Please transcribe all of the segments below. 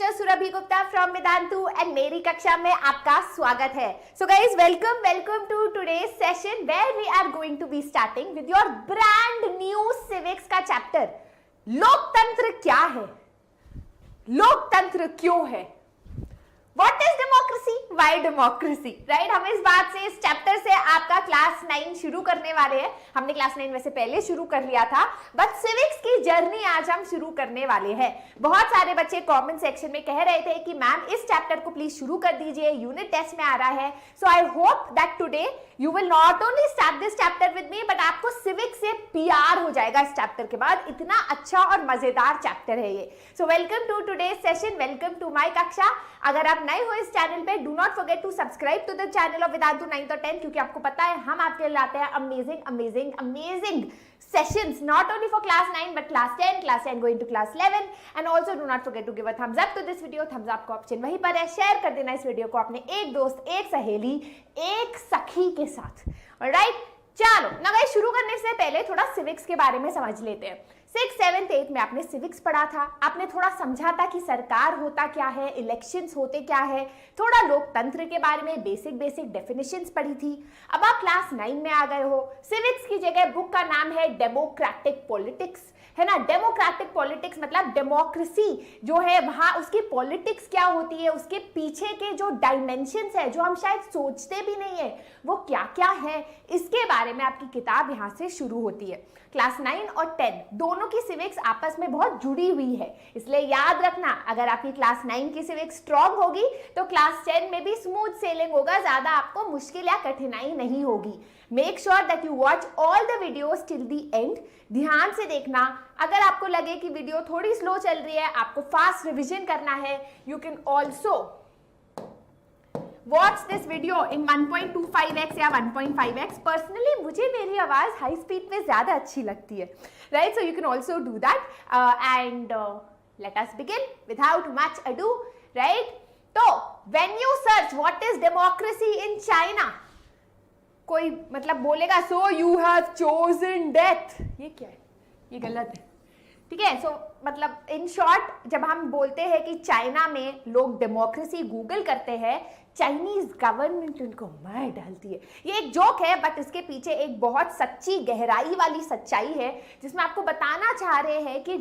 Teacher Surabhi Gupta from Vedantu and मेरी कक्षा में आपका स्वागत है। So guys welcome to today's session where we are going to be starting with your brand new civics का चैप्टर। लोकतंत्र क्या है, लोकतंत्र क्यों है, What is democracy? Why democracy? Right? हम इस बात से, इस चैप्टर से आपका क्लास 9 शुरू करने वाले हैं। हमने क्लास 9 वैसे पहले शुरू कर लिया था, बट सिविक्स की जर्नी आज हम शुरू करने वाले हैं। बहुत सारे बच्चे कमेंट सेक्शन में कह रहे थे कि मैम इस चैप्टर को प्लीज शुरू कर दीजिए, यूनिट टेस्ट में आ रहा है। So I hope that today you will not only start this chapter with me, but आपको सिविक्स से प्यार हो जाएगा इस चैप्टर के बाद। इतना अच्छा और मजेदार चैप्टर है ये। So welcome to today's session, welcome to my कक्षा। अगर आप नए हो इस चैनल पे, do not forget to subscribe to the channel of Vedantu 9th और 10th, क्योंकि आपको पता है हम आपके लिए लाते हैं amazing sessions not only for class 9 but class 10 going to class 11, and also do not forget to give a thumbs up to this video। thumbs up का ऑप्शन वहीं पर है, शेयर कर देना इस वीडियो को अपने एक दोस्त, एक सहेली, एक सखी के साथ। ऑलराइट, चलो ना गाइस, शुरू करने से पहले थोड़ा सिविक्स के बारे में समझ लेते हैं। 6th 7th 8th में आपने सिविक्स पढ़ा था, आपने थोड़ा समझा था कि सरकार होता क्या है, इलेक्शंस होते क्या है, थोड़ा लोकतंत्र के बारे में बेसिक डेफिनेशंस पढ़ी थी। अब आप क्लास 9 में आ गए हो। सिविक्स की जगह बुक का नाम है डेमोक्रेटिक पॉलिटिक्स, है ना। डेमोक्रेटिक पॉलिटिक्स मतलब डेमोक्रेसी जो है वहां उसकी पॉलिटिक्स क्या होती है, उसके पीछे के जो डायमेंशंस है जो हम शायद सोचते भी नहीं है वो क्या क्या है, इसके बारे में आपकी किताब यहाँ से शुरू होती है। क्लास 9 और 10 दोनों की सिविक्स आपस में बहुत जुड़ी हुई है, इसलिए याद रखना अगर आपकी क्लास 9 की सिविक्स स्ट्रॉन्ग होगी तो क्लास 10 में भी स्मूथ सेलिंग होगा, ज्यादा आपको मुश्किल या कठिनाई नहीं होगी। Make sure that you watch all the videos till the end, ध्यान से देखना। अगर आपको लगे कि वीडियो थोड़ी स्लो चल रही है, आपको फास्ट रिविजन करना है, you can also watch this video in 1.25x या 1.5x। पर्सनली मुझे मेरी आवाज हाई स्पीड में ज्यादा अच्छी लगती है, right. So you can also do that and let us begin without much ado, right. तो when you search what is democracy in China, कोई मतलब बोलेगा so you have chosen death, ये क्या है, ये गलत है, ठीक है। सो मतलब इन शॉर्ट जब हम बोलते हैं कि चाइना में लोग डेमोक्रेसी गूगल करते हैं, चाइनीज गवर्नमेंट उनको मार डालती है। ये एक जोक है, बट इसके पीछे एक बहुत सच्ची गहराई वाली सच्चाई है जिसमें आपको बताना चाह रहे हैं कि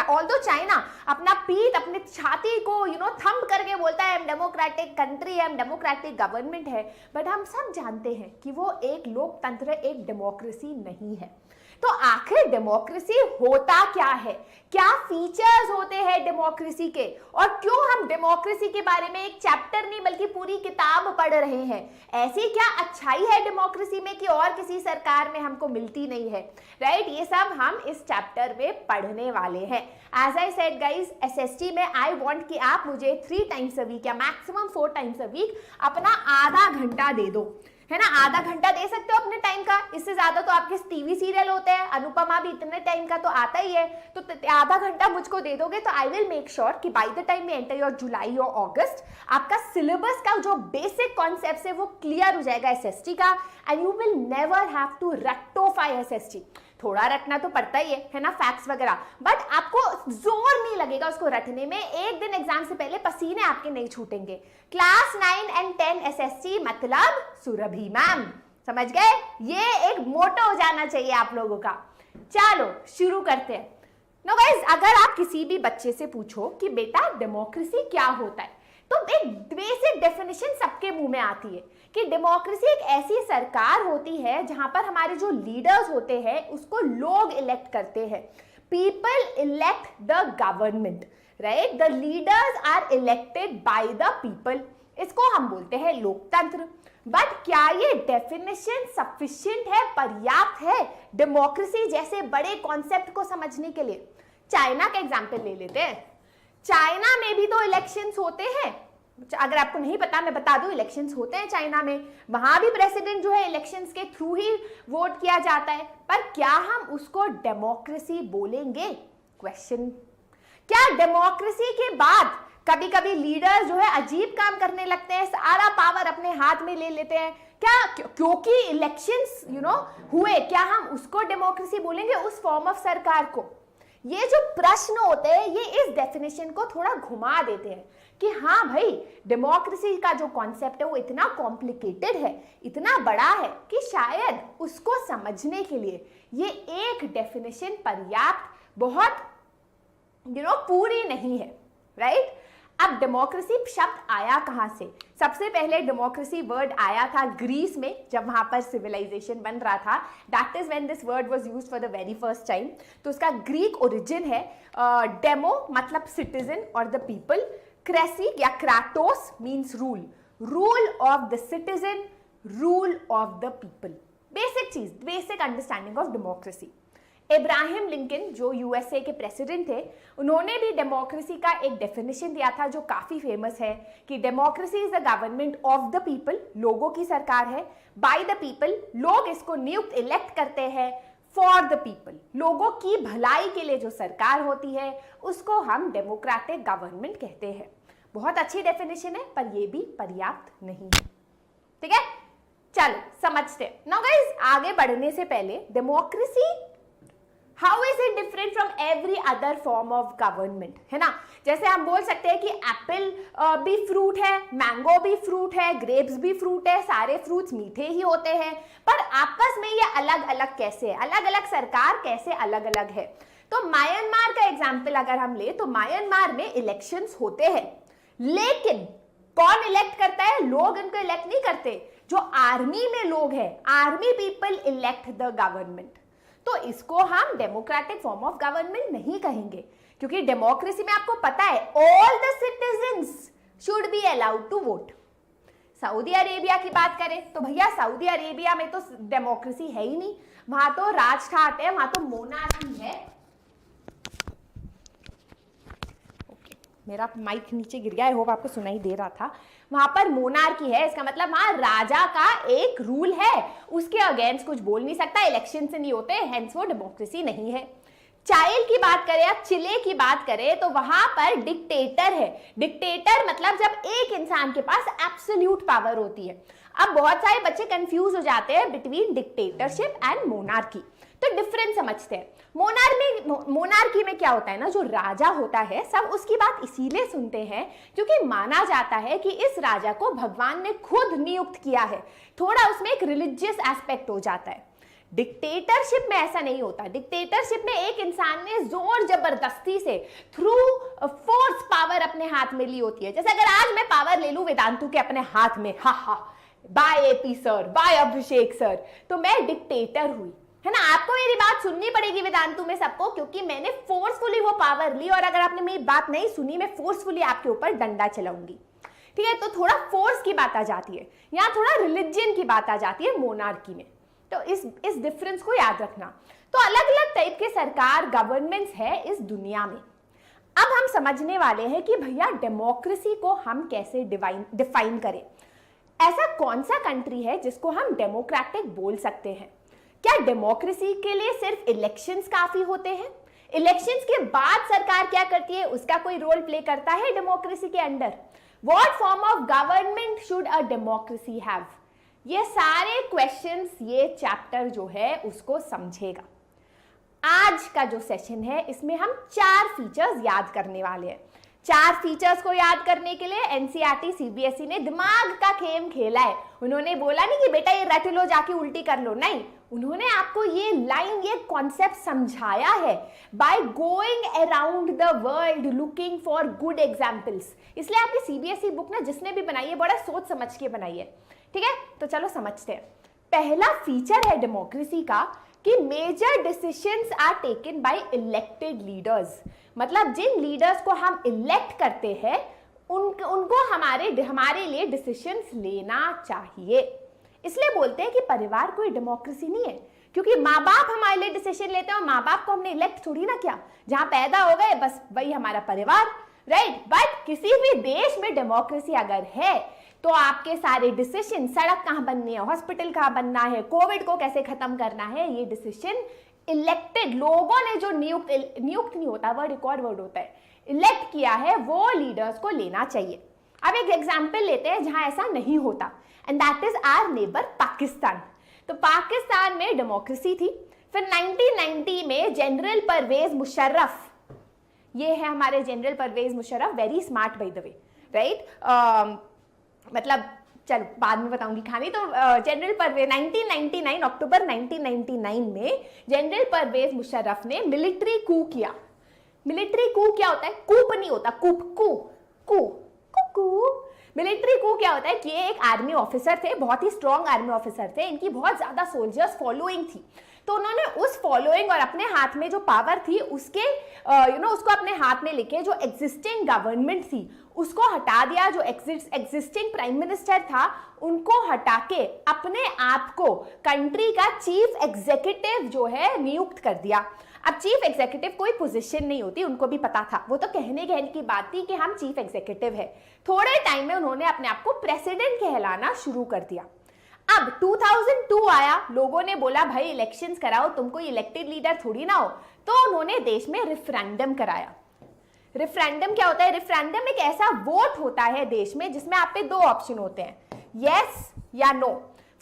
ऑल्दो चाइना अपना पीठ, अपने छाती को थंब करके बोलता है डेमोक्रेटिक कंट्री है, डेमोक्रेटिक गवर्नमेंट है, बट हम सब जानते हैं कि वो एक लोकतंत्र, एक डेमोक्रेसी नहीं है। तो आखिर डेमोक्रेसी होता क्या है, क्या फीचर्स होते हैं डेमोक्रेसी के, और क्यों हम डेमोक्रेसी के बारे में एक चैप्टर नहीं बल्कि पूरी किताब पढ़ रहे हैं। ऐसी क्या अच्छाई है डेमोक्रेसी में कि और किसी सरकार में हमको मिलती नहीं है, राइट। ये सब हम इस चैप्टर में पढ़ने वाले हैं। As I said guys, SST में आई वांट कि आप मुझे 3 टाइम्स अ वीक या मैक्सिमम 4 टाइम्स अ वीक अपना आधा घंटा दे दो, है ना। आधा घंटा दे सकते हो अपने टाइम का, इससे ज्यादा तो आपके टीवी सीरियल होते हैं, अनुपमा भी इतने टाइम का तो आता ही है, तो आधा घंटा मुझको दे दोगे तो आई विल मेक श्योर कि बाय द टाइम में एंटर योर जुलाई और अगस्त आपका सिलेबस का जो बेसिक कॉन्सेप्ट है वो क्लियर हो जाएगा एसएसटी का, and you will never have to rectify SST. थोड़ा रटना तो पड़ता ही है ना, फैक्ट्स वगैरह, बट आपको जोर नहीं लगेगा उसको रटने में। एक दिन एग्जाम से पहले पसीने आपके नहीं छूटेंगे। क्लास 9 एंड 10 एसएसटी मतलब सुरभि मैम, समझ गए। ये एक मोटो हो जाना चाहिए आप लोगों का। चलो शुरू करते हैं। नो गाइस, अगर आप किसी भी बच्चे से पूछो कि बेटा डेमोक्रेसी क्या होता है, तो एक बेसिक डेफिनेशन सबके मुंह में आती है कि डेमोक्रेसी एक ऐसी सरकार होती है जहां पर हमारे जो लीडर्स होते हैं उसको लोग इलेक्ट करते हैं। People elect the government, right. The leaders are elected by the people, इसको हम बोलते हैं लोकतंत्र। बट क्या ये डेफिनेशन सफिशिएंट है, पर्याप्त है डेमोक्रेसी जैसे बड़े कॉन्सेप्ट को समझने के लिए? चाइना का एग्जाम्पल ले लेते हैं। चाइना में भी तो इलेक्शंस होते हैं, अगर आपको नहीं पता मैं बता दूं, इलेक्शंस होते हैं चाइना में, वहां भी प्रेसिडेंट जो है इलेक्शंस के थ्रू ही वोट किया जाता है। पर क्या हम उसको डेमोक्रेसी बोलेंगे? क्वेश्चन। क्या डेमोक्रेसी के बाद कभी कभी लीडर जो है अजीब काम करने लगते हैं, सारा पावर अपने हाथ में ले लेते हैं, क्या क्योंकि इलेक्शंस हुए, क्या हम उसको डेमोक्रेसी बोलेंगे उस फॉर्म ऑफ सरकार को? ये जो प्रश्न होते हैं ये इस डेफिनेशन को थोड़ा घुमा देते हैं कि हाँ भाई, डेमोक्रेसी का जो कॉन्सेप्ट है वो इतना कॉम्प्लिकेटेड है, इतना बड़ा है कि शायद उसको समझने के लिए ये एक डेफिनेशन पर्याप्त, बहुत पूरी नहीं है, राइट? अब डेमोक्रेसी शब्द आया कहां से? सबसे पहले डेमोक्रेसी वर्ड आया था ग्रीस में, जब वहां पर सिविलाइजेशन बन रहा था. That is when this word was used for the very first time. तो उसका ग्रीक ओरिजिन है डेमो मतलब सिटीजन और द पीपल, क्रेसी या kratos means rule, rule of the citizen, rule of the people. Basic चीज, basic understanding of democracy. Abraham Lincoln जो USA के president थे, उन्होंने भी डेमोक्रेसी का एक डेफिनेशन दिया था जो काफी फेमस है कि democracy is the government of the people, लोगों की सरकार है, बाय द पीपल, लोग इसको नियुक्त इलेक्ट करते हैं, फॉर द पीपल, लोगों की भलाई के लिए जो सरकार होती है उसको हम डेमोक्रेटिक गवर्नमेंट कहते हैं. बहुत अच्छी डेफिनेशन है पर यह भी पर्याप्त नहीं है. ठीक है, चलो समझते. नाउ गाइस, आगे बढ़ने से पहले democracy how is it different from every other form of government, है ना? जैसे हम बोल सकते हैं कि एप्पल भी फ्रूट है, मैंगो भी फ्रूट है, ग्रेप्स भी फ्रूट है, सारे फ्रूट्स मीठे ही होते हैं, पर आपस में ये अलग अलग कैसे है, अलग अलग सरकार कैसे अलग अलग है. तो म्यांमार का एग्जाम्पल अगर हम ले तो म्यांमार में इलेक्शंस होते हैं, लेकिन कौन इलेक्ट करता है? लोग इनको इलेक्ट नहीं करते, जो आर्मी में लोग हैं, army people elect the government. तो इसको हम डेमोक्रेटिक फॉर्म ऑफ गवर्नमेंट नहीं कहेंगे, क्योंकि डेमोक्रेसी में आपको पता है all the citizens should be allowed to vote. Saudi Arabia की बात करें तो भैया सऊदी अरेबिया में तो डेमोक्रेसी है ही नहीं, वहां तो राजठाट है, वहां तो मोनार्की है. मेरा माइक नीचे गिर गया है, होप आपको सुनाई दे रहा था. वहां पर मोनार्की है, इसका मतलब वहां राजा का एक रूल है, उसके अगेंस्ट कुछ बोल नहीं सकता, इलेक्शन से नहीं होते, हेंस वो डेमोक्रेसी नहीं है. चाइल्ड की बात करें या चिले की बात करें तो वहां पर डिक्टेटर है. डिक्टेटर मतलब जब एक इंसान के पास एब्सोल्यूट पावर होती है. अब बहुत सारे बच्चे कंफ्यूज हो जाते हैं बिटवीन डिक्टेटरशिप एंड मोनार्की. तो डिफरेंस समझते हैं. मोनार्की में क्या होता है ना, जो राजा होता है सब उसकी बात इसीलिए सुनते हैं क्योंकि माना जाता है कि इस राजा को भगवान ने खुद नियुक्त किया है. थोड़ा उसमें एक रिलीजियस एस्पेक्ट हो जाता है. डिक्टेटरशिप में ऐसा नहीं होता. डिक्टेटरशिप में एक इंसान ने जोर जबरदस्ती से थ्रू फोर्स पावर अपने हाथ में ली होती है. जैसे अगर आज मैं पावर ले लूं वेदांतु के अपने हाथ में, by AP sir, by Abhishek sir, तो मैं डिक्टेटर हुई, है ना? आपको मेरी बात सुननी पड़ेगी वेदांतु में सबको, क्योंकि मैंने फोर्सफुली वो पावर ली, और अगर आपने मेरी बात नहीं सुनी मैं फोर्सफुली आपके ऊपर डंडा चलाऊंगी. ठीक है, तो थोड़ा फोर्स की बात आ जाती है, यहाँ थोड़ा रिलीजन की बात आ जाती है मोनार्की में. तो इस डिफरेंस को याद रखना. तो अलग अलग टाइप के सरकार गवर्नमेंट्स है इस दुनिया में. अब हम समझने वाले हैं कि भैया डेमोक्रेसी को हम कैसे डिफाइन करें. ऐसा कौन सा कंट्री है जिसको हम डेमोक्रेटिक बोल सकते हैं? क्या डेमोक्रेसी के लिए सिर्फ इलेक्शंस काफी होते हैं? इलेक्शंस के बाद सरकार क्या करती है उसका कोई रोल प्ले करता है डेमोक्रेसी के under? What form of government should a democracy have? ये सारे क्वेश्चंस ये चैप्टर जो है उसको समझेगा. आज का जो सेशन है इसमें हम 4 फीचर्स याद करने वाले हैं. 4 फीचर्स को याद करने के लिए एनसीईआरटी सीबीएसई ने दिमाग का खेल खेला है. उन्होंने बोला नहीं कि बेटा ये रट लो जाके उल्टी कर लो, नहीं, उन्होंने आपको ये लाइन, ये कॉन्सेप्ट समझाया है by going around the world looking for good examples. इसलिए आपकी सीबीएसई बुक ना जिसने भी बनाई है बड़ा सोच समझ के बनाई है. ठीक है, तो चलो समझते हैं. पहला फीचर है डेमोक्रेसी का कि major decisions are taken by elected leaders. मतलब जिन लीडर्स को हम इलेक्ट करते हैं उनको हमारे लिए डिसीजंस लेना चाहिए. इसलिए बोलते हैं कि परिवार कोई डेमोक्रेसी नहीं है, क्योंकि माँ बाप हमारे लिए डिसीजन लेते हैं और माँ बाप को हमने इलेक्ट थोड़ी ना किया. जहां पैदा हो गए बस वही हमारा परिवार, राइट? बट किसी भी देश में डेमोक्रेसी अगर है तो आपके सारे डिसीजन, सड़क कहाँ बननी है, हॉस्पिटल कहाँ बनना है, कोविड को कैसे खत्म करना है, ये डिसीजन इलेक्टेड लोगों ने जो नियुक्त नहीं होता, वर्ड एक और वर्ड होता है, इलेक्ट किया है, वो लीडर्स को लेना चाहिए. अब एक एग्जाम्पल लेते हैं जहां ऐसा नहीं होता, and that is our neighbour Pakistan. तो पाकिस्तान में डेमोक्रेसी थी, फिर 1990 में जनरल परवेज मुशर्रफ, ये है हमारे general Parvez Musharraf, very smart by the way, right, मतलब चलो बाद में बताऊंगी कहानी। तो जनरल परवेज 1999 अक्टूबर 1999 में जनरल परवेज मुशर्रफ ने मिलिट्री कू किया। मिलिट्री कू क्या होता है? कूप नहीं होता, कूप, कू कू कू। मिलिट्री कू क्या होता है कि ये एक आर्मी ऑफिसर थे, बहुत ही स्ट्रॉन्ग आर्मी ऑफिसर थे, इनकी बहुत ज्यादा सोल्जर्स फॉलोइंग थी। तो उन्होंने उस फॉलोइंग और अपने हाथ में जो पावर थी उसके उसको अपने हाथ में लेके जो एग्जिस्टिंग गवर्नमेंट थी उसको हटा दिया। जो एग्जिस्टिंग प्राइम मिनिस्टर था उनको हटा के अपने आप को कंट्री का चीफ एग्जीक्यूटिव जो है नियुक्त कर दिया। अब चीफ एग्जीक्यूटिव कोई पोजीशन नहीं होती, उनको भी पता था, वो तो कहने की बात थी कि हम चीफ एग्जीक्यूटिव है। थोड़े टाइम में उन्होंने अपने आप को प्रेसिडेंट कहलाना शुरू कर दिया। अब 2002 आया, लोगों ने बोला भाई इलेक्शंस कराओ, तुम कोई इलेक्टेड लीडर थोड़ी ना हो, तो उन्होंने देश में रेफरेंडम कराया। रेफरेंडम क्या होता है? रेफरेंडम एक ऐसा वोट होता है देश में जिसमें आप पे दो ऑप्शन होते हैं, यस या no.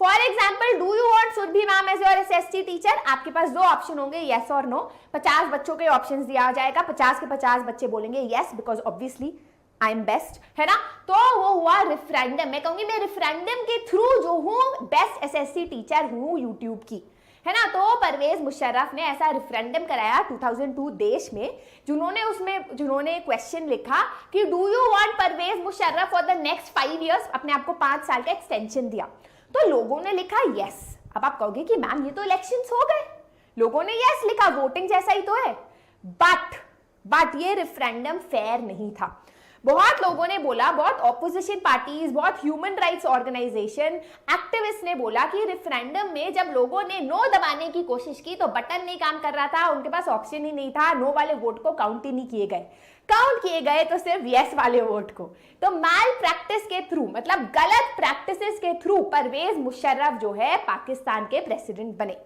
For example, do you want Surabhi ma'am as your SST teacher? आपके पास दो ऑप्शन होंगे, यस और नो। 50 बच्चों के ऑप्शंस दिया जाएगा, 50 के 50 बच्चे बोलेंगे yes because obviously I am best, है ना। तो वो हुआ रेफरेंडम। मैं कहूंगी मैं रेफरेंडम के थ्रू जो हूं बेस्ट एसएससी टीचर हूं यूट्यूब की, है ना। तो परवेज मुशर्रफ ने ऐसा रेफरेंडम कराया 2002 देश में, जिन्होंने क्वेश्चन लिखा कि do you want Parvez Musharraf for the next 5 years, अपने आप को 5 साल का एक्सटेंशन दिया। तो लोगों ने लिखा यस। अब आप कहोगे कि मैम ये तो इलेक्शंस हो गए, लोगों ने यस लिखा, वोटिंग जैसा ही तो है। बट ये रेफरेंडम फेयर नहीं था। बहुत लोगों ने बोला, बहुत ऑपोजिशन पार्टीज, बहुत ह्यूमन राइट्स ऑर्गेनाइजेशन, एक्टिविस्ट ने बोला कि रेफरेंडम में जब लोगों ने नो दबाने की कोशिश की तो बटन नहीं काम कर रहा था, उनके पास ऑप्शन ही नहीं था, नो वाले वोट को काउंट ही नहीं किए गए। काउंट किए गए तो सिर्फ यस वाले वोट को। तो मैल प्रैक्टिस के थ्रू, मतलब गलत प्रैक्टिसेस के थ्रू परवेज मुशर्रफ जो है पाकिस्तान के प्रेसिडेंट बने।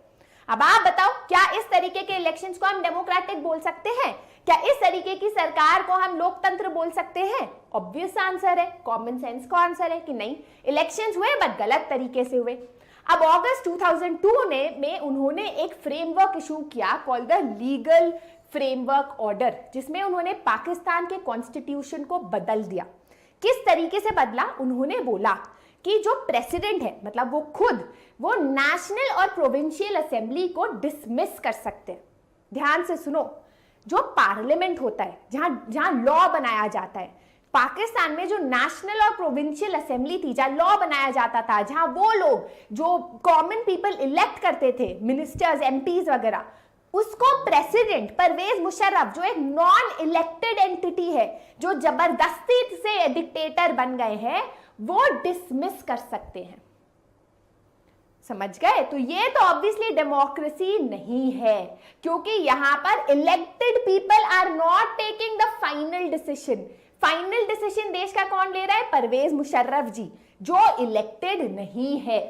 अब आप बताओ, क्या इस तरीके के इलेक्शंस को हम डेमोक्रेटिक बोल सकते हैं? क्या इस तरीके की सरकार को हम लोकतंत्र बोल सकते हैं? ऑब्वियस आंसर है, कॉमन सेंस का आंसर है कि नहीं, इलेक्शंस हुए बट गलत तरीके से हुए। अब अगस्त 2002 में उन्होंने एक फ्रेमवर्क इशू किया called the legal framework order, जिसमें उन्होंने पाकिस्तान के कॉन्स्टिट्यूशन को बदल दिया। किस तरीके से बदला? उन्होंने बोला कि जो प्रेसिडेंट है, मतलब वो खुद, वो नेशनल और प्रोविंशियल असेंबली को डिसमिस कर सकते हैं। ध्यान से सुनो, जो पार्लियामेंट होता है, जहां लॉ बनाया जाता है, पाकिस्तान में जो नेशनल और प्रोविंशियल असेंबली थी, जहां लॉ बनाया जाता था, जहां वो लोग जो कॉमन पीपल इलेक्ट करते थे, मिनिस्टर्स, एमपीज वगैरह, उसको प्रेसिडेंट परवेज मुशर्रफ, जो एक नॉन इलेक्टेड एंटिटी है, जो जबरदस्ती से डिक्टेटर बन गए हैं, वो डिसमिस कर सकते हैं। समझ गए? तो ये तो ऑब्वियसली डेमोक्रेसी नहीं है, क्योंकि यहां पर elected people are not taking the final decision. Final decision देश का कौन ले रहा है? परवेज मुशर्रफ जी, जो इलेक्टेड नहीं है।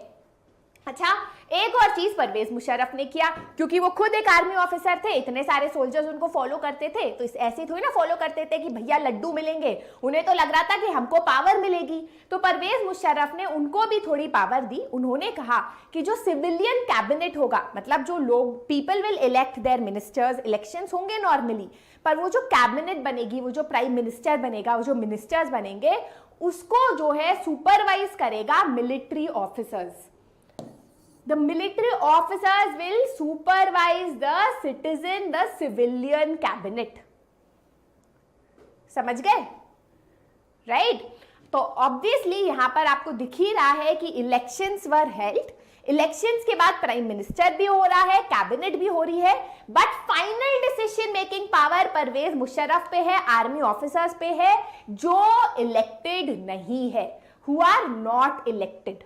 अच्छा, एक और चीज परवेज मुशर्रफ ने किया, क्योंकि वो खुद एक आर्मी ऑफिसर थे, इतने सारे सोल्जर्स उनको फॉलो करते थे, तो ऐसे थोड़ी ना फॉलो करते थे कि भैया लड्डू मिलेंगे, उन्हें तो लग रहा था कि हमको पावर मिलेगी। तो परवेज मुशर्रफ ने उनको भी थोड़ी पावर दी। उन्होंने कहा कि जो सिविलियन कैबिनेट होगा, मतलब जो लोग, people will elect their ministers, elections होंगे नॉर्मली, पर वो जो कैबिनेट बनेगी, वो जो प्राइम मिनिस्टर बनेगा, वो जो मिनिस्टर्स बनेंगे, उसको जो है सुपरवाइज करेगा military officers. The military officers will supervise the citizen, the civilian cabinet. समझ गए? राइट? तो ऑब्वियसली यहां पर आपको दिख ही रहा है कि इलेक्शंस वर हेल्ड, इलेक्शंस के बाद प्राइम मिनिस्टर भी हो रहा है, कैबिनेट भी हो रही है, but final decision making power Parvez Musharraf पे है, आर्मी ऑफिसर्स पे है, जो इलेक्टेड नहीं है, who are not elected.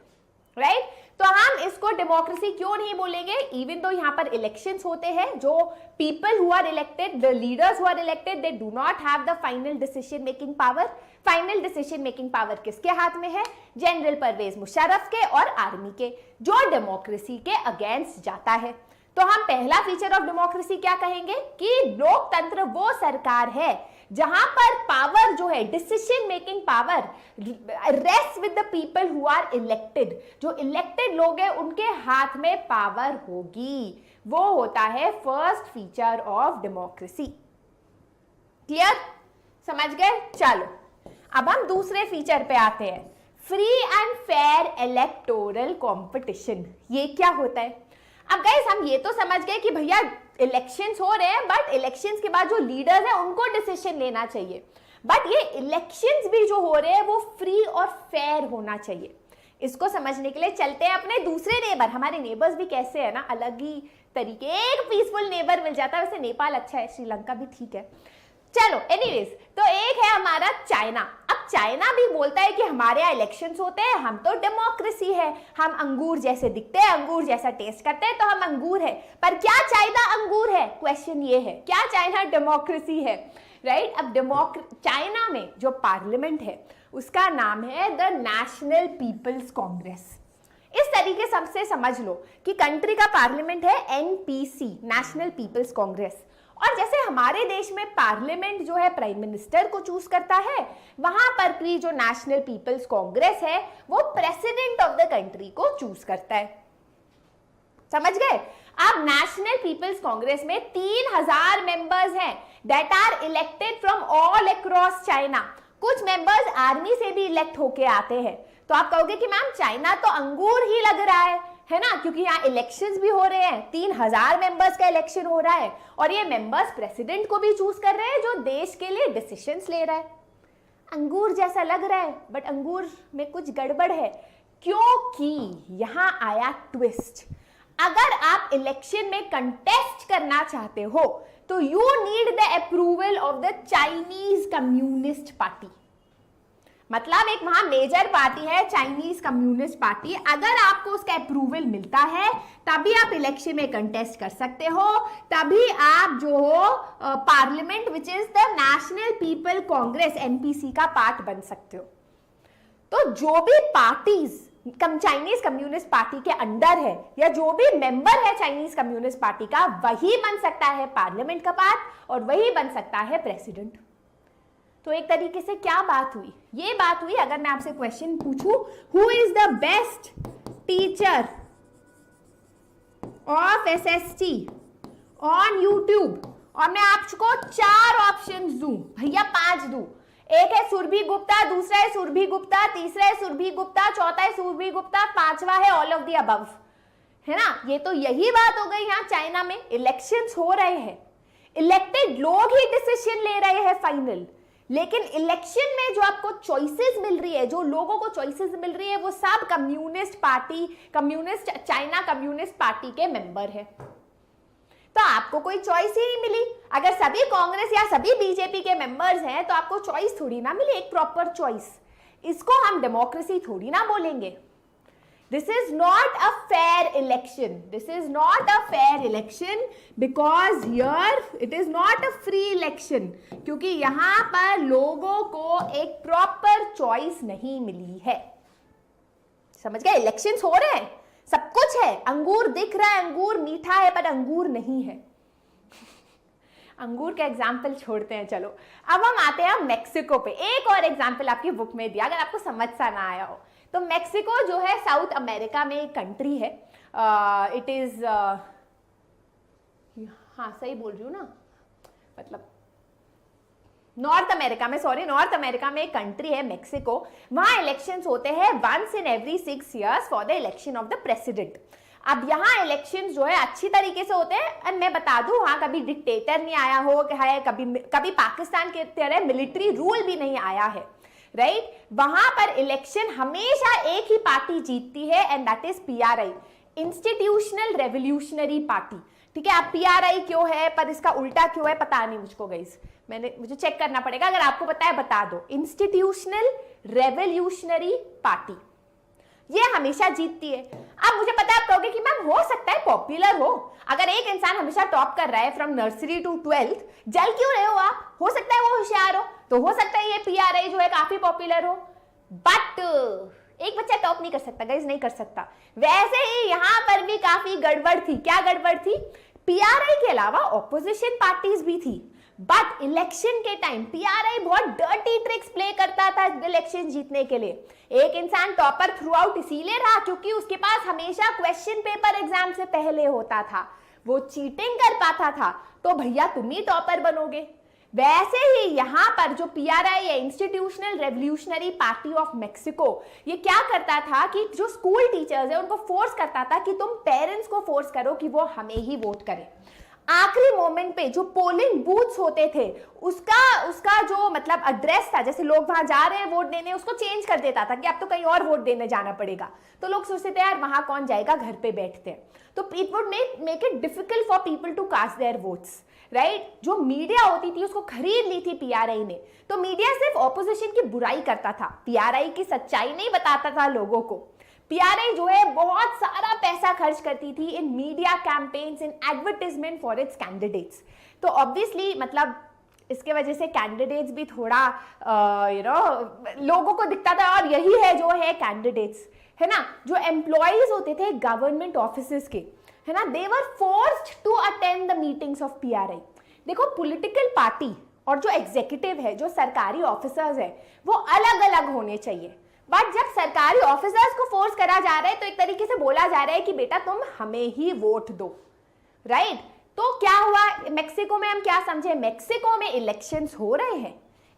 Right? तो हम इसको डेमोक्रेसी क्यों नहीं बोलेंगे? इवन तो यहां पर इलेक्शंस होते हैं, जो people who are elected, the leaders who are elected, they do not have the final decision making power. Final decision making power किसके हाथ में है? जनरल परवेज मुशर्रफ के और आर्मी के, जो डेमोक्रेसी के अगेंस्ट जाता है। तो हम पहला फीचर ऑफ डेमोक्रेसी क्या कहेंगे? कि लोकतंत्र वो सरकार है जहां पर पावर जो है, decision making power, rest with the people who are elected. जो इलेक्टेड लोग हैं उनके हाथ में पावर होगी, वो होता है first feature of democracy. Clear, समझ गए? चलो अब हम दूसरे फीचर पे आते हैं, free and fair electoral competition. ये क्या होता है? अब गाइस हम ये तो समझ गए कि भैया इलेक्शंस हो रहे हैं, बट इलेक्शंस के बाद जो लीडर्स हैं उनको डिसीजन लेना चाहिए, बट ये इलेक्शंस भी जो हो रहे हैं वो फ्री और फेयर होना चाहिए। इसको समझने के लिए चलते हैं अपने दूसरे नेबर। हमारे नेबर्स भी कैसे है ना, अलग ही तरीके, एक पीसफुल नेबर मिल जाता है। वैसे नेपाल अच्छा है, श्रीलंका भी ठीक है। चलो एनीवेज, तो एक है हमारा चाइना। अब चाइना भी बोलता है कि हमारे यहाँ इलेक्शंस होते हैं, हम तो डेमोक्रेसी है, हम अंगूर जैसे दिखते हैं, अंगूर जैसा टेस्ट करते हैं, तो हम अंगूर है। पर क्या चाइना अंगूर है? क्वेश्चन ये है, क्या चाइना डेमोक्रेसी है? राइट? अब चाइना में जो पार्लियामेंट है उसका नाम है द नेशनल पीपल्स कांग्रेस। इस तरीके सबसे समझ लो कि कंट्री का पार्लियामेंट है एनपीसी, नेशनल पीपल्स कांग्रेस। और जैसे हमारे देश में पार्लियामेंट जो है प्राइम मिनिस्टर को चूज करता है, वहां पर भी जो नेशनल पीपल्स कांग्रेस है वो प्रेसिडेंट ऑफ द कंट्री को चूज करता है। समझ गए? अब नेशनल पीपल्स कांग्रेस में 3000 मेंबर्स हैं that are elected from all across China. कुछ मेंबर्स आर्मी से भी इलेक्ट होके आते हैं। तो आप कहोगे कि मैम चाइना तो अंगूर ही लग रहा है ना, क्योंकि यहाँ इलेक्शंस भी हो रहे हैं, 3000 मेंबर्स का इलेक्शन हो रहा है और ये मेंबर्स प्रेसिडेंट को भी चूज कर रहे हैं जो देश के लिए डिसीजंस ले रहा है। अंगूर जैसा लग रहा है, बट अंगूर में कुछ गड़बड़ है, क्योंकि यहां आया ट्विस्ट। अगर आप इलेक्शन में कंटेस्ट करना चाहते हो तो you need the approval of the Chinese communist party. मतलब एक वहां मेजर पार्टी है चाइनीज कम्युनिस्ट पार्टी, अगर आपको उसका अप्रूवल मिलता है तभी आप इलेक्शन में कंटेस्ट कर सकते हो, तभी आप जो हो parliament which is the national people Congress NPC का पार्ट बन सकते हो। तो जो भी पार्टीज चाइनीज कम्युनिस्ट पार्टी के अंडर है या जो भी मेंबर है चाइनीज कम्युनिस्ट पार्टी का, वही बन सकता है पार्लियामेंट का पार्ट और वही बन सकता है प्रेसिडेंट। तो एक तरीके से क्या बात हुई? ये बात हुई, अगर मैं आपसे क्वेश्चन पूछूं, who is the best teacher of SST on YouTube, और मैं आपको 4 ऑप्शंस दूं, भैया 5 दूं। एक है सुरभि गुप्ता, दूसरा है सुरभि गुप्ता, तीसरा है सुरभि गुप्ता, चौथा है सुरभि गुप्ता, 5वां है ऑल ऑफ द अबव, है ना। ये तो यही बात हो गई। यहाँ चाइना में इलेक्शंस हो रहे हैं, इलेक्टेड लोग ही डिसीजन ले रहे हैं फाइनल, लेकिन इलेक्शन में जो आपको चॉइसेस मिल रही है, जो लोगों को चॉइसेस मिल रही है, वो सब communist party, China communist party के मेंबर है। तो आपको कोई चॉइस ही नहीं मिली। अगर सभी कांग्रेस या सभी बीजेपी के मेंबर्स हैं तो आपको चॉइस थोड़ी ना मिली, एक प्रॉपर चॉइस। इसको हम डेमोक्रेसी थोड़ी ना बोलेंगे। This is not a fair election, this is not a fair election because here it is not a free election, क्योंकि यहां पर लोगों को एक प्रॉपर चॉइस नहीं मिली है। समझ गए? इलेक्शंस हो रहे हैं, सब कुछ है, अंगूर दिख रहा है, अंगूर मीठा है, पर अंगूर नहीं है। अंगूर का एग्जाम्पल छोड़ते हैं, चलो अब हम आते हैं मेक्सिको पे। एक और एग्जाम्पल आपकी बुक में दिया, अगर आपको समझ सा ना आया हो तो मेक्सिको जो है साउथ अमेरिका में एक कंट्री है। इट इज हाँ सही बोल रही हूँ ना, मतलब नॉर्थ अमेरिका में, सॉरी नॉर्थ अमेरिका में एक कंट्री है मेक्सिको। वहां इलेक्शंस होते हैं once in every 6 years for the election of the president. अब यहाँ इलेक्शंस जो है अच्छी तरीके से होते हैं, और मैं बता दूं वहां कभी डिक्टेटर नहीं आया हो है, कभी पाकिस्तान के तरह मिलिट्री रूल भी नहीं आया है, राइट। वहां पर इलेक्शन हमेशा एक ही पार्टी जीतती है and that is PRI, institutional revolutionary party. ठीक है, अब पीआरआई क्यों है पर इसका उल्टा क्यों है पता नहीं मुझको गाइस, मुझे चेक करना पड़ेगा, अगर आपको पता है बता दो। इंस्टीट्यूशनल रेवोल्यूशनरी पार्टी ये हमेशा जीतती है। अब मुझे पता है आप कहोगे कि मैम हो सकता है पॉपुलर हो, अगर एक इंसान हमेशा टॉप कर रहा है फ्रॉम नर्सरी टू 12th, जल क्यों रहे हो आप? हो सकता है वो होशियार हो, तो हो सकता है ये पीआरआई जो है काफी पॉपुलर हो, बट एक बच्चा टॉप नहीं कर सकता गाइस, नहीं कर सकता। वैसे ही यहां पर भी काफी गड़बड़ थी। क्या गड़बड़ थी? पीआरआई के अलावा ऑपोजिशन पार्टीज भी थी, बट इलेक्शन के टाइम पीआरआई बहुत डर्टी ट्रिक्स प्ले करता था इलेक्शन जीतने के लिए। एक इंसान टॉपर थ्रू आउट इसीलिए रहा क्योंकि उसके पास हमेशा क्वेश्चन पेपर एग्जाम से पहले होता था, वो चीटिंग कर पाता था तो भैया तुम ही टॉपर बनोगे। वैसे ही यहाँ पर जो PRI है, institutional revolutionary party of Mexico, ये क्या करता था कि जो स्कूल टीचर्स है उनको फोर्स करता था कि तुम पेरेंट्स को फोर्स करो कि वो हमें ही वोट करें। आखिरी मोमेंट पे जो पोलिंग बूथ्स होते थे उसका जो मतलब एड्रेस था, जैसे लोग वहां जा रहे हैं वोट देने, उसको चेंज कर देता था कि अब तो कहीं और वोट देने जाना पड़ेगा। तो लोग सोचते थे यार वहां कौन जाएगा, घर पे बैठते हैं। तो it would make it difficult for people to cast their votes, right. जो मीडिया होती थी उसको खरीद ली थी PRI ने। तो मीडिया सिर्फ ऑपोजिशन की बुराई करता था, PRI की सच्चाई नहीं बताता था लोगों को। PRI जो है बहुत सारा पैसा खर्च करती थी in media campaigns, in advertisement for its candidates. तो ऑब्वियसली मतलब इसके वजह से कैंडिडेट्स भी थोड़ा लोगों को दिखता था और यही है जो है कैंडिडेट्स, है ना। जो एम्प्लॉयज होते थे गवर्नमेंट ऑफिसेस के, है ना, they were forced to attend the meetings of PRI। देखो पॉलिटिकल पार्टी और जो एग्जीक्यूटिव है, जो सरकारी ऑफिसर्स है, वो अलग अलग होने चाहिए। बट जब सरकारी ऑफिसर्स को फोर्स करा जा रहा है तो एक तरीके से बोला जा रहा है कि बेटा तुम हमें ही वोट दो, राइट। तो क्या हुआ मेक्सिको में, हम क्या समझे, मेक्सिको में इलेक्शंस हो रहे हैं,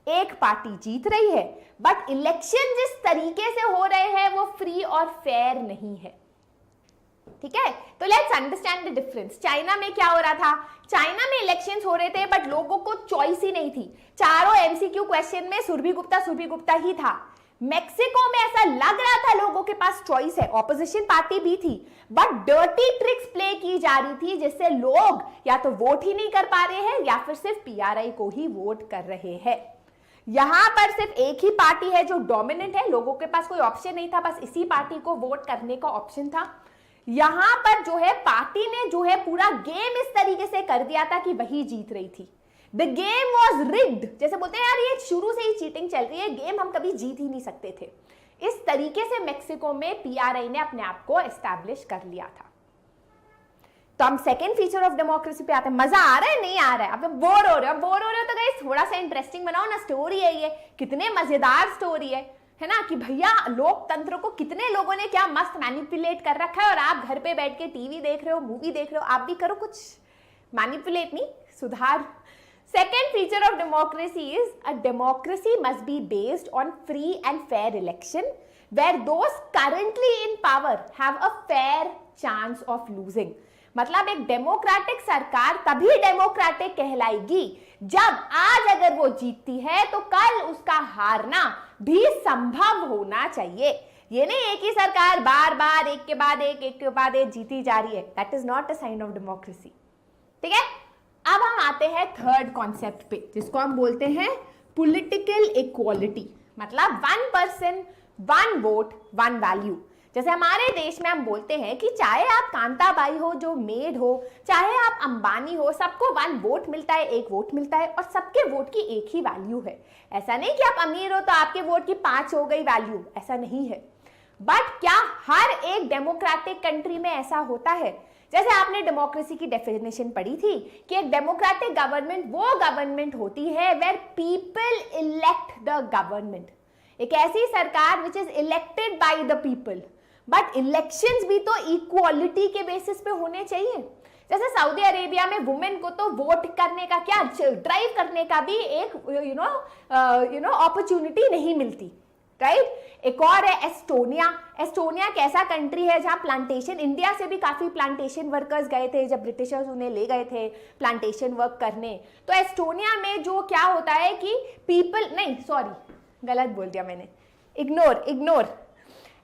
एक पार्टी जीत रही है, बट इलेक्शन जिस तरीके से हो रहे हैं वो फ्री और फेयर नहीं है, ठीक है। तो let's understand the difference. China में क्या हो रहा था, चाइना में इलेक्शंस हो रहे थे बट लोगों को चॉइस ही नहीं थी। चारों MCQ क्वेश्चन में सुरभि गुप्ता ही था। मेक्सिको में ऐसा लग रहा था लोगों के पास चॉइस है, ऑपोजिशन पार्टी भी थी, बट डर्टी ट्रिक्स प्ले की जा रही थी जिससे लोग या तो वोट ही नहीं कर पा रहे हैं या फिर सिर्फ PRI को ही वोट कर रहे हैं। यहां पर सिर्फ एक ही पार्टी है जो डोमिनेंट है, लोगों के पास कोई ऑप्शन नहीं था, बस इसी पार्टी को वोट करने का ऑप्शन था। यहां पर जो है पार्टी ने जो है पूरा गेम इस तरीके से कर दिया था कि वही जीत रही थी। द गेम वॉज रिग्ड, जैसे बोलते हैं यार ये शुरू से ही चीटिंग चल रही है, गेम हम कभी जीत ही नहीं सकते थे। इस तरीके से मेक्सिको में PRI ने अपने आप को एस्टैब्लिश कर लिया था। तो हम सेकेंड फीचर ऑफ डेमोक्रेसी पे आते हैं। मजा आ रहा है, नहीं आ रहा है, अब बोर हो रहे हो तो गाइस थोड़ा सा इंटरेस्टिंग बनाओ ना। स्टोरी है ये, कितने मजेदार स्टोरी है ना, कि भैया लोकतंत्र को कितने लोगों ने क्या मस्त मैनिपुलेट कर रखा है, और आप घर पे बैठ के टीवी देख रहे हो, मूवी देख रहे हो, आप भी करो कुछ, मैनिपुलेट नहीं, सुधार। Second feature of democracy is a democracy must be based on free and fair election where those currently in power have a fair chance of losing. मतलब एक डेमोक्रेटिक सरकार तभी डेमोक्रेटिक कहलाएगी जब आज अगर वो जीतती है तो कल उसका हारना भी संभव होना चाहिए। ये नहीं एक ही सरकार बार बार एक के बाद एक जीती जा रही है, that is not a sign of democracy, ठीक है। अब हम आते हैं थर्ड कॉन्सेप्ट पे, जिसको हम बोलते हैं पॉलिटिकल इक्वालिटी, मतलब 1 पर्सन 1 वोट 1 वैल्यू। जैसे हमारे देश में हम बोलते हैं कि चाहे आप कांताबाई हो जो मेड हो, चाहे आप अंबानी हो, सबको 1 वोट मिलता है, 1 वोट मिलता है, और सबके वोट की एक ही वैल्यू है। ऐसा नहीं कि आप अमीर हो तो आपके वोट की 5 हो गई वैल्यू, ऐसा नहीं है। बट क्या हर एक डेमोक्रेटिक कंट्री में ऐसा होता है? जैसे आपने डेमोक्रेसी की डेफिनेशन पढ़ी थी कि एक डेमोक्रेटिक गवर्नमेंट वो गवर्नमेंट होती है where people elect the government, एक ऐसी सरकार which is elected by the people. But elections भी तो इक्वालिटी के बेसिस पे होने चाहिए। जैसे सऊदी अरेबिया में वुमेन को तो वोट करने का क्या, ड्राइव करने का भी एक अपॉर्चुनिटी नहीं मिलती, राइट। एक और है एस्टोनिया। एस्टोनिया कैसा कंट्री है जहां प्लांटेशन, इंडिया से भी काफी प्लांटेशन वर्कर्स गए थे जब ब्रिटिशर्स उन्हें ले गए थे प्लांटेशन वर्क करने। तो एस्टोनिया में जो क्या होता है कि पीपल, नहीं सॉरी गलत बोल दिया मैंने, इग्नोर।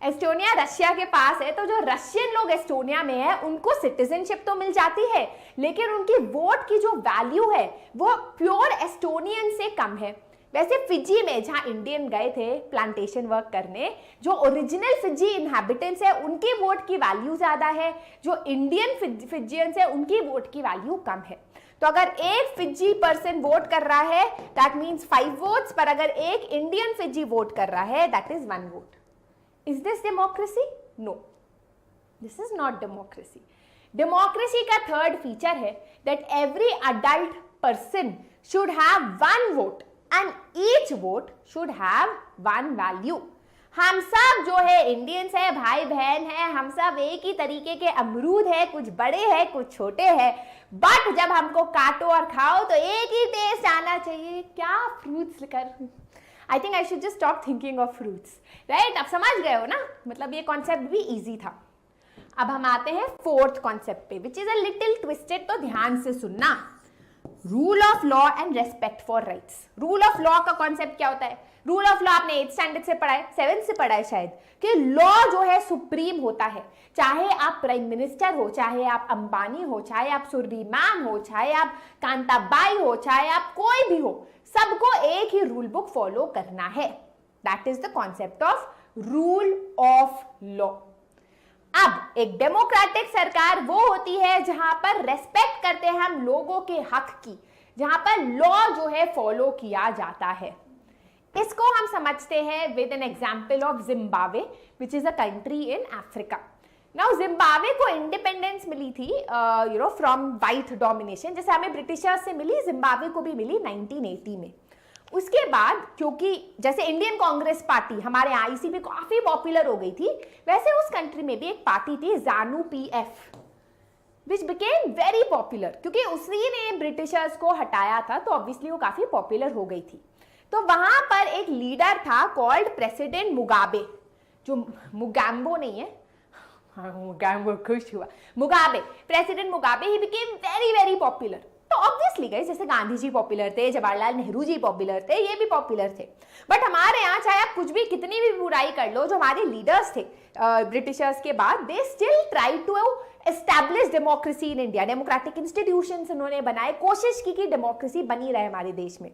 एस्टोनिया रशिया के पास है, तो जो रशियन लोग एस्टोनिया में है उनको सिटीजनशिप तो मिल जाती है, लेकिन उनकी वोट की जो वैल्यू है वो प्योर एस्टोनियन से कम है। वैसे फिजी में जहां इंडियन गए थे प्लांटेशन वर्क करने, जो ओरिजिनल फिजी इनहैबिटेंट्स है उनकी वोट की वैल्यू ज्यादा है, जो इंडियन फिजियंस है उनकी वोट की वैल्यू कम है। तो अगर एक फिजी पर्सन वोट कर रहा है दैट मीन्स 5 वोट्स, पर अगर एक इंडियन फिजी वोट कर रहा है that is 1 vote. Is this democracy? No, this is not democracy. Democracy का third feature है that every adult person should have 1 vote and each vote should have 1 value. हम सब जो है इंडियंस है, भाई बहन है, हम सब एक ही तरीके के अमरूद है, कुछ बड़े हैं कुछ छोटे हैं, बट जब हमको काटो और खाओ तो एक ही टेस्ट आना चाहिए। क्या फ्रूट्स कर, I think I should just stop thinking of fruits, right. अब समझ गए हो ना, मतलब ये कॉन्सेप्ट भी इजी था। अब हम आते हैं फोर्थ कॉन्सेप्ट पे, which is a little twisted, तो ध्यान से सुनना। Rule of law and respect for rights. Rule of law का कॉन्सेप्ट क्या होता है? रूल ऑफ लॉ आपने 8th स्टैंडर्ड से पढ़ा है, 7th से पढ़ा है शायद, कि लॉ जो है सुप्रीम होता है। चाहे आप प्राइम मिनिस्टर हो, चाहे आप अंबानी हो, चाहे आप सुरभीमान हो, चाहे आप कांताबाई हो, चाहे आप कोई भी हो, सबको एक ही रूल बुक फॉलो करना है। That is the concept of rule of law. अब एक डेमोक्रेटिक सरकार वो होती है जहां पर रेस्पेक्ट करते हैं हम लोगों के हक की, जहां पर लॉ जो है फॉलो किया जाता है। इसको हम समझते हैं with an example of Zimbabwe, which is a country in Africa. Now Zimbabwe को इंडिपेंडेंस मिली थी फ्रॉम वाइट डोमिनेशन, जैसे हमें ब्रिटिशर्स से मिली, जिम्बाब्वे को भी मिली 1980 में। उसके बाद क्योंकि जैसे इंडियन कांग्रेस पार्टी हमारे आईसी में काफी पॉपुलर हो गई थी, वैसे उस कंट्री में भी एक पार्टी थी ZANU PF, which became very popular, क्योंकि उसी ने ब्रिटिशर्स को हटाया था, तो ऑब्वियसली वो काफी पॉपुलर हो गई थी। तो वहां पर एक लीडर था कॉल्ड प्रेसिडेंट मुगाबे, जो मुगाम्बो नहीं है, मुगाम्बो खुश हुआ, Mugabe, president Mugabe, he became very very popular. तो ऑब्वियसली गए, जैसे गांधी जी पॉपुलर थे, जवाहरलाल नेहरू जी पॉपुलर थे, ये भी पॉपुलर थे। बट हमारे यहाँ चाहे आप कुछ भी कितनी भी बुराई कर लो, जो हमारे लीडर्स थे ब्रिटिशर्स के बाद, they still try to establish democracy in India. Democratic institutions उन्होंने बनाए, कोशिश की कि डेमोक्रेसी बनी रहे हमारे देश में।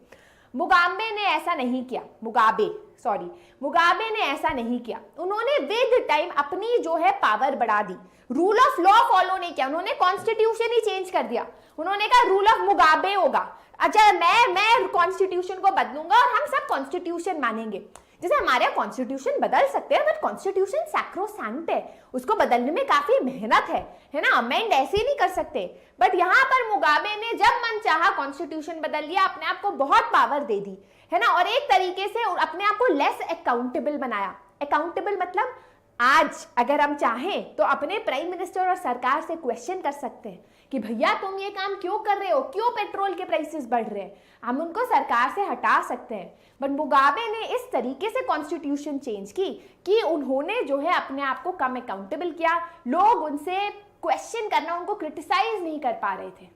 मुगाबे ने ऐसा नहीं किया, मुगाबे ने ऐसा नहीं किया। उन्होंने विद टाइम अपनी जो है पावर बढ़ा दी, रूल ऑफ लॉ फॉलो नहीं किया, उन्होंने कॉन्स्टिट्यूशन ही चेंज कर दिया। उन्होंने कहा रूल ऑफ मुगाबे होगा, अच्छा मैं कॉन्स्टिट्यूशन को बदलूंगा और हम सब कॉन्स्टिट्यूशन मानेंगे। जैसे हमारे यहाँ कॉन्स्टिट्यूशन बदल सकते हैं, बट कॉन्स्टिट्यूशन सैक्रोसैंक्ट है, उसको बदलने में काफी मेहनत है ना, अमेंड ऐसे ही नहीं कर सकते। बट यहाँ पर मुगाबे ने जब मन चाहा कॉन्स्टिट्यूशन बदल लिया, अपने आप को बहुत पावर दे दी, है ना, और एक तरीके से अपने आप को लेस अकाउंटेबल बनाया। अकाउंटेबल मतलब आज अगर हम चाहें तो अपने प्राइम मिनिस्टर और सरकार से क्वेश्चन कर सकते हैं कि भैया तुम ये काम क्यों कर रहे हो, क्यों पेट्रोल के प्राइसेस बढ़ रहे हैं, हम उनको सरकार से हटा सकते हैं। बट मुगाबे ने इस तरीके से कॉन्स्टिट्यूशन चेंज की कि उन्होंने जो है अपने आप को कम अकाउंटेबल किया, लोग उनसे क्वेश्चन करना, उनको क्रिटिसाइज नहीं कर पा रहे थे।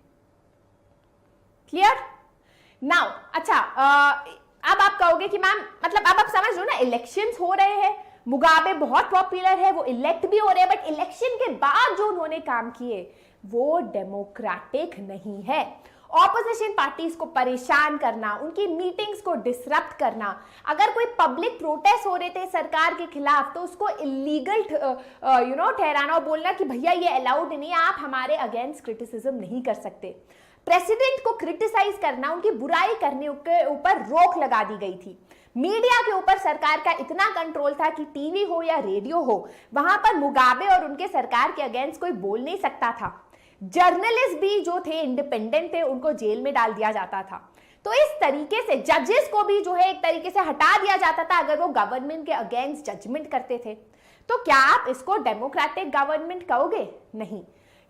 क्लियर? नाउ अच्छा, अब आप कहोगे कि मैम मतलब अब आप समझ लो ना, इलेक्शंस हो रहे हैं, मुगाबे बहुत पॉपुलर है, वो इलेक्ट भी हो रहे हैं, बट इलेक्शन के बाद जो उन्होंने काम किए वो डेमोक्रेटिक नहीं है। ऑपोजिशन पार्टीज को परेशान करना, उनकी मीटिंग्स को डिसरप्ट करना, अगर कोई पब्लिक प्रोटेस्ट हो रहे थे सरकार के खिलाफ तो उसको इलीगल ठहराना और बोलना कि भैया ये अलाउड नहीं है, आप हमारे अगेंस्ट क्रिटिसिज्म नहीं कर सकते। प्रेसिडेंट को क्रिटिसाइज करना, उनकी बुराई करने के ऊपर रोक लगा दी गई थी। मीडिया के ऊपर सरकार का इतना कंट्रोल था कि टीवी हो या रेडियो हो, वहां पर मुगाबे और उनके सरकार के अगेंस्ट कोई बोल नहीं सकता था। जर्नलिस्ट भी जो थे इंडिपेंडेंट थे, उनको जेल में डाल दिया जाता था। तो इस तरीके से जजेस को भी जो है एक तरीके से हटा दिया जाता था अगर वो गवर्नमेंट के अगेंस्ट जजमेंट करते थे। तो क्या आप इसको डेमोक्रेटिक गवर्नमेंट कहोगे? नहीं,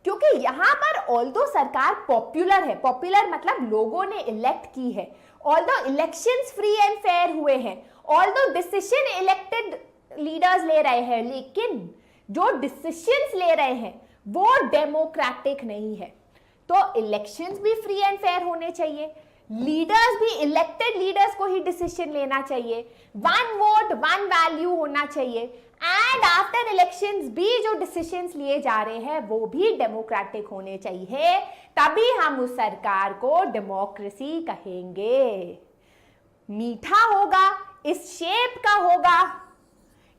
क्योंकि यहां पर ऑल्दो सरकार पॉपुलर है, पॉपुलर मतलब लोगों ने इलेक्ट की है, although elections free and fair हुए हैं, ऑल्दो डिसीजन इलेक्टेड लीडर्स ले रहे हैं, लेकिन जो डिसीजंस ले रहे हैं वो डेमोक्रेटिक नहीं है। तो इलेक्शंस भी फ्री एंड फेयर होने चाहिए, लीडर्स भी इलेक्टेड लीडर्स को ही डिसीजन लेना चाहिए, वन वोट वन वैल्यू होना चाहिए, एंड आफ्टर इलेक्शंस भी जो डिसीजंस लिए जा रहे हैं वो भी डेमोक्रेटिक होने चाहिए, तभी हम उस सरकार को डेमोक्रेसी कहेंगे। मीठा होगा, इस शेप का होगा,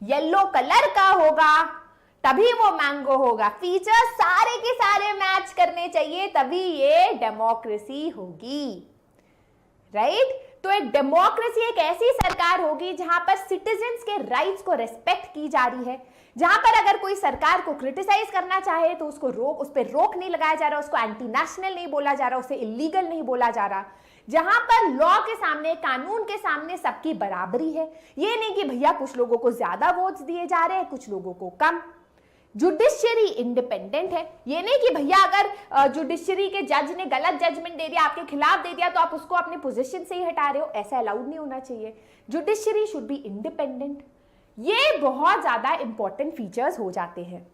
येलो कलर का होगा, तभी वो मैंगो होगा। फीचर्स सारे के सारे मैच करने चाहिए, तभी ये डेमोक्रेसी होगी, राइट? तो एक डेमोक्रेसी एक ऐसी सरकार होगी जहां पर सिटीजन्स के राइट्स को रेस्पेक्ट की जा रही है, जहां पर अगर कोई सरकार को क्रिटिसाइज करना चाहे तो उस पर रोक नहीं लगाया जा रहा, उसको एंटी नेशनल नहीं बोला जा रहा, उसे इलीगल नहीं बोला जा रहा, जहां पर लॉ के सामने, कानून के सामने सबकी बराबरी है। ये नहीं कि भैया कुछ लोगों को ज्यादा वोट्स दिए जा रहे हैं, कुछ लोगों को कम। जुडिशियरी इंडिपेंडेंट है। ये नहीं कि भैया अगर जुडिशियरी के जज ने गलत जजमेंट दे दिया, आपके खिलाफ दे दिया, तो आप उसको अपने पोजीशन से ही हटा रहे हो, ऐसा अलाउड नहीं होना चाहिए। Judiciary should be independent. ये बहुत ज्यादा इंपॉर्टेंट फीचर्स हो जाते हैं।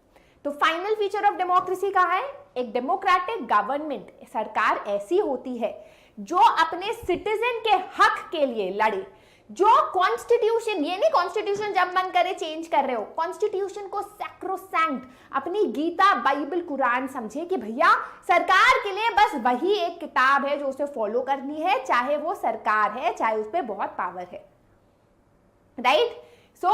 तो फाइनल फीचर ऑफ डेमोक्रेसी कहाँ है? एक डेमोक्रेटिक गवर्नमेंट, सरकार ऐसी होती है जो अपने सिटीजन के हक के लिए लड़े, जो कॉन्स्टिट्यूशन, ये नहीं कॉन्स्टिट्यूशन जब मन करे चेंज कर रहे हो, कॉन्स्टिट्यूशन को सैक्रोसैंक्ट, अपनी गीता, बाइबल, कुरान समझे कि भैया सरकार के लिए बस वही एक किताब है जो उसे फॉलो करनी है, चाहे वो सरकार है, चाहे उस पर बहुत पावर है, राइट? सो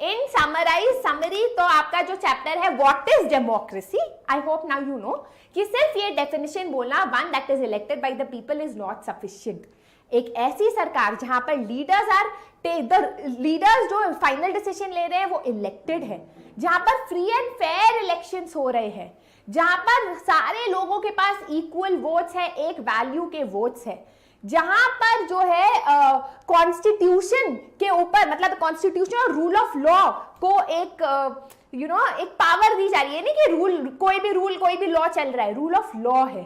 इन समरी तो आपका जो चैप्टर है what is democracy, I hope now you know कि सिर्फ ये डेफिनेशन बोलना one that is elected by the people is not sufficient. एक ऐसी सरकार जहां पर लीडर्स जो फाइनल डिसीजन ले रहे हैं वो इलेक्टेड है, जहां पर फ्री एंड फेयर इलेक्शंस हो रहे हैं, जहां पर सारे लोगों के पास इक्वल वोट्स है, एक वैल्यू के वोट्स है, जहां पर जो है कॉन्स्टिट्यूशन के ऊपर, मतलब कॉन्स्टिट्यूशन और रूल ऑफ लॉ को एक एक पावर दी जा रही है। नहीं कि कोई भी लॉ चल रहा है, रूल ऑफ लॉ है।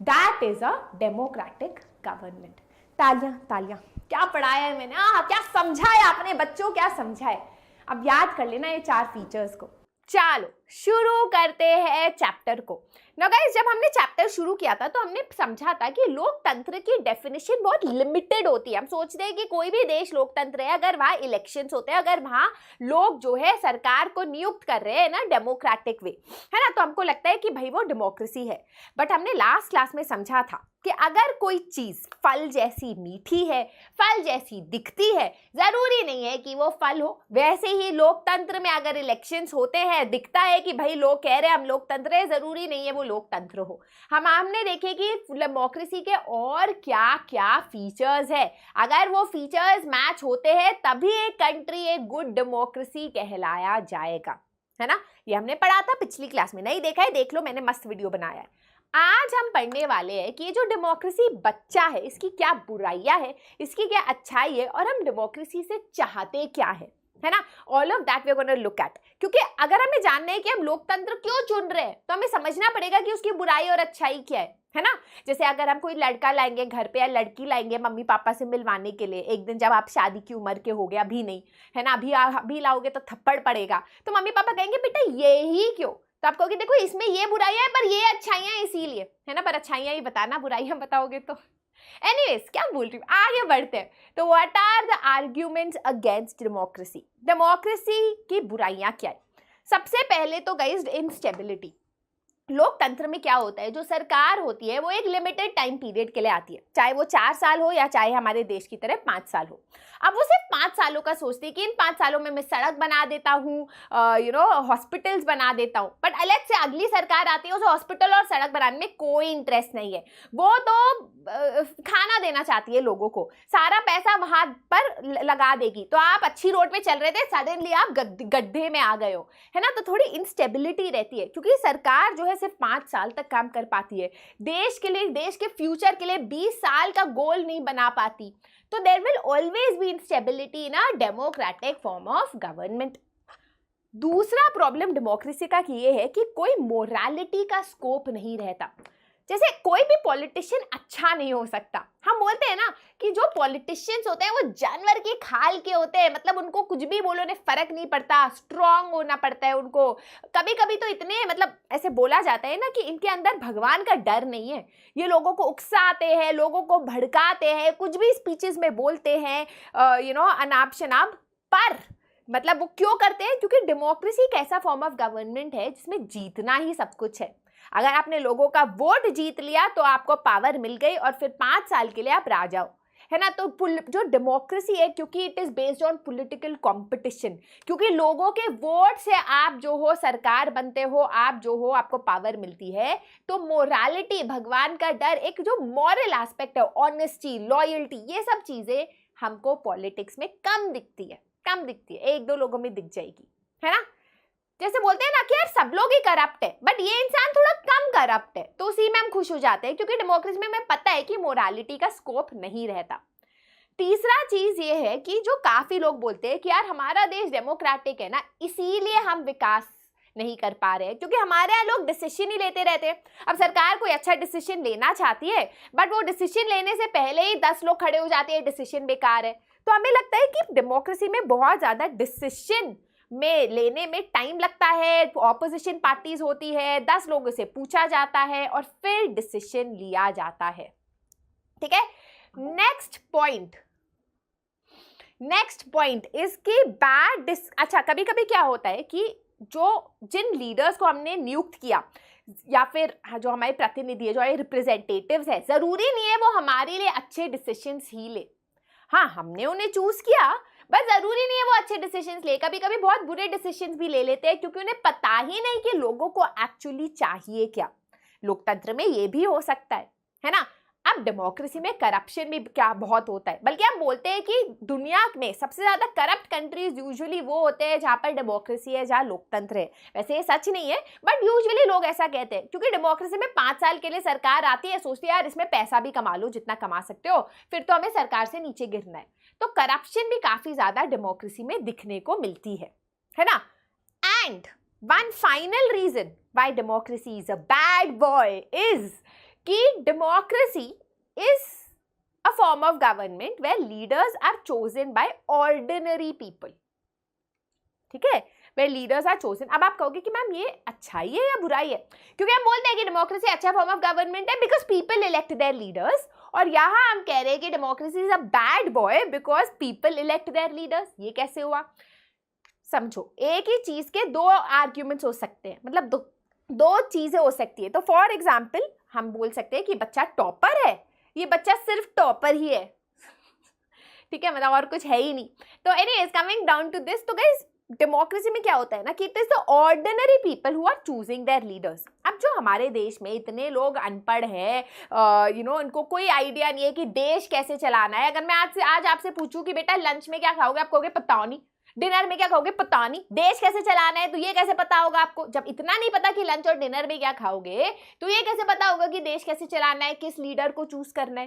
That is a democratic government. तालियां तालियां। क्या पढ़ाया है मैंने, क्या समझाया अपने बच्चों, क्या समझाए। अब याद कर लेना ये 4 फीचर्स को। चलो शुरू करते हैं चैप्टर को। ना गाइस, जब हमने चैप्टर शुरू किया था तो हमने समझा था कि लोकतंत्र की डेफिनेशन बहुत लिमिटेड होती है। हम सोचते हैं कि कोई भी देश लोकतंत्र है अगर वहाँ इलेक्शंस होते हैं, अगर वहाँ लोग जो है सरकार को नियुक्त कर रहे हैं ना डेमोक्रेटिक वे, है ना, तो हमको लगता है कि भाई वो डेमोक्रेसी है। बट हमने लास्ट क्लास में समझा था कि अगर कोई चीज फल जैसी मीठी है, फल जैसी दिखती है, जरूरी नहीं है कि वो फल हो। वैसे ही लोकतंत्र में अगर इलेक्शंस होते हैं, दिखता है कि भाई लोग कह रहे हैं हम लोकतंत्र है, जरूरी नहीं है वो लोकतंत्र हो। हमने देखे कि डेमोक्रेसी के और क्या क्या फीचर्स है। अगर वो फीचर्स मैच होते हैं तभी एक कंट्री एक गुड डेमोक्रेसी कहलाया जाएगा, है ना। ये हमने पढ़ा था पिछली क्लास में, नहीं देखा है देख लो, मैंने मस्त वीडियो बनाया है। आज हम पढ़ने वाले हैं कि ये जो डेमोक्रेसी बच्चा है इसकी क्या बुराइयां है, इसकी क्या अच्छाई है, और हम डेमोक्रेसी से चाहते क्या है ना। All of that we are gonna look at. क्योंकि अगर हमें जानना है कि हम लोकतंत्र क्यों चुन रहे हैं तो हमें समझना पड़ेगा कि उसकी बुराई और अच्छाई क्या है ना। जैसे अगर हम कोई लड़का लाएंगे घर पे या लड़की लाएंगे मम्मी पापा से मिलवाने के लिए, एक दिन जब आप शादी की उम्र के हो गए, अभी नहीं है ना, अभी लाओगे तो थप्पड़ पड़ेगा, तो मम्मी पापा कहेंगे बेटा ये ही क्यों, तो आप कहोगे देखो इसमें ये बुराइयां है पर ये अच्छाइयां इसीलिए, है ना, पर अच्छाइयां ही बताना, बुराइयां बताओगे तो। एनीवेज, क्या बोल रही हूँ, आगे बढ़ते हैं। तो what are the arguments against democracy. Democracy की बुराइयां क्या है? सबसे पहले तो गाइस इंस्टेबिलिटी। लोकतंत्र में क्या होता है, जो सरकार होती है वो एक लिमिटेड टाइम पीरियड के लिए आती है, चाहे वो 4 साल हो या चाहे हमारे देश की तरह 5 साल हो। अब वो सिर्फ 5 सालों का सोचती है कि इन 5 सालों में मैं सड़क बना देता हूँ, हॉस्पिटल्स बना देता हूँ। बट अलग से अगली सरकार आती है, उसे हॉस्पिटल और सड़क बनाने में कोई इंटरेस्ट नहीं है, वो तो खाना देना चाहती है लोगों को, सारा पैसा वहां पर लगा देगी। तो आप अच्छी रोड पे चल रहे थे, सडनली आप गड्ढे में आ गए हो, है ना। तो थोड़ी इंस्टेबिलिटी रहती है, क्योंकि सरकार जो है सिर्फ 5 साल तक काम कर पाती है, देश के लिए, देश के फ्यूचर के लिए 20 साल का गोल नहीं बना पाती। तो there will always be instability in a democratic form of government. दूसरा प्रॉब्लम डेमोक्रेसी का ये है कि कोई मोरालिटी का स्कोप नहीं रहता। जैसे कोई भी पॉलिटिशियन अच्छा नहीं हो सकता। हम बोलते हैं ना कि जो पॉलिटिशियंस होते हैं वो जानवर की खाल के होते हैं, मतलब उनको कुछ भी बोलो ने फर्क नहीं पड़ता, स्ट्रांग होना पड़ता है उनको। कभी कभी तो इतने, मतलब ऐसे बोला जाता है ना कि इनके अंदर भगवान का डर नहीं है, ये लोगों को उकसाते हैं, लोगों को भड़काते हैं, कुछ भी स्पीचेस में बोलते हैं अनाप शनाप। पर मतलब वो क्यों करते हैं? क्योंकि डेमोक्रेसी एक ऐसा फॉर्म ऑफ गवर्नमेंट है जिसमें जीतना ही सब कुछ है। अगर आपने लोगों का वोट जीत लिया तो आपको पावर मिल गई और फिर 5 साल के लिए आप राजा हो, है ना। तो जो डेमोक्रेसी है, क्योंकि it is based on political competition, क्योंकि लोगों के वोट से आप जो हो सरकार बनते हो, आप जो हो आपको पावर मिलती है, तो मोरालिटी, भगवान का डर, एक जो मॉरल एस्पेक्ट है, ऑनेस्टी, लॉयल्टी, ये सब चीजें हमको पॉलिटिक्स में कम दिखती है, 1-2 लोगों में दिख जाएगी, है ना। जैसे बोलते हैं ना कि यार सब लोग ही करप्ट है बट ये इंसान थोड़ा कम करप्ट है, तो उसी में हम खुश हो जाते हैं, क्योंकि डेमोक्रेसी में हमें पता है कि मोरालिटी का स्कोप नहीं रहता। तीसरा चीज ये है कि जो काफी लोग बोलते हैं कि यार हमारा देश डेमोक्रेटिक है ना, इसीलिए हम विकास नहीं कर पा रहे हैं, क्योंकि हमारे यहाँ लोग डिसीजन ही लेते रहते हैं। अब सरकार कोई अच्छा डिसीजन लेना चाहती है बट वो डिसीजन लेने से पहले ही 10 लोग खड़े हो जाते हैं, डिसीजन बेकार है। तो हमें लगता है कि डेमोक्रेसी में बहुत ज्यादा डिसीजन में लेने में टाइम लगता है, ऑपोजिशन पार्टीज होती है, 10 लोगों से पूछा जाता है और फिर डिसीजन लिया जाता है। ठीक है, नेक्स्ट पॉइंट इज कि अच्छा कभी कभी क्या होता है कि जिन लीडर्स को हमने नियुक्त किया या फिर जो हमारे प्रतिनिधि है, जो हमारे रिप्रेजेंटेटिव्स है, जरूरी नहीं है वो हमारे लिए अच्छे डिसीजंस ही ले। हाँ, हमने उन्हें चूज किया बट जरूरी नहीं है वो अच्छे डिसीजंस ले, कभी कभी बहुत बुरे डिसीजंस भी ले लेते हैं क्योंकि उन्हें पता ही नहीं कि लोगों को एक्चुअली चाहिए क्या। लोकतंत्र में ये भी हो सकता है ना। अब डेमोक्रेसी में करप्शन भी क्या बहुत होता है, बल्कि हम बोलते हैं कि दुनिया में सबसे ज्यादा करप्ट कंट्रीज यूजुअली वो होते हैं जहां पर डेमोक्रेसी है, जहां लोकतंत्र है। वैसे ये सच नहीं है बट यूजुअली लोग ऐसा कहते हैं, क्योंकि डेमोक्रेसी में 5 साल के लिए सरकार आती है, सोचती है यार इसमें पैसा भी कमा लो जितना कमा सकते हो, फिर तो हमें सरकार से नीचे गिरना है। तो करप्शन भी काफी ज्यादा डेमोक्रेसी में दिखने को मिलती है ना। And one final reason why democracy is a bad boy is कि democracy is a form of government where leaders are chosen by ordinary people. ठीक है, where leaders are chosen। अब आप कहोगे कि मैम ये अच्छाई है या बुराई है, क्योंकि हम बोलते हैं कि डेमोक्रेसी अच्छा फॉर्म ऑफ गवर्नमेंट है because people elect their leaders, और यहाँ हम कह रहे हैं कि democracy is a bad boy because people elect their leaders. ये कैसे हुआ? समझो, एक ही चीज के 2 आर्ग्यूमेंट्स हो सकते हैं, मतलब दो चीजें हो सकती है। तो फॉर एग्जाम्पल हम बोल सकते हैं कि बच्चा टॉपर है, ये बच्चा सिर्फ टॉपर ही है ठीक है, मतलब और कुछ है ही नहीं। तो anyways coming down to this, तो गाइस डेमोक्रेसी में क्या होता है ना कि it is the ordinary people who are choosing their leaders. अब जो हमारे देश में इतने लोग अनपढ़ हैं, इनको कोई आइडिया नहीं है कि देश कैसे चलाना है। अगर मैं आज आपसे पूछूं कि बेटा लंच में क्या खाओगे, आप कहोगे पता नहीं। डिनर में क्या खाओगे, पता नहीं। देश कैसे चलाना है तो ये कैसे पता होगा आपको? जब इतना नहीं पता कि लंच और डिनर में क्या खाओगे तो ये कैसे पता होगा कि देश कैसे चलाना है, किस लीडर को चूज करना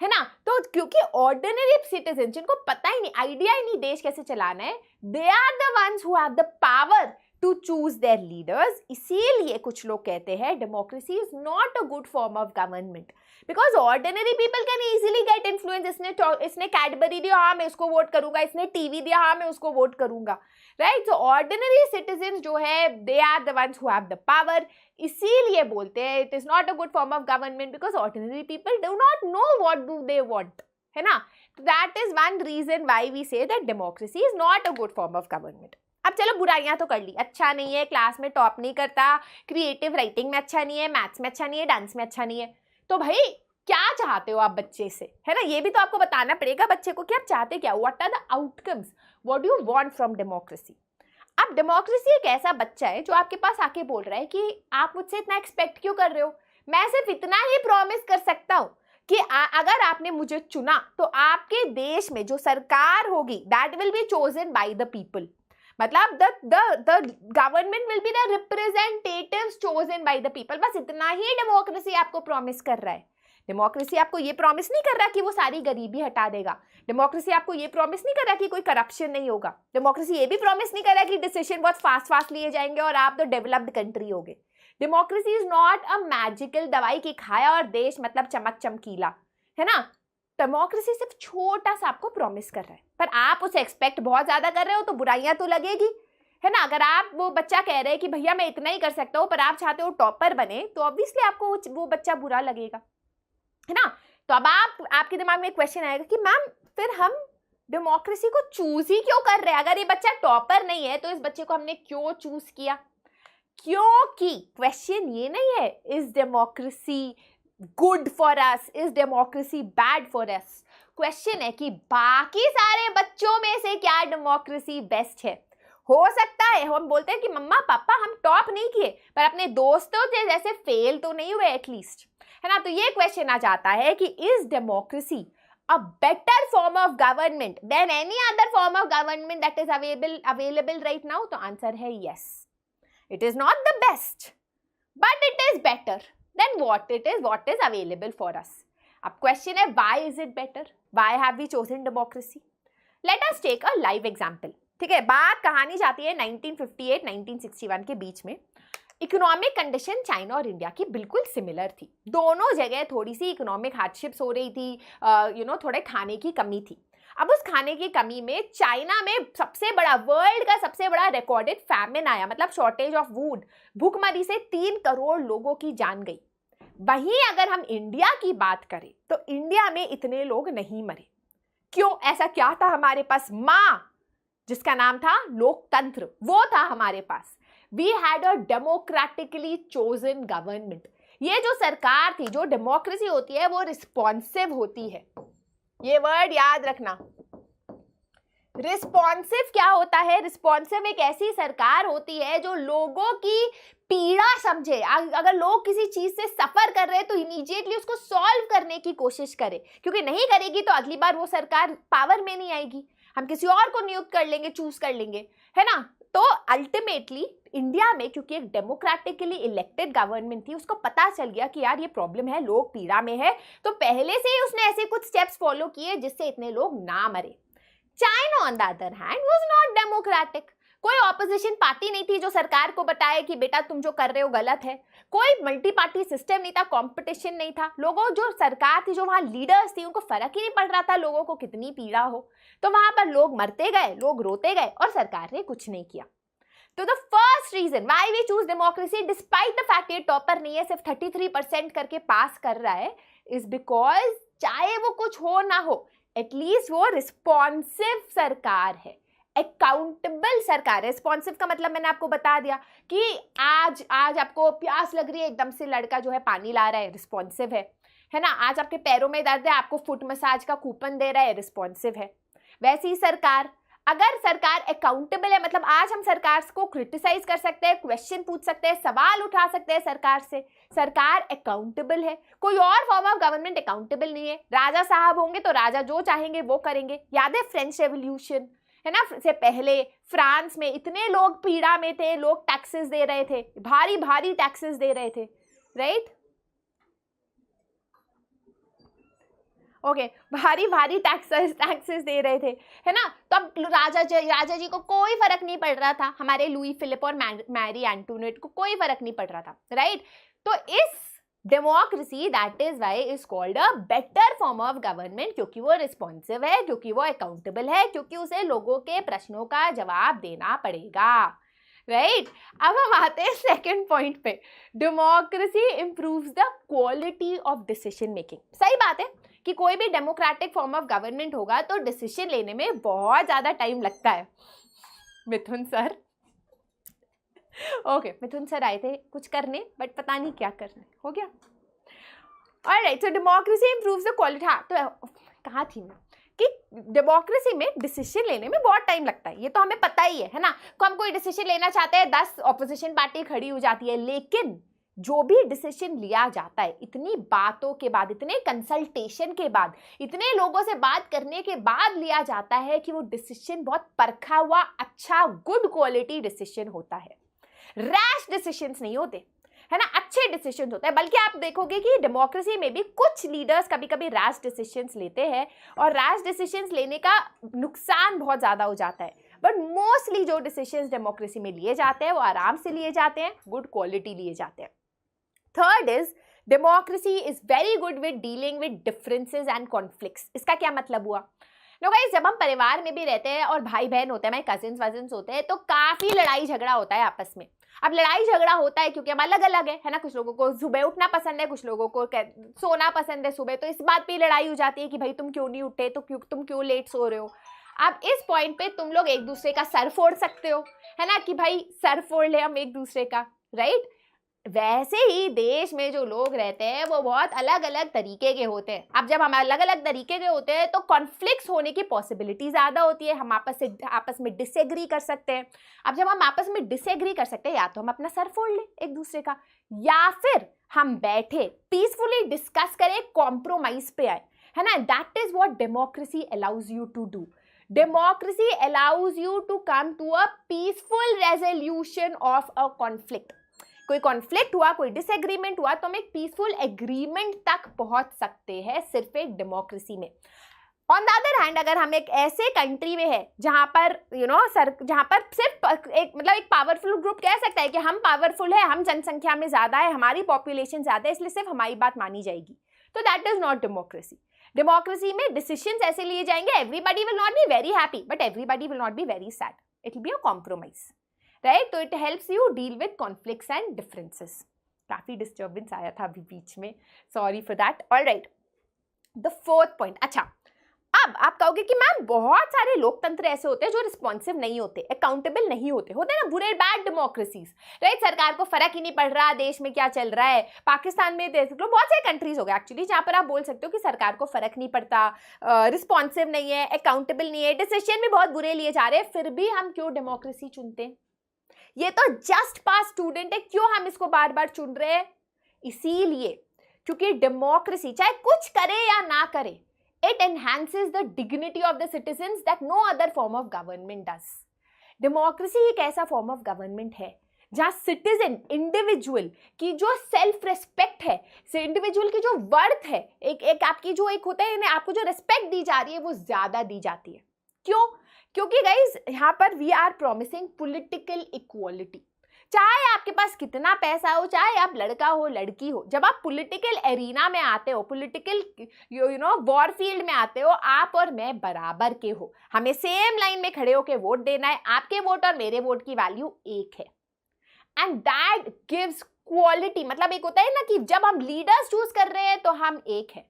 है ना। तो क्योंकि ऑर्डिनरी सिटीजन जिनको पता ही नहीं, आइडिया ही नहीं देश कैसे चलाना है, they are the ones who have the power to choose their leaders. इसीलिए कुछ लोग कहते हैं democracy is not a good form of government because ordinary people can easily get influence. इसने कैडबरी दिया, हाँ मैं उसको वोट करूंगा, इसने टीवी दिया, हाँ मैं उसको वोट करूंगा, राइट। सो ऑर्डिनरी सिटीजन जो है they are the ones who have the power. इसीलिए बोलते हैं it is not a good form of government because ordinary people do not know what do they want, है ना। That is one reason why we say that democracy is not a good form of government. अब चलो बुराइयां तो कर ली, अच्छा नहीं है, क्लास में टॉप नहीं करता, क्रिएटिव राइटिंग में अच्छा नहीं है, मैथ्स में अच्छा नहीं है, डांस में अच्छा नहीं है, तो भाई क्या चाहते हो आप बच्चे से, है ना। ये भी तो आपको बताना पड़ेगा बच्चे को कि आप चाहते क्या, what are the outcomes, what do you want from democracy. अब डेमोक्रेसी एक ऐसा बच्चा है जो आपके पास आके बोल रहा है कि आप मुझसे इतना एक्सपेक्ट क्यों कर रहे हो, मैं सिर्फ इतना ही प्रॉमिस कर सकता हूं कि अगर आपने मुझे चुना तो आपके देश में जो सरकार होगी that will be chosen by the people. मतलब the government will be the representatives chosen by the people. बस इतना ही डेमोक्रेसी आपको प्रॉमिस कर रहा है। डेमोक्रेसी आपको ये प्रॉमिस नहीं कर रहा कि वो सारी गरीबी हटा देगा। डेमोक्रेसी आपको ये प्रॉमिस नहीं कर रहा कि कोई करप्शन नहीं होगा। डेमोक्रेसी ये भी प्रॉमिस नहीं कर रहा कि डिसीजन बहुत फास्ट लिए जाएंगे और आप तो डेवलप्ड कंट्री होगे। Democracy is not a magical दवाई की खाया और देश मतलब चमक चमकीला, है ना। डेमोक्रेसी सिर्फ छोटा सा आपको प्रॉमिस कर रहा है, पर आप उसे एक्सपेक्ट बहुत ज्यादा कर रहे हो तो बुराइयां तो लगेगी, है ना। अगर आप वो बच्चा कह रहे हैं कि भैया मैं इतना ही कर सकता हूँ पर आप चाहते हो टॉपर बने, तो ऑब्वियसली आपको वो बच्चा बुरा लगेगा, है ना। तो अब आपके दिमाग में एक क्वेश्चन आएगा कि मैम फिर हम डेमोक्रेसी को चूज ही क्यों कर रहे हैं? अगर ये बच्चा टॉपर नहीं है तो इस बच्चे को हमने क्यों चूज किया? क्योंकि क्वेश्चन ये नहीं है is democracy good for us, is democracy bad for us. Question है कि बाकी सारे बच्चों में से क्या डेमोक्रेसी बेस्ट है। हो सकता है हम बोलते हैं कि मम्मा पापा हम टॉप नहीं किए पर अपने दोस्तों से जैसे फेल तो नहीं हुए एटलीस्ट, है ना। तो ये क्वेश्चन आ जाता है कि is democracy a better form of government than any other form of government that is available right now? तो आंसर है yes. It is not the best, but it is better than what is available for us. अब question है, why is it better? Why have we chosen democracy? Let us take a live example. ठीक है, बात कहानी जाती है 1958-1961 के बीच में. इकोनॉमिक कंडीशन चाइना और इंडिया की बिल्कुल सिमिलर थी. दोनों जगह थोड़ी सी इकोनॉमिक हार्डशिप्स हो रही थी, थोड़े खाने की कमी थी. अब उस खाने की कमी में चाइना में सबसे बड़ा, वर्ल्ड का सबसे बड़ा रिकॉर्डेड फैमिन आया, मतलब शॉर्टेज ऑफ वुड, भूखमरी से 3 करोड़ लोगों की जान गई. वहीं अगर हम इंडिया की बात करें तो इंडिया में इतने लोग नहीं मरे. क्यों? ऐसा क्या था हमारे पास? माँ, जिसका नाम था लोकतंत्र, वो था हमारे पास. We had a democratically chosen government. ये जो सरकार थी, जो डेमोक्रेसी होती है वो रिस्पॉन्सिव होती है. ये वर्ड याद रखना. रिस्पॉन्सिव क्या होता है? रिस्पॉन्सिव एक ऐसी सरकार होती है जो लोगों की पीड़ा समझे. अगर लोग किसी चीज से सफर कर रहे हैं तो इमीडिएटली उसको सॉल्व करने की कोशिश करे, क्योंकि नहीं करेगी तो अगली बार वो सरकार पावर में नहीं आएगी, हम किसी और को नियुक्त कर लेंगे, चूज कर लेंगे, है ना. तो अल्टीमेटली इंडिया में क्योंकि एक डेमोक्रेटिकली इलेक्टेड गवर्नमेंट थी, उसको पता चल गया कि यार ये प्रॉब्लम है, लोग पीड़ा में है, तो पहले से ही उसने ऐसे कुछ स्टेप्स फॉलो किए जिससे इतने लोग ना मरे. China on the other hand was not democratic. कोई ऑपोजिशन पार्टी नहीं थी जो सरकार को बताए कि बेटा तुम जो कर रहे हो गलत है. कोई मल्टी पार्टी सिस्टम नहीं था, कंपटीशन नहीं था. लोगों, जो सरकार थी, जो वहां लीडर्स थी, उनको फर्क ही नहीं पड़ रहा था लोगों को कितनी पीड़ा हो. तो वहां पर लोग मरते गए, लोग रोते गए और सरकार ने कुछ नहीं किया. तो the first reason why we choose democracy despite the fact ये टॉपर नहीं है, सिर्फ 33% करके पास कर रहा है, इज बिकॉज चाहे वो कुछ हो ना हो, एटलीस्ट वो रिस्पॉन्सिव सरकार है, अकाउंटेबल सरकार है. रिस्पॉन्सिव का मतलब मैंने आपको बता दिया कि आज आपको प्यास लग रही है, एकदम से लड़का जो है पानी ला रहा है, रिस्पॉन्सिव है ना. आज आपके पैरों में दर्द है, आपको फुट मसाज का कूपन दे रहा है, रिस्पॉन्सिव है. वैसी ही सरकार, अगर सरकार अकाउंटेबल है, मतलब आज हम सरकार को क्रिटिसाइज कर सकते हैं, क्वेश्चन पूछ सकते हैं, सवाल उठा सकते हैं सरकार से, सरकार अकाउंटेबल है. कोई और फॉर्म ऑफ गवर्नमेंट अकाउंटेबल नहीं है. राजा साहब होंगे तो राजा जो चाहेंगे वो करेंगे. याद है फ्रेंच रेवोल्यूशन, है ना, से पहले फ्रांस में इतने लोग पीड़ा में थे, लोग टैक्सेस दे रहे थे, भारी भारी टैक्सेस दे रहे थे, राइट. ओके, भारी भारी टैक्सेस दे रहे थे, है ना. तब राजा जी को कोई फर्क नहीं पड़ रहा था, हमारे लुई फिलिप और मैरी एंटोनेट को कोई फर्क नहीं पड़ रहा था, राइट. तो इस democracy, that is why is called a better form of government, क्योंकि वो रिस्पॉन्सिव है, क्योंकि वो अकाउंटेबल है, क्योंकि उसे लोगों के प्रश्नों का जवाब देना पड़ेगा, राइट. अब हम आते हैं सेकेंड पॉइंट पे. Democracy improves the quality of decision making. सही बात है कि कोई भी डेमोक्रेटिक फॉर्म ऑफ गवर्नमेंट होगा तो डिसीजन लेने में बहुत ज़्यादा टाइम लगता है. मिथुन सर, ओके, मिथुन सर आए थे कुछ करने, बट पता नहीं क्या करने. हो गया. Alright, so democracy improves the quality. हाँ, तो कहाँ थी मैं कि डेमोक्रेसी में डिसीजन लेने में बहुत टाइम लगता है, ये तो हमें पता ही है ना. तो हम कोई डिसीजन लेना चाहते हैं, 10 ऑपोजिशन पार्टी खड़ी हो जाती है, लेकिन जो भी डिसीजन लिया जाता है, इतनी बातों के बाद, इतने कंसल्टेशन के बाद, इतने लोगों से बात करने के बाद लिया जाता है कि वो डिसीजन बहुत परखा हुआ, अच्छा, गुड क्वालिटी डिसीजन होता है. रैश डिसीजंस नहीं होते, है ना, अच्छे डिसीजंस होते हैं. बल्कि आप देखोगे कि डेमोक्रेसी में भी कुछ लीडर्स कभी कभी रैश डिसीजंस लेते हैं और रैश डिसीजंस लेने का नुकसान बहुत ज़्यादा हो जाता है. बट मोस्टली जो डिसीजंस डेमोक्रेसी में लिए जाते हैं वो आराम से लिए जाते हैं, गुड क्वालिटी लिए जाते हैं. Third is democracy is very good with dealing with differences and conflicts. इसका क्या मतलब हुआ? नो गाइस, जब हम परिवार में भी रहते हैं और भाई बहन होते हैं, हमारे कजिन्स वजिन्स होते हैं, तो काफ़ी लड़ाई झगड़ा होता है आपस में. अब लड़ाई झगड़ा होता है क्योंकि हम अलग अलग है ना. कुछ लोगों को सुबह उठना पसंद है, कुछ लोगों को सोना पसंद है सुबह, तो इस बात पे लड़ाई हो जाती है कि भाई तुम क्यों नहीं उठे, तो तुम क्यों लेट सो रहे हो. अब इस पॉइंट पे तुम लोग एक दूसरे का सर फोड़ सकते हो, है ना, कि भाई सर फोड़ ले हम एक दूसरे का, राइट. वैसे ही देश में जो लोग रहते हैं वो बहुत अलग अलग तरीके के होते हैं. अब जब हम अलग अलग तरीके के होते हैं तो कॉन्फ्लिक्ट्स होने की पॉसिबिलिटी ज़्यादा होती है. हम आपस में डिसएग्री कर सकते हैं. अब जब हम आपस में डिसएग्री कर सकते हैं, या तो हम अपना सर फोड़ लें एक दूसरे का, या फिर हम बैठे पीसफुली डिस्कस करें, कॉम्प्रोमाइज पे आए, है ना. That is what democracy allows you to do. Democracy allows you to come to a peaceful resolution of a conflict. कोई कॉन्फ्लिक्ट हुआ, कोई डिसएग्रीमेंट हुआ तो हम एक पीसफुल एग्रीमेंट तक पहुंच सकते हैं सिर्फ एक डेमोक्रेसी में. ऑन द अदर हैंड अगर हम एक ऐसे कंट्री में है जहां पर जहां पर सिर्फ एक पावरफुल ग्रुप कह सकता है कि हम पावरफुल है, हम जनसंख्या में ज्यादा है, हमारी पॉपुलेशन ज्यादा है, इसलिए सिर्फ हमारी बात मानी जाएगी, तो that is not democracy. Democracy में डिसीजंस ऐसे लिए जाएंगे, everybody will not be very happy but everybody will not be very sad, it will be a compromise, right. तो it helps you deal with conflicts and differences. काफी disturbance आया था अभी बीच में, sorry for that. Alright, the fourth point. अच्छा, अब आप कहोगे कि मैम बहुत सारे लोकतंत्र ऐसे होते हैं जो रिस्पॉन्सिव नहीं होते, अकाउंटेबल नहीं होते हैं ना बुरे बैड डेमोक्रेसीज, राइट. सरकार को फर्क ही नहीं पड़ रहा देश में क्या चल रहा है. पाकिस्तान में देख लो, बहुत सारे कंट्रीज हो गए एक्चुअली जहां पर आप बोल सकते हो कि सरकार को फर्क नहीं पड़ता, रिस्पॉन्सिव नहीं है, अकाउंटेबल नहीं है, डिसीजन भी बहुत बुरे लिए जा रहे हैं, फिर भी हम क्यों डेमोक्रेसी चुनते हैं. ये तो जस्ट पास स्टूडेंट है, क्यों हम इसको बार बार चुन रहे हैं. इसीलिए क्योंकि डेमोक्रेसी चाहे कुछ करे या ना करे, it enhances the dignity of the citizens that no other form of government does. Democracy एक ऐसा फॉर्म ऑफ गवर्नमेंट है जहां सिटीजन, इंडिविजुअल की जो सेल्फ रेस्पेक्ट है, इंडिविजुअल की जो वर्थ है, एक आपकी जो एक होता है, आपको जो रेस्पेक्ट दी जा रही है वो ज्यादा दी जाती है. क्यों? क्योंकि गाइज यहाँ पर we are promising political equality. चाहे आपके पास कितना पैसा हो, चाहे आप लड़का हो लड़की हो, जब आप पॉलिटिकल एरिना में आते हो, पॉलिटिकल वॉर फील्ड में आते हो, आप और मैं बराबर के हो, हमें सेम लाइन में खड़े होकर वोट देना है, आपके वोट और मेरे वोट की वैल्यू एक है. And that gives quality. मतलब एक होता है ना कि जब हम लीडर्स चूज कर रहे हैं तो हम एक है,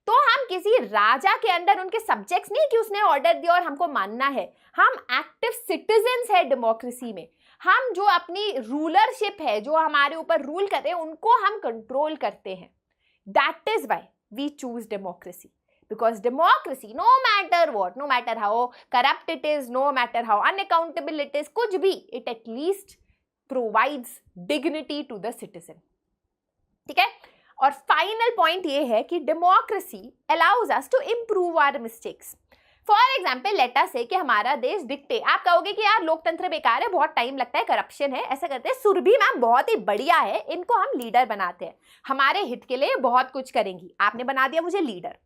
तो हम किसी राजा के अंडर उनके सब्जेक्ट्स नहीं कि उसने ऑर्डर दिया और हमको मानना है, हम एक्टिव सिटीजन्स है डेमोक्रेसी में. हम जो अपनी रूलरशिप है, जो हमारे ऊपर रूल कर रहे हैं, उनको हम कंट्रोल करते हैं. That is why we choose democracy, because democracy no matter what, no matter how corrupt it is, no matter how unaccountable it is, कुछ भी, it at least provides dignity to the citizen. ठीक है. और final point ये है कि democracy allows us to improve our mistakes. For example let us say कि हमारा देश डिक्टेट, आप कहोगे कि यार लोकतंत्र बेकार है, बहुत टाइम लगता है, करप्शन है, ऐसा करते हैं. सुरभि मैम बहुत ही बढ़िया है, इनको हम लीडर बनाते हैं, हमारे हित के लिए बहुत कुछ करेंगी, आपने बना दिया मुझे लीडर.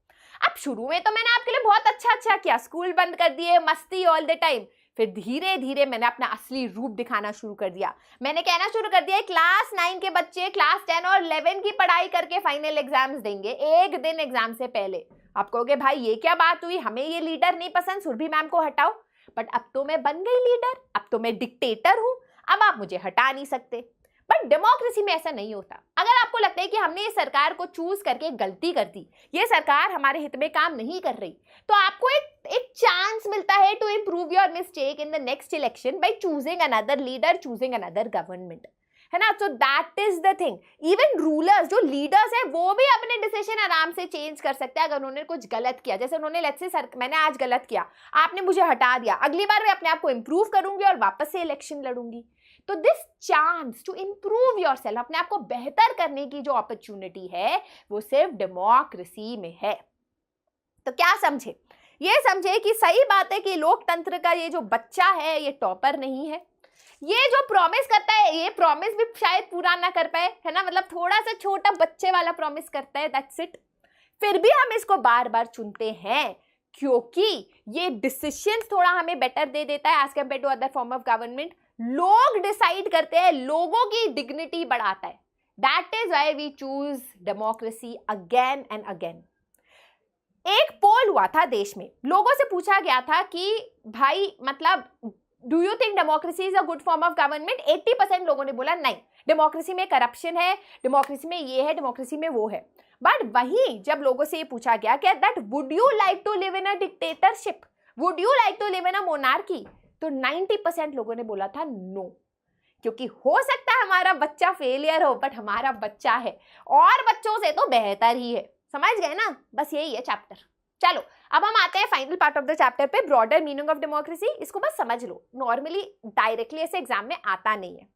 अब शुरू में तो मैंने आपके लिए बहुत अच्छा किया, स्कूल बंद कर दिए, मस्ती ऑल द टाइम, फिर धीरे धीरे मैंने अपना असली रूप दिखाना शुरू कर दिया. मैंने कहना शुरू कर दिया क्लास 9 के बच्चे क्लास 10 और 11 की पढ़ाई करके फाइनल एग्जाम्स देंगे एक दिन एग्जाम से पहले. आप कहोगे भाई ये क्या बात हुई, हमें ये लीडर नहीं पसंद, सुरभि मैम को हटाओ. बट अब तो मैं बन गई लीडर, अब तो मैं डिक्टेटर हूं, अब आप मुझे हटा नहीं सकते. बट डेमोक्रेसी में ऐसा नहीं होता. अगर आपको लगता है कि हमने ये सरकार को चूज करके गलती कर दी, ये सरकार हमारे हित में काम नहीं कर रही, तो आपको एक चांस मिलता है to improve your mistake in the next election by choosing another leader, choosing another government, है ना. So that is the thing. Even rulers, जो लीडर्स है, वो भी अपने डिसीजन आराम से चेंज कर सकते हैं अगर उन्होंने कुछ गलत किया. जैसे उन्होंने लेट्स से सर मैंने आज गलत किया, आपने मुझे हटा दिया, अगली बार मैं अपने आप को इंप्रूव करूंगी और वापस से इलेक्शन लड़ूंगी. तो this chance to improve yourself, अपने आप को बेहतर करने की जो अपॉर्चुनिटी है वो सिर्फ डेमोक्रेसी में है. तो क्या समझे? ये समझे कि सही बात है कि लोकतंत्र का ये जो बच्चा है ये टॉपर नहीं है. ये जो प्रॉमिस करता है, ये प्रॉमिस भी शायद पूरा ना कर पाए, है ना. मतलब थोड़ा सा छोटा बच्चे वाला प्रॉमिस करता है, दैट्स इट. फिर भी हम इसको बार बार चुनते हैं क्योंकि ये डिसीजन थोड़ा हमें बेटर दे देता है as compare to other form of government. लोग डिसाइड करते हैं, लोगों की डिग्निटी बढ़ाता है. That is why we choose democracy again and again. एक पोल हुआ था देश में, लोगों से पूछा गया था कि भाई मतलब do you think democracy is a good form of government. 80% लोगों ने बोला नहीं, डेमोक्रेसी में करप्शन है, डेमोक्रेसी में ये है, डेमोक्रेसी में वो है. बट वहीं जब लोगों से ये पूछा गया कि that would you like to live in a dictatorship, would you like to live in a monarchy, तो 90% लोगों ने बोला था नो. क्योंकि हो सकता है हमारा बच्चा फेलियर हो, बट हमारा बच्चा है और बच्चों से तो बेहतर ही है. समझ गए ना. बस यही है चैप्टर. चलो अब हम आते हैं final part of the chapter पे, ब्रॉडर मीनिंग ऑफ डेमोक्रेसी. इसको बस समझ लो, नॉर्मली डायरेक्टली ऐसे एग्जाम में आता नहीं है.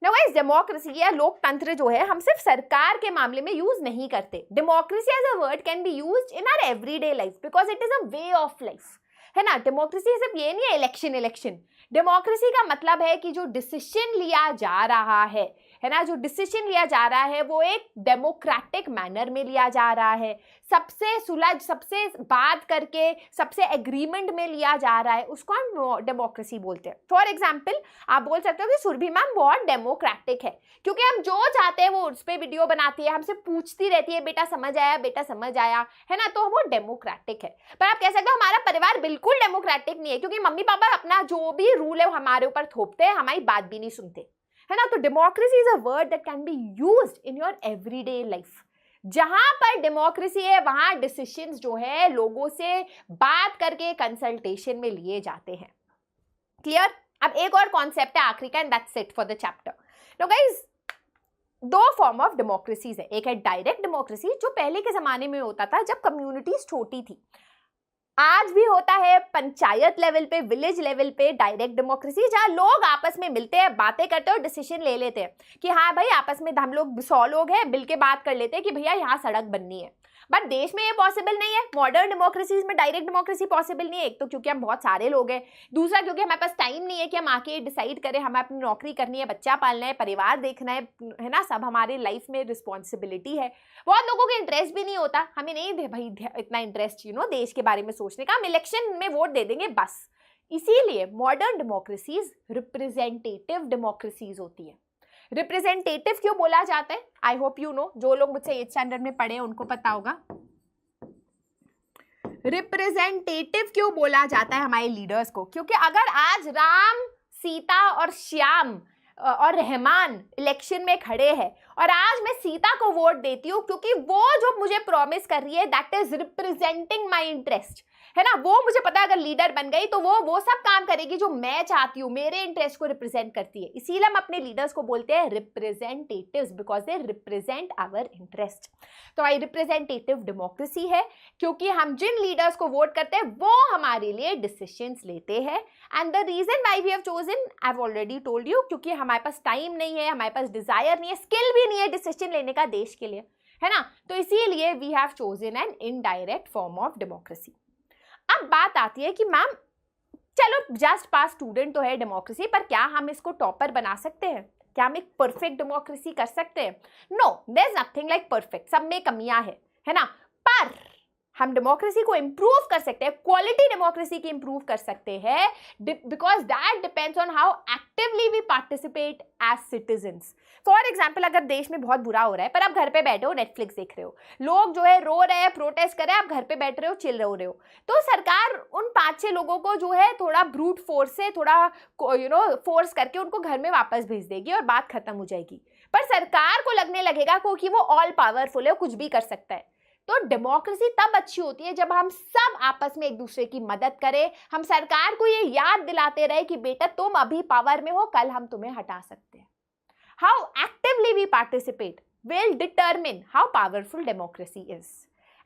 नाउ गाइस, डेमोक्रेसी या लोकतंत्र जो है हम सिर्फ सरकार के मामले में यूज नहीं करते. Democracy as a word can be used in our everyday life because it is a way of life. है ना। डेमोक्रेसी सिर्फ ये नहीं है इलेक्शन। डेमोक्रेसी का मतलब है कि जो डिसीजन लिया जा रहा है ना, जो डिसीजन लिया जा रहा है वो एक डेमोक्रेटिक मैनर में लिया जा रहा है, सबसे सुलझ, सबसे बात करके, सबसे एग्रीमेंट में लिया जा रहा है, उसको हम डेमोक्रेसी बोलते हैं। फॉर एग्जाम्पल आप बोल सकते हो कि सुरभि मैम बहुत डेमोक्रेटिक है, क्योंकि हम जो चाहते हैं वो उस पर वीडियो बनाती है, हमसे पूछती रहती है बेटा समझ आया, बेटा समझ आया, है ना, तो वो डेमोक्रेटिक है। पर आप कह सकते हो हमारा परिवार बिल्कुल डेमोक्रेटिक नहीं है, क्योंकि मम्मी पापा अपना जो भी रूल है वो हमारे ऊपर थोपते हैं, हमारी बात भी नहीं सुनते, है ना। तो democracy is a word that can be used in your everyday life. जहां पर डेमोक्रेसी है वहां डिसीजंस जो है लोगों से बात करके कंसल्टेशन में लिए जाते हैं। क्लियर। अब एक और कॉन्सेप्ट है आखिरी का, and that's it for the chapter. No guys, दो फॉर्म ऑफ डेमोक्रेसीज है। एक है डायरेक्ट डेमोक्रेसी, जो पहले के जमाने में होता था जब कम्युनिटीज छोटी थी। आज भी होता है पंचायत लेवल पे, विलेज लेवल पे डायरेक्ट डेमोक्रेसी, जहां लोग आपस में मिलते हैं, बातें करते हैं और डिसीजन ले लेते हैं कि हाँ भाई आपस में हम लोग 100 लोग हैं, मिल के बात कर लेते हैं कि भैया यहाँ सड़क बननी है। बट देश में ये पॉसिबल नहीं है। मॉडर्न डेमोक्रेसीज में डायरेक्ट डेमोक्रेसी पॉसिबल नहीं है। एक तो क्योंकि हम बहुत सारे लोग हैं, दूसरा क्योंकि हमारे पास टाइम नहीं है कि हम आके डिसाइड करें, हमें अपनी नौकरी करनी है, बच्चा पालना है, परिवार देखना है ना, सब हमारे लाइफ में रिस्पॉन्सिबिलिटी है। बहुत लोगों को इंटरेस्ट भी नहीं होता, हमें नहीं दे भाई इतना इंटरेस्ट देश के बारे में सोचने का, हम इलेक्शन में वोट दे देंगे बस। इसीलिए मॉडर्न डेमोक्रेसीज रिप्रेजेंटेटिव डेमोक्रेसीज होती है। रिप्रेजेंटेटिव क्यों बोला जाता है? आई होप यू नो, जो लोग मुझसे 8th स्टैंडर्ड में पढ़े हैं उनको पता होगा। रिप्रेजेंटेटिव क्यों बोला जाता है हमारे लीडर्स को? क्योंकि अगर आज राम, सीता और श्याम और रहमान इलेक्शन में खड़े हैं और आज मैं सीता को वोट देती हूँ क्योंकि वो जो मुझे प्रॉमिस कर रही है that is representing my interest, है ना, वो मुझे पता है अगर लीडर बन गई तो वो सब काम करेगी जो मैं चाहती हूँ, मेरे इंटरेस्ट को रिप्रेजेंट करती है। इसीलिए हम अपने लीडर्स को बोलते हैं representatives, because they represent our interest. तो भाई रिप्रेजेंटेटिव डेमोक्रेसी है क्योंकि हम जिन लीडर्स को वोट करते हैं वो हमारे लिए डिसीजंस लेते हैं। And the reason why we have chosen, I have already told you, क्योंकि हमारे पास टाइम नहीं है, हमारे पास डिजायर नहीं है, स्किल भी नहीं है डिसीजन लेने का देश के लिए, है ना। तो इसीलिए we have chosen an indirect form of democracy. अब बात आती है कि मैम चलो जस्ट पास स्टूडेंट तो है डेमोक्रेसी, पर क्या हम इसको टॉपर बना सकते हैं? क्या हम एक परफेक्ट डेमोक्रेसी कर सकते हैं? No, there is nothing like perfect, सब में कमियां है ना। पर हम डेमोक्रेसी को इंप्रूव कर सकते हैं, क्वालिटी डेमोक्रेसी की इंप्रूव कर सकते हैं, because that depends on how actively we participate as citizens. For example, अगर देश में बहुत बुरा हो रहा है पर आप घर पे बैठे हो, नेटफ्लिक्स देख रहे हो, लोग जो है रो रहे हैं, प्रोटेस्ट कर रहे हैं, आप घर पे बैठ रहे हो, चिल रहे हो, तो सरकार उन 5-6 लोगों को जो है थोड़ा ब्रूट फोर्स से, थोड़ा फोर्स करके उनको घर में वापस भेज देगी और बात खत्म हो जाएगी। पर सरकार को लगने लगेगा कि वो ऑल पावरफुल है, कुछ भी कर सकता है। तो डेमोक्रेसी तब अच्छी होती है जब हम सब आपस में एक दूसरे की मदद करें, हम सरकार को ये याद दिलाते रहे कि बेटा तुम अभी पावर में हो, कल हम तुम्हें हटा सकते हैं। How actively we participate will determine how powerful democracy is,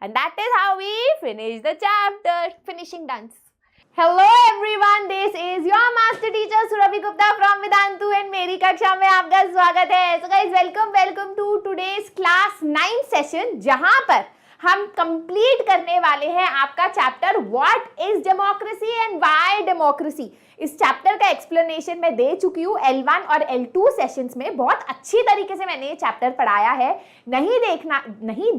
and that is how we finish the chapter. Finishing dance. Hello everyone, this is your master teacher Surabhi Gupta from Vedantu and मेरी कक्षा में आपका स्वागत है। So guys, welcome to today's class 9 session, जहां पर हम complete करने वाले हैं आपका chapter what is democracy and why democracy. इस चैप्टर का एक्सप्लेनेशन मैं दे चुकी हूँ L1 और L2 सेशंस में, बहुत अच्छी तरीके से मैंने ये चैप्टर पढ़ाया है। नहीं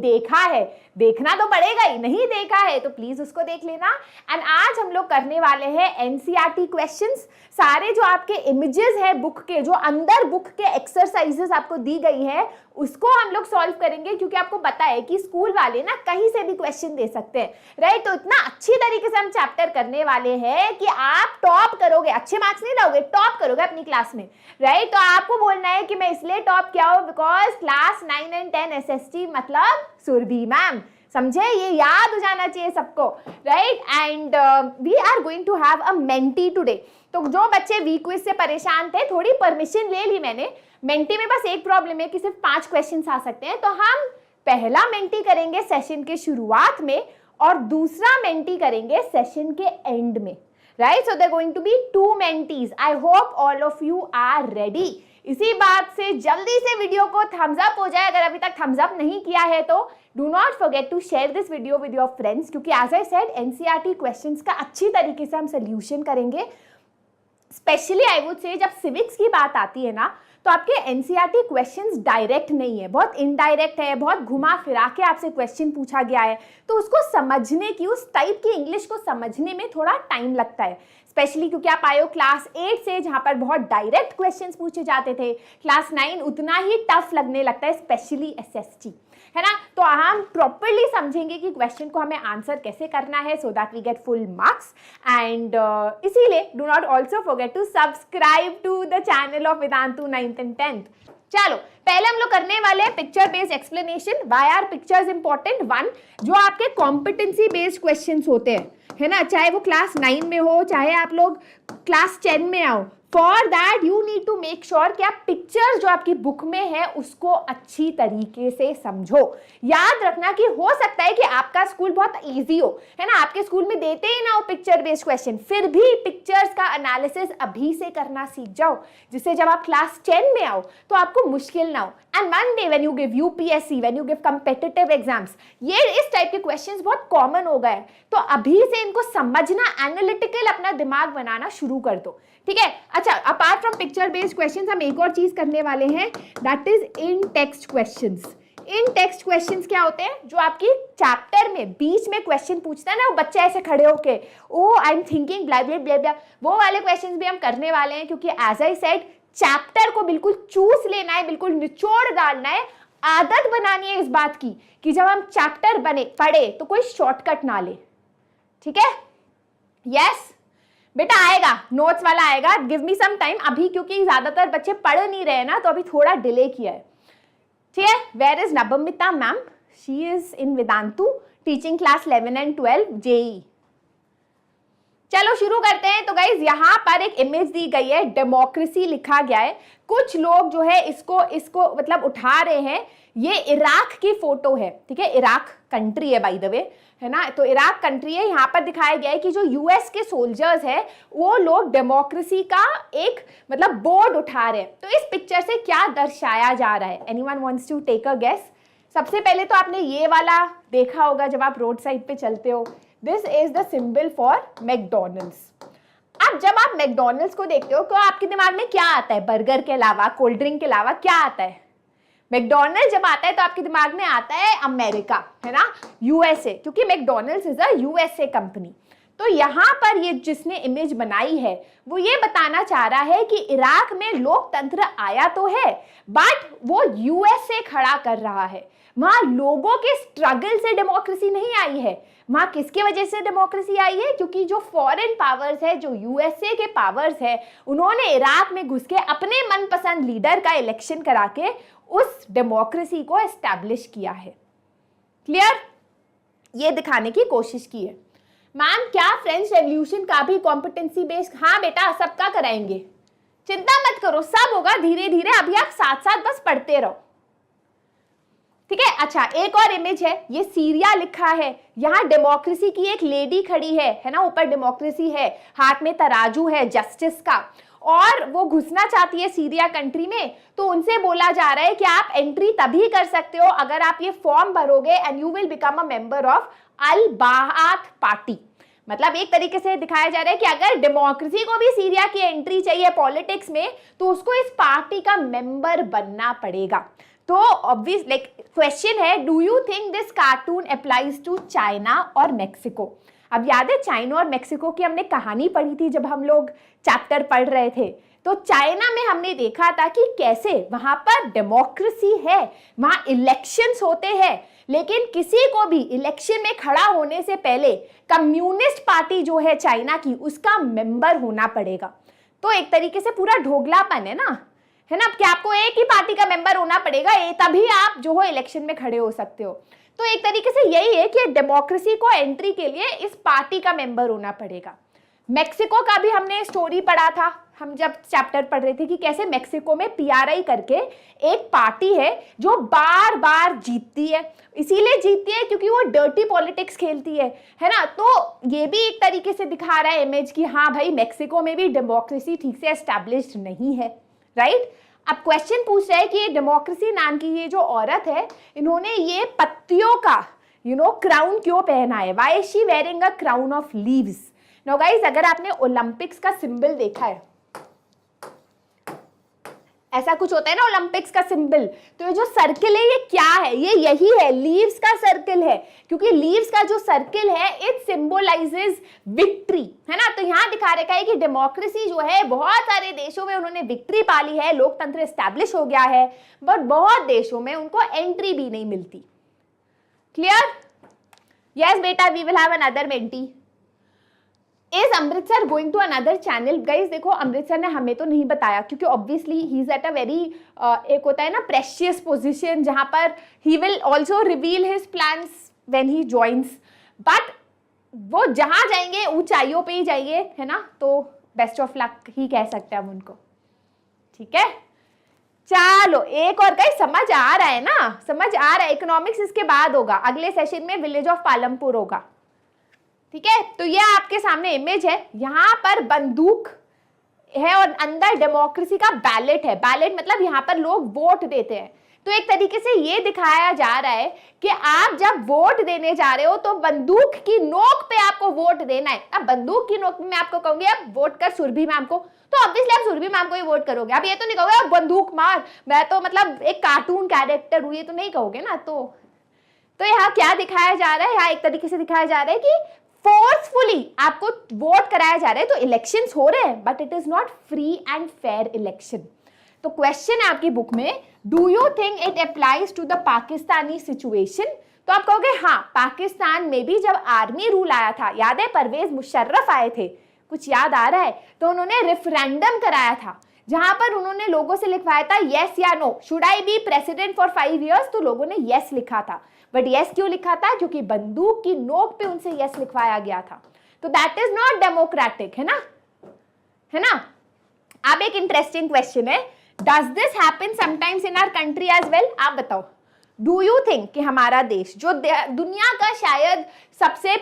देखा है, देखना तो पड़ेगा ही, नहीं देखा है तो प्लीज उसको देख लेना। एंड आज हम लोग करने वाले हैं NCERT क्वेश्चंस। सारे जो आपके इमेजेस है बुक के, जो अंदर बुक के एक्सरसाइजेस आपको दी गई है, उसको हम लोग सॉल्व करेंगे, क्योंकि आपको पता है कि स्कूल वाले ना कहीं से भी क्वेश्चन दे सकते हैं, राइट। तो इतना अच्छी तरीके से हम चैप्टर करने वाले हैं कि आप टॉप करोगे, अच्छे मार्क्स नहीं लाओगे, टॉप करोगे अपनी क्लास में, राइट। तो आपको बोलना है कि मैं इसलिए टॉप किया हूं बिकॉज क्लास 9 एंड 10 SST मतलब सुरभि मैम, समझे, ये याद हो जाना चाहिए सबको, right. And we are going to have a mentee today. तो जो बच्चे वीक क्विज से परेशान थे, थोड़ी परमिशन ले ली मैंने। मेंटी में बस एक प्रॉब्लम है कि सिर्फ 5 क्वेश्चंस आ सकते हैं, तो हम पहला मेंटी करेंगे सेशन के शुरुआत में और दूसरा मेंटी करेंगे सेशन के एंड में, right. So there going to be 2 mentees. I hope all of you are ready. इसी बात से जल्दी से वीडियो को थम्स अप हो जाए, अगर अभी तक थम्स अप नहीं किया है तो do not forget to share this video with your friends, क्योंकि as I said NCERT questions का अच्छी तरीके से हम सोल्यूशन करेंगे। स्पेशली आई वुड से जब सिविक्स की बात आती है ना, तो आपके एनसीईआरटी क्वेश्चंस डायरेक्ट नहीं है, बहुत इनडायरेक्ट है, बहुत घुमा फिरा के आपसे क्वेश्चन पूछा गया है, तो उसको समझने की, उस टाइप की इंग्लिश को समझने में थोड़ा टाइम लगता है। स्पेशली क्योंकि आप आए हो क्लास 8 से, जहाँ पर बहुत डायरेक्ट क्वेश्चंस पूछे जाते थे। क्लास 9 उतना ही टफ लगने लगता है, स्पेशली एसएसटी, है ना। तो हम प्रॉपरली समझेंगे कि क्वेश्चन को हमें आंसर कैसे करना है, so that we get full marks. And इसीलिए do not also forget to subscribe to the channel of Vedantu 9th and 10th। चलो पहले हम लोग करने वाले हैं picture based explanation. Why are pictures important? One, जो आपके कॉम्पिटेंसी बेस्ड क्वेश्चंस होते हैं, है ना, चाहे वो क्लास 9 में हो, चाहे आप लोग क्लास 10 में आओ, for that you need to make sure कि आप पिक्चर्स जो आपकी बुक में है उसको अच्छी तरीके से समझो। याद रखना कि हो सकता है कि आपका स्कूल बहुत इजी हो, है ना, आपके स्कूल में देते ही ना हो पिक्चर बेस्ड क्वेश्चन, फिर भी पिक्चर्स का एनालिसिस अभी से करना सीख जाओ, जिससे जब आप क्लास 10 में आओ तो आपको मुश्किल ना हो। And one day when you give UPSC, when you give competitive exams, ये इस टाइप के क्वेश्चंस बहुत कॉमन हो गए, तो अभी से इनको समझना, एनालिटिकल अपना दिमाग बनाना शुरू कर दो, ठीक है। अच्छा, apart from picture based questions हम एक और चीज करने वाले हैं, that is in text questions. In text questions क्या होते हैं? जो आपकी चैप्टर में बीच में क्वेश्चन पूछता है ना, वो बच्चे ऐसे खड़े होके, ओ आई एम थिंकिंग ब्ला ब्ला ब्ला ब्ला, वो वाले क्वेश्चंस भी हम करने वाले हैं, क्योंकि एज आई सेड चैप्टर को बिल्कुल चूस लेना है, बिल्कुल निचोड़ डालना है, आदत बनानी है इस बात की कि जब हम चैप्टर पढ़े तो कोई शॉर्टकट ना ले, ठीक है। यस बेटा, आएगा नोट्स वाला आएगा, गिव मी सम टाइम अभी, क्योंकि ज्यादातर बच्चे पढ़ नहीं रहे ना, तो अभी थोड़ा डिले किया है, ठीक है। Where is Nabamita ma'am? She is in Vedantu teaching class 11 and 12 JEE. चलो शुरू करते हैं। तो गाइज यहाँ पर एक इमेज दी गई है, डेमोक्रेसी लिखा गया है। कुछ लोग जो है इसको मतलब उठा रहे हैं, ये इराक की फोटो है, ठीक है, इराक कंट्री है बाय द वे, है ना, तो इराक कंट्री है। यहाँ पर दिखाया गया है कि जो यूएस के सोल्जर्स है वो लोग डेमोक्रेसी का एक मतलब बोर्ड उठा रहे हैं। तो इस पिक्चर से क्या दर्शाया जा रहा है? Anyone wants to take a guess? सबसे पहले तो आपने ये वाला देखा होगा जब आप रोड साइड पे चलते हो, this is the symbol for McDonald's. अब जब आप मैकडॉनल्ड्स को देखते हो तो आपके दिमाग में क्या आता है? बर्गर के अलावा, कोल्ड ड्रिंक के अलावा क्या आता है? मैकडॉनल्ड्स जब आता है तो आपके दिमाग में आता है अमेरिका, है ना, यूएसए, क्योंकि McDonald's is a USA company. तो यहाँ पर ये जिसने इमेज बनाई है वो ये बताना चाह रहा है कि इराक में लोकतंत्र आया तो है, बट वो यूएसए खड़ा कर रहा है। वहां लोगों के स्ट्रगल से डेमोक्रेसी नहीं आई है। वहां किसके वजह से डेमोक्रेसी आई है? क्योंकि जो फॉरेन पावर्स है, जो यूएसए के पावर्स है, उन्होंने इराक में घुस के अपने मनपसंद लीडर का इलेक्शन करा के उस डेमोक्रेसी को एस्टैब्लिश किया है। क्लियर? ये दिखाने की कोशिश की है। मैम क्या फ्रेंच रेवोल्यूशन का भी कॉम्पिटेंसी बेस्ड? हाँ बेटा, सबका कराएंगे, चिंता मत करो, सब होगा धीरे धीरे, अभी आप साथ साथ बस पढ़ते रहो, ठीक है। अच्छा, एक और इमेज है, ये सीरिया लिखा है, यहाँ डेमोक्रेसी की एक लेडी खड़ी है ना, ऊपर डेमोक्रेसी है, हाथ में तराजू है जस्टिस का, और वो घुसना चाहती है सीरिया कंट्री में। तो उनसे बोला जा रहा है कि आप एंट्री तभी कर सकते हो अगर आप ये फॉर्म भरोगे and you will become a member of al Baath party. मतलब एक तरीके से दिखाया जा रहा है कि अगर डेमोक्रेसी को भी सीरिया की एंट्री चाहिए पॉलिटिक्स में, तो उसको इस पार्टी का मेंबर बनना पड़ेगा। तो ऑब्वियस लाइक क्वेश्चन है, do you think this cartoon applies to China और मेक्सिको? अब याद है चाइना और मेक्सिको की हमने कहानी पढ़ी थी जब हम लोग चैप्टर पढ़ रहे थे। तो चाइना में हमने देखा था कि कैसे वहां पर डेमोक्रेसी है, वहां इलेक्शंस होते हैं, लेकिन किसी को भी इलेक्शन में खड़ा होने से पहले कम्युनिस्ट पार्टी जो है चाइना की, उसका मेंबर होना पड़ेगा। तो एक तरीके से पूरा ढोगलापन है ना, कि आपको एक ही पार्टी का मेंबर होना पड़ेगा, तभी आप जो हो इलेक्शन में खड़े हो सकते हो। तो एक तरीके से यही है कि डेमोक्रेसी को एंट्री के लिए इस पार्टी का मेंबर होना पड़ेगा। मेक्सिको का भी हमने स्टोरी पढ़ा था, हम जब चैप्टर पढ़ रहे थे कि कैसे मेक्सिको में पीआरआई करके एक पार्टी है जो बार बार जीतती है। इसीलिए जीतती है क्योंकि वो डर्टी पॉलिटिक्स खेलती है ना। तो ये भी एक तरीके से दिखा रहा है इमेज कि हाँ भाई, मेक्सिको में भी डेमोक्रेसी ठीक से एस्टैब्लिश्ड नहीं है, राइट। अब क्वेश्चन पूछ रहा है कि डेमोक्रेसी नाम की ये जो औरत है, इन्होंने ये पत्तियों का क्राउन क्यों पहना है? Why is she wearing a crown of leaves? Now guys, अगर आपने ओलंपिक्स का सिंबल देखा है, ऐसा कुछ होता है ना ओलंपिक्स का सिंबल, तो ये जो सर्किल है ये क्या है? ये यही है, लीव्स का सर्किल है, क्योंकि लीव्स का जो सर्किल है इट सिंबलाइजेस विक्ट्री, है ना। तो यहाँ दिखा रखा है कि डेमोक्रेसी जो है बहुत सारे देशों में उन्होंने विक्ट्री पाली है, लोकतंत्र एस्टैब्लिश हो गया है, बट बहुत देशों में उनको एंट्री भी नहीं मिलती। क्लियर? यस बेटा, we will have another mentee. Is Amritsar going to another channel? Guys देखो, अमृतसर ने हमें तो नहीं बताया, क्योंकि obviously he is at a very एक होता है ना प्रेशियस पोजिशन, जहां पर he will also reveal his plans when he joins, but वो जहां जाएंगे ऊंचाइयों पे ही जाइए, है ना, तो बेस्ट ऑफ लक ही कह सकते हैं हम उनको। ठीक है, चलो एक और। गाइस समझ आ रहा है ना? समझ आ रहा है। इकोनॉमिक्स इसके बाद होगा, अगले सेशन में विलेज ऑफ पालमपुर होगा। ठीक है, तो ये आपके सामने इमेज है, यहां पर बंदूक है और अंदर डेमोक्रेसी का बैलेट है। बैलेट मतलब यहां पर लोग वोट देते हैं। तो एक तरीके से ये दिखाया जा रहा है कि आप जब वोट देने जा रहे हो तो बंदूक की नोक पे आपको वोट देना है। अब बंदूक की नोक पे मैं आपको कहूंगी अब वोट कर सुरभि मैम को, तो ऑब्वियसली आप सुरभि मैम को ही वोट करोगे। अब ये तो नहीं कहोगे अब बंदूक मार, मैं तो मतलब एक कार्टून कैरेक्टर हूं, ये तो नहीं कहोगे ना। तो यहाँ क्या दिखाया जा रहा है? यहाँ एक तरीके से दिखाया जा रहा है कि फोर्सफुली आपको वोट कराया जा रहा है। तो इलेक्शंस हो रहे हैं, but it is not free and fair election. तो क्वेश्चन है आपकी बुक में, do you think it applies to the Pakistani situation? तो आप कहोगे हाँ, पाकिस्तान में भी जब आर्मी रूल आया था, याद है परवेज मुशर्रफ आए थे, कुछ याद आ रहा है? तो उन्होंने रेफरेंडम कराया था, जहां पर उन्होंने लोगों से लिखवाया था यस या no, should I be president for 5 years? तो लोगों ने यस लिखा था। बट यस क्यों लिखा था? क्योंकि बंदूक की नोक पे उनसे यस लिखवाया गया था। तो दैट इज नॉट डेमोक्रेटिक, है ना, है ना। अब एक इंटरेस्टिंग क्वेश्चन है, does this happen sometimes in our country as well? आप बताओ, डू यू थिंक कि हमारा देश जो दुनिया का शायद सबसे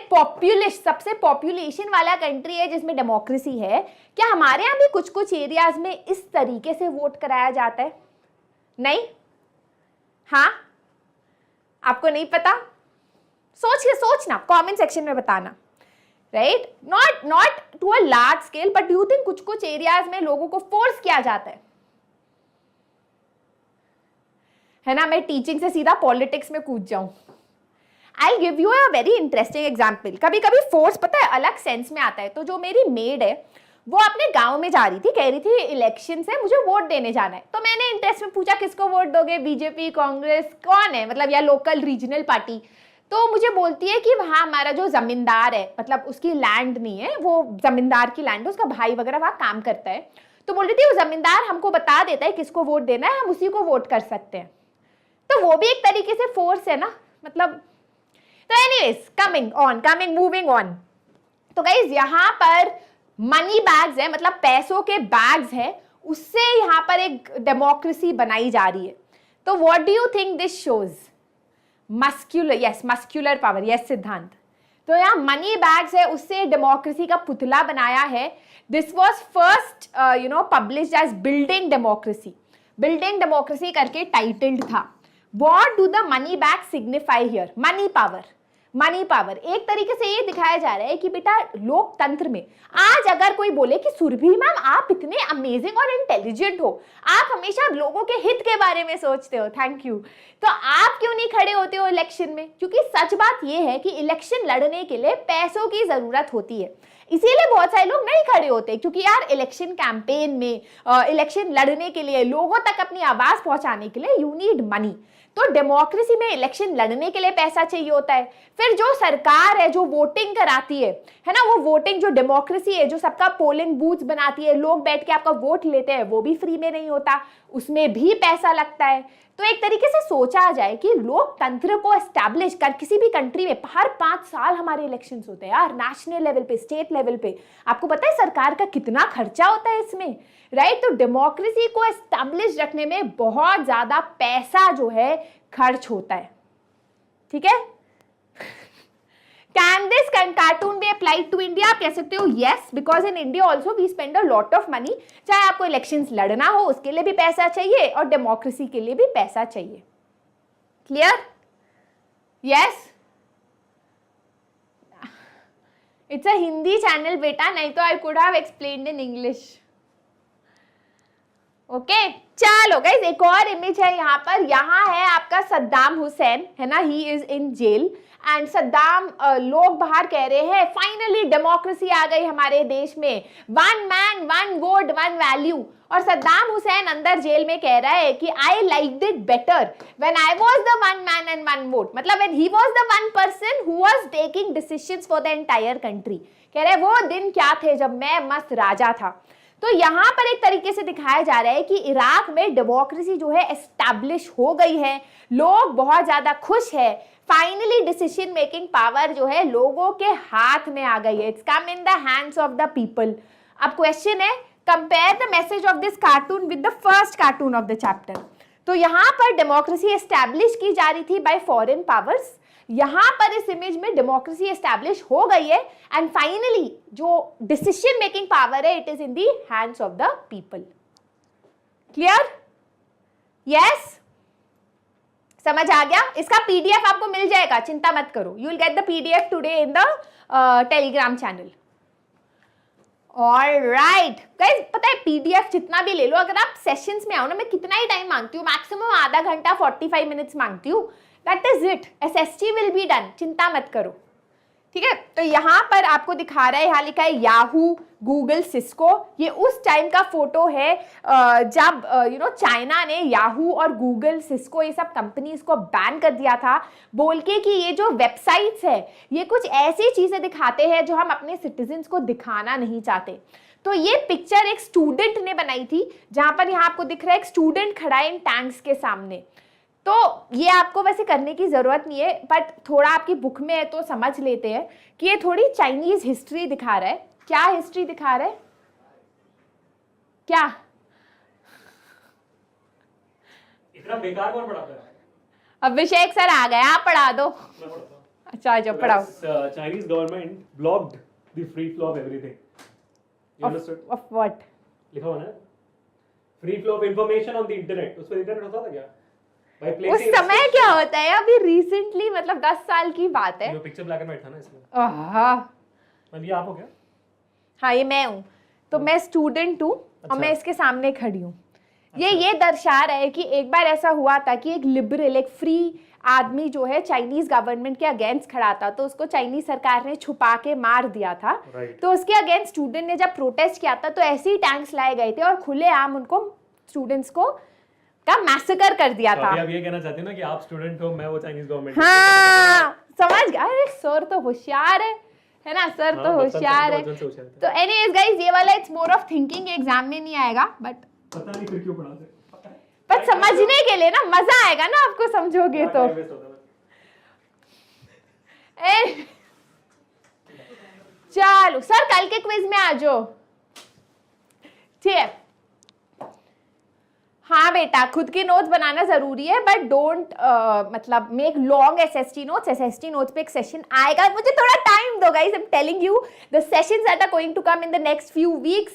पॉपुलेशन वाला कंट्री है जिसमें डेमोक्रेसी है, क्या हमारे यहाँ भी कुछ कुछ एरियाज में इस तरीके से वोट कराया जाता है? नहीं? हाँ, आपको नहीं पता? सोचना, कमेंट सेक्शन में बताना, right. Not to a large scale, but do you think कुछ कुछ एरियाज में लोगों को फोर्स किया जाता है ना। मैं टीचिंग से सीधा पॉलिटिक्स में कूद जाऊं। I give you a very interesting example. कभी कभी फोर्स पता है अलग सेंस में आता है। तो जो मेरी मेड है वो अपने गांव में जा रही थी, कह रही थी इलेक्शन है, मुझे वोट देने जाना है। तो मैंने इंटरेस्ट में पूछा किसको वोट दोगे, बीजेपी, कांग्रेस, कौन है, मतलब या लोकल रीजनल पार्टी। तो मुझे बोलती है कि वहाँ हमारा जो जमींदार है, मतलब उसकी लैंड नहीं है, वो जमींदार की लैंड है, उसका भाई वगैरह वहाँ काम करता है। तो बोल रही थी वो जमींदार हमको बता देता है किसको वोट देना है, हम उसी को वोट कर सकते हैं। तो वो भी एक तरीके से फोर्स है ना, मतलब। तो एनीवेज, मूविंग ऑन। तो गाइज यहाँ पर मनी बैग्स है, मतलब पैसों के बैग्स है, उससे यहाँ पर एक डेमोक्रेसी बनाई जा रही है। तो what do you think this shows? Muscular power, yes सिद्धांत। तो यहाँ मनी बैग्स है, उससे डेमोक्रेसी का पुतला बनाया है। This was first published as building democracy करके टाइटल्ड था। What do the money bags signify here? Money power एक तरीके से ये दिखाया जा रहा है कि बेटा लोकतंत्र में आज अगर कोई बोले कि सुरभि मैम आप इतने अमेजिंग और इंटेलिजेंट हो, आप हमेशा लोगों के हित के बारे में सोचते हो, थैंक यू, तो आप क्यों नहीं खड़े होते हो इलेक्शन में? क्योंकि सच बात ये है कि इलेक्शन लड़ने के लिए पैसों की जरूरत होती है, इसीलिए बहुत सारे लोग नहीं खड़े होते। क्योंकि यार इलेक्शन कैंपेन में, इलेक्शन लड़ने के लिए, लोगों तक अपनी आवाज पहुंचाने के लिए यू नीड मनी। तो डेमोक्रेसी में इलेक्शन लड़ने के लिए पैसा चाहिए होता है। फिर जो सरकार है जो वोटिंग कराती है ना, वो वोटिंग जो डेमोक्रेसी है, जो सबका पोलिंग बूथ बनाती है, लोग बैठ के आपका वोट लेते हैं, वो भी फ्री में नहीं होता, उसमें भी पैसा लगता है। तो एक तरीके से सोचा जाए कि लोकतंत्र को एस्टैब्लिश कर किसी भी कंट्री में हर 5 साल हमारे इलेक्शंस होते हैं यार, नेशनल लेवल पे, स्टेट लेवल पे। आपको पता है सरकार का कितना खर्चा होता है इसमें, राइट। तो डेमोक्रेसी को एस्टैब्लिश रखने में बहुत ज्यादा पैसा जो है खर्च होता है, ठीक है। Can this cartoon be applied to India? आप कह सकते हो yes, because in India also we spend a lot of money. चाहे आपको इलेक्शंस लड़ना हो उसके लिए भी पैसा चाहिए और डेमोक्रेसी के लिए भी पैसा चाहिए. Clear? Yes? It's a Hindi channel बेटा, नहीं तो I could have explained in English. Okay चलो गाइस, एक और इमेज है यहाँ पर. यहाँ है आपका सद्दाम हुसैन, है ना, he is in jail and Saddam, लोग बाहर कह रहे हैं फाइनली डेमोक्रेसी आ गई हमारे देश में, 1 मैन 1 वोट 1 वैल्यू. और सद्दाम हुसैन अंदर जेल में कह रहा है कि I liked it better when I was the 1 man and 1 vote, मतलब when he was the 1 person who was taking decisions for the entire country. कह रहे वो दिन क्या थे जब मैं मस्त राजा था. तो यहाँ पर एक तरीके से दिखाया जा रहा है कि इराक में डेमोक्रेसी जो है एस्टैब्लिश हो गई है, लोग बहुत ज्यादा खुश है, फाइनली डिसीजन मेकिंग पावर जो है लोगों के हाथ में आ गई है. It's come in the hands of the people. अब क्वेश्चन है, compare the message of this cartoon with the first cartoon of the chapter. तो यहाँ पर डेमोक्रेसी एस्टैब्लिश की जा रही थी बाय फॉरेन पावर्स, यहाँ पर इस इमेज में डेमोक्रेसी एस्टैब्लिश हो गई है एंड फाइनली जो डिसीजन मेकिंग पावर है it is in the hands of the people. Clear? Yes, समझ आ गया? इसका पीडीएफ आपको मिल जाएगा, चिंता मत करो. You will get the PDF today in the Telegram channel. Alright guys, पता है पीडीएफ जितना भी ले लो, अगर आप सेशंस में आओ ना, मैं कितना ही टाइम मांगती हूँ, मैक्सिमम आधा घंटा 45 मिनट्स मांगती हूँ. That is it. SST will be done, चिंता मत करो. ठीक है, तो यहाँ पर आपको दिखा रहा है, यहाँ लिखा है याहू, गूगल, सिस्को. ये उस टाइम का फोटो है जब चाइना ने याहू और गूगल, सिस्को ये सब कंपनीज को बैन कर दिया था, बोल के कि ये जो वेबसाइट्स है ये कुछ ऐसी चीजें दिखाते हैं जो हम अपने सिटीजन्स को दिखाना नहीं चाहते. तो ये पिक्चर एक स्टूडेंट ने बनाई थी, जहां पर यहाँ आपको दिख रहा है एक स्टूडेंट खड़ा है इन टैंक्स के सामने. तो ये आपको वैसे करने की ज़रूरत नहीं है, बट थोड़ा आपकी बुक में है तो समझ लेते हैं कि ये थोड़ी चाइनीज़ हिस्ट्री दिखा रहा है. क्या हिस्ट्री दिखा रहा है? क्या इतना बेकार कौन पढ़ाता है? अभिषेक सर आ गए, आप पढ़ा दो. अच्छा जो पढ़ाओ. Chinese government blocked the free flow of everything. You understood? Of what? लिखा हुआ ना, free flow of information on the internet. उस पर इंटरनेट होता था क्या? उस समय क्या होता है? अभी रिसेंटली, मतलब 10 साल की बात है. जो पिक्चर ब्लैक एंड व्हाइट था ना इसमें. ये आप हो क्या? हाँ ये मैं हूँ. तो मैं स्टूडेंट हूँ और मैं इसके सामने खड़ी हूँ. ये दर्शा रहा है कि एक बार ऐसा हुआ था कि एक लिबरल, एक फ्री आदमी जो है चाइनीज गवर्नमेंट के अगेंस्ट खड़ा था, तो उसको चाइनीज सरकार ने छुपा के मार दिया था. तो उसके अगेंस्ट स्टूडेंट ने जब प्रोटेस्ट किया था तो ऐसे ही टैंक्स लाए गए थे और खुलेआम उनको स्टूडेंट्स को का मैसेकर कर दिया था. अभी आप ये कहना चाहते हैं ना कि आप स्टूडेंट हो, मैं वो चाइनीज गवर्नमेंट. हाँ समझ गया. अरे सर तो होशियार है ना, सर तो होशियार है. तो एनीवेज गाइस, ये वाला it's more of thinking, exam में नहीं आएगा, बट पता नहीं फिर क्यों पढ़ाते. पर समझने के लिए ना मजा आएगा ना, आपको समझोगे तो. चलो सर कल के क्विज में आ जाओ. ठीक है. हाँ बेटा, खुद के नोट्स बनाना जरूरी है, बट डोंट मतलब make long SST notes. SST notes पे एक सेशन आएगा, मुझे थोड़ा टाइम दो guys. I am telling you the sessions that are going to come in the next few weeks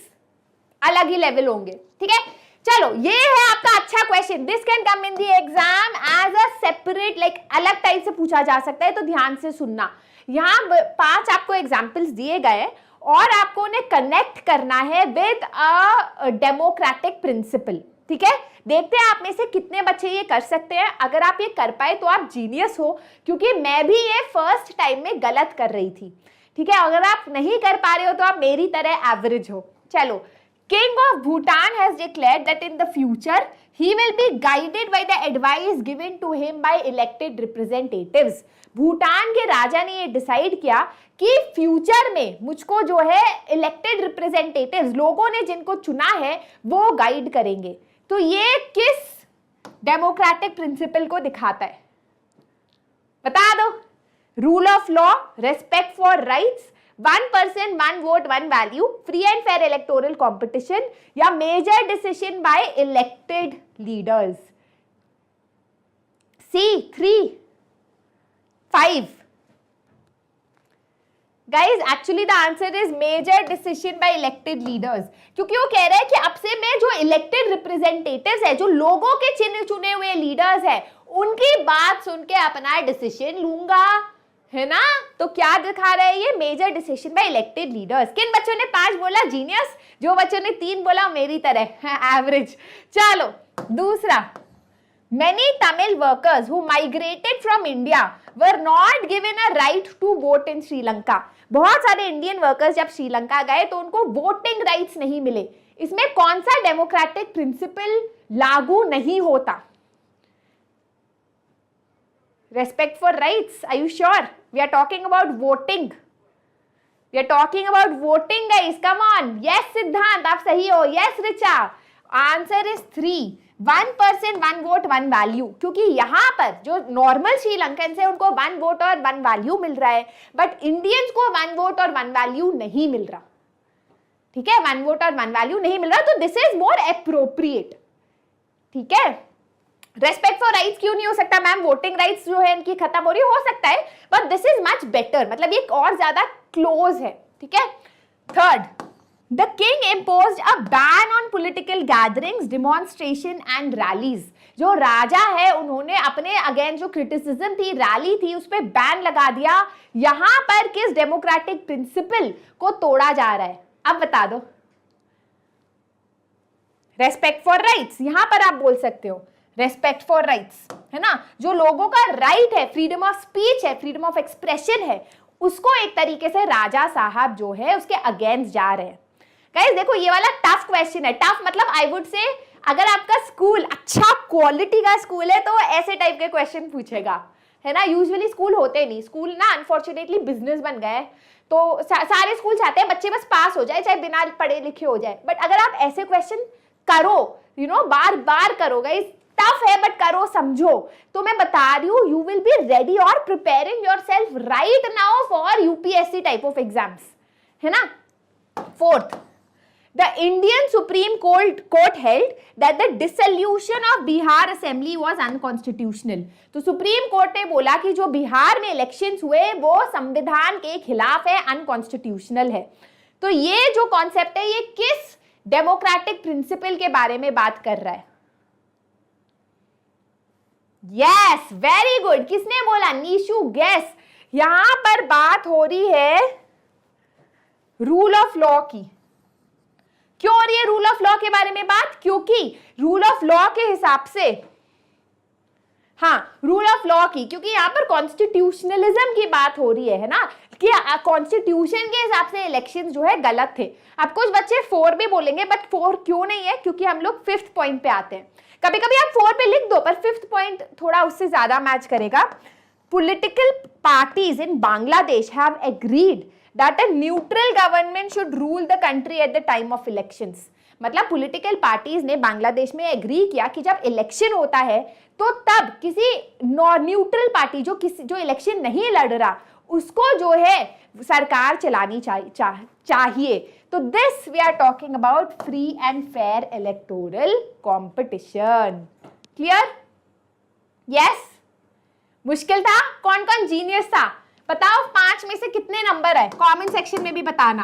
अलग ही लेवल होंगे. ठीक है, चलो ये है आपका अच्छा question. This can come in the exam as a separate, like अलग टाइप से पूछा जा सकता है, तो ध्यान से सुनना. यहाँ 5 आपको एग्जाम्पल्स दिए गए और आपको उन्हें कनेक्ट करना है विद अ डेमोक्रेटिक प्रिंसिपल. ठीक है, देखते हैं आप में से कितने बच्चे ये कर सकते हैं. अगर आप ये कर पाए तो आप जीनियस हो, क्योंकि मैं भी ये फर्स्ट टाइम में गलत कर रही थी. ठीक है, अगर आप नहीं कर पा रहे हो तो आप मेरी तरह एवरेज हो. चलो, King of Bhutan has declared that in the future he will be guided by the advice given to him by elected representatives. Bhutan के राजा ने ये डिसाइड किया कि फ्यूचर में मुझको जो है इलेक्टेड रिप्रेजेंटेटिव्स, लोगों ने जिनको चुना है वो गाइड करेंगे. तो ये किस डेमोक्रेटिक प्रिंसिपल को दिखाता है? बता दो. Rule of law, respect for rights, 1 person 1 vote 1 value, free and fair electoral competition, या major decision by elected leaders. C 3 5. Guys actually the answer is major decision by elected leaders, क्योंकि वो कह रहे हैं कि अब से मैं जो इलेक्टेड रिप्रेजेंटेटिव्स है, जो लोगों के चुने हुए लीडर्स है, उनकी बात सुन के अपना डिसीजन लूंगा, है ना। तो क्या दिखा रहा है ये, major decision by elected leaders. किन बच्चों ने 5 बोला, जीनियस। जो बच्चों ने 3 बोला, मेरी तरह एवरेज। चलो दूसरा, many Tamil workers who migrated from India were not given a right to vote in Sri Lanka. बहुत सारे इंडियन वर्कर्स जब श्रीलंका गए तो उनको वोटिंग राइट्स नहीं मिले। इसमें कौन सा डेमोक्रेटिक प्रिंसिपल लागू नहीं होता? Respect for rights. Are you sure? We are talking about voting. We are talking about voting, guys. Come on. Yes, सिद्धांत, आप सही हो. Yes, Richa. Answer is 3. 1 person 1 vote 1 value, क्योंकि यहाँ पर जो नॉर्मल श्रीलंकन है उनको 1 वोट और 1 वैल्यू मिल रहा है, बट इंडियंस को 1 वोट और 1 वैल्यू नहीं मिल रहा। ठीक है, 1 वोट और 1 वैल्यू नहीं मिल रहा, तो दिस इज मोर एप्रोप्रिएट। ठीक है, रेस्पेक्ट फॉर राइट्स क्यों नहीं हो सकता मैम? वोटिंग राइट्स जो है इनकी खत्म हो रही हो सकता है, but this is much better, मतलब ये और ज्यादा क्लोज है। ठीक है, third, The king imposed a ban on political gatherings, demonstration and rallies. जो राजा है उन्होंने अपने अगेंस्ट जो क्रिटिसिज्म थी, रैली थी, उस पर बैन लगा दिया। यहां पर किस डेमोक्रेटिक प्रिंसिपल को तोड़ा जा रहा है? अब बता दो। रेस्पेक्ट फॉर राइट्स, यहां पर आप बोल सकते हो रेस्पेक्ट फॉर राइट्स, है ना। जो लोगों का राइट है, फ्रीडम ऑफ स्पीच है, फ्रीडम ऑफ एक्सप्रेशन है, उसको एक तरीके से राजा साहब जो है उसके अगेंस्ट जा रहे हैं। गाइस देखो, ये वाला टफ क्वेश्चन है। टफ मतलब आई वुड से अगर आपका स्कूल अच्छा क्वालिटी का स्कूल है तो ऐसे टाइप के क्वेश्चन पूछेगा, है ना। यूजुअली स्कूल होते नहीं, स्कूल ना अनफॉर्चुनेटली बिजनेस बन गए, तो सारे स्कूल चाहते हैं बच्चे बस पास हो जाए, चाहे बिना पढ़े लिखे हो जाए। बट अगर आप ऐसे क्वेश्चन करो, यू नो, बार बार करो, गाइस टफ है बट करो, समझो, तो मैं बता रही हूँ यू विल बी रेडी और preparing yourself right now for UPSC type of exams, है ना। Fourth, the Indian Supreme Court held that the dissolution of Bihar Assembly was unconstitutional. तो सुप्रीम कोर्ट ने बोला कि जो बिहार में इलेक्शंस हुए वो संविधान के खिलाफ है, अनकॉन्स्टिट्यूशनल है। तो ये जो कॉन्सेप्ट है ये किस डेमोक्रेटिक प्रिंसिपल के बारे में बात कर रहा है? Yes, very good. किसने बोला? नीशू, गेस। यहां पर बात हो रही है रूल ऑफ लॉ की। क्यों हो रही है रूल ऑफ लॉ के बारे में बात? क्योंकि रूल ऑफ लॉ के हिसाब से, हाँ, रूल ऑफ लॉ की, क्योंकि यहां पर कॉन्स्टिट्यूशनलिज्म की बात हो रही है ना, कि कॉन्स्टिट्यूशन के हिसाब से इलेक्शन जो है गलत थे। अब कुछ बच्चे 4 भी बोलेंगे, बट 4 क्यों नहीं है? क्योंकि हम लोग 5th पॉइंट पे आते हैं। कभी कभी आप 4 पे लिख दो, पर 5th पॉइंट थोड़ा उससे ज्यादा मैच करेगा। Political parties in Bangladesh have agreed that a neutral government should rule the country at the time of elections. मतलब पॉलिटिकल पार्टीज ने बांग्लादेश में एग्री किया कि जब इलेक्शन होता है तो तब किसी न्यूट्रल पार्टी जो इलेक्शन नहीं लड़ रहा उसको जो है सरकार चलानी चाहिए। तो this we are talking about free and fair electoral competition. Clear? Yes. मुश्किल था? कौन कौन जीनियस था? बताओ 5 में से कितने नंबर है? कमेंट सेक्शन में भी बताना।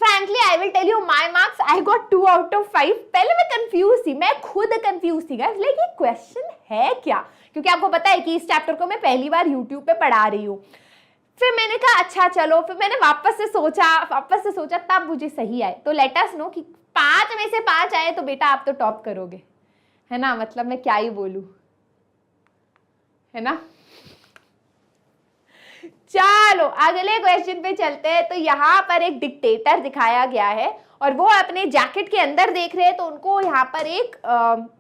Frankly I will tell you my marks, I got 2 out of 5। पहले मैं कंफ्यूज थी, मैं खुद कंफ्यूज थी गाइस, लाइक ये क्वेश्चन है क्या, क्योंकि आपको पता है कि इस चैप्टर को मैं पहली बार यूट्यूब पे पढ़ा रही हूँ। फिर मैंने कहा अच्छा चलो, फिर मैंने वापस से सोचा तब मुझे सही आए। तो लेट अस नो कि 5 में से 5 आए तो बेटा आप तो टॉप करोगे, है ना। मतलब मैं क्या ही बोलूं, है ना। चलो अगले क्वेश्चन पे चलते हैं। तो यहाँ पर एक डिक्टेटर दिखाया गया है और वो अपने जैकेट के अंदर देख रहे हैं, तो उनको यहाँ पर एक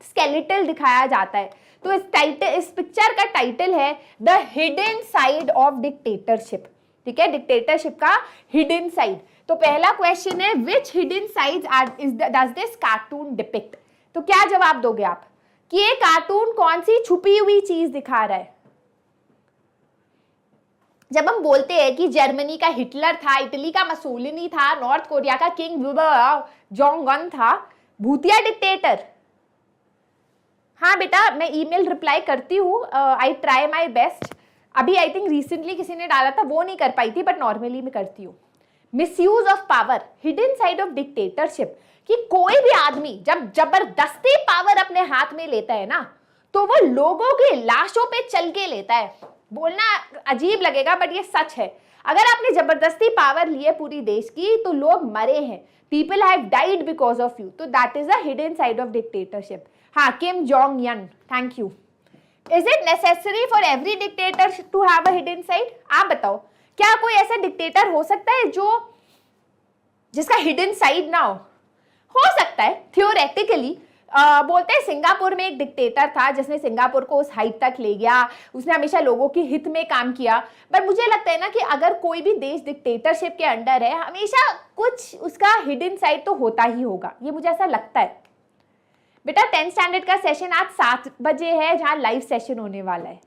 स्केलेटल दिखाया जाता है। तो इस पिक्चर का टाइटल है the hidden side of dictatorship. ठीक है, डिक्टेटरशिप का हिडन साइड। तो पहला क्वेश्चन है which hidden sides does this cartoon depict. तो क्या जवाब दोगे आप कि ये कार्टून कौन सी छुपी हुई चीज दिखा रहा है? जब हम बोलते हैं कि जर्मनी का हिटलर था, इटली का मसोलिनी था, नॉर्थ कोरिया का किंग जोंग अन था, भूतिया डिक्टेटर। हाँ बेटा, मैं ईमेल रिप्लाई करती हूँ, आई ट्राई माय बेस्ट। अभी आई थिंक रिसेंटली किसी ने डाला था, वो नहीं कर पाई थी, बट नॉर्मली मैं करती हूँ। Misuse of power, hidden side of dictatorship, कि कोई भी आदमी जब जबरदस्ती पावर अपने हाथ में लेता है ना, तो वो लोगों की लाशों पे चल के लेता है। बोलना अजीब लगेगा बट ये सच है। अगर आपने जबरदस्ती पावर ली है पूरी देश की, तो लोग मरे हैं, people have died because of you, तो that is a hidden side of dictatorship. हाँ, Kim Jong Un, thank you. Is it necessary for every dictator to have a hidden side? आप बताओ, क्या कोई ऐसा डिक्टेटर हो सकता है जिसका हिडन साइड ना हो सकता है थियोरेटिकली। बोलते हैं सिंगापुर में एक डिक्टेटर था जिसने सिंगापुर को उस हाइट तक ले गया, उसने हमेशा लोगों के हित में काम किया। बट मुझे लगता है ना कि अगर कोई भी देश डिक्टेटरशिप के अंडर है, हमेशा कुछ उसका हिडन साइड तो होता ही होगा, ये मुझे ऐसा लगता है। बेटा 10th स्टैंडर्ड का सेशन आज 7 बजे है, जहां लाइव सेशन होने वाला है,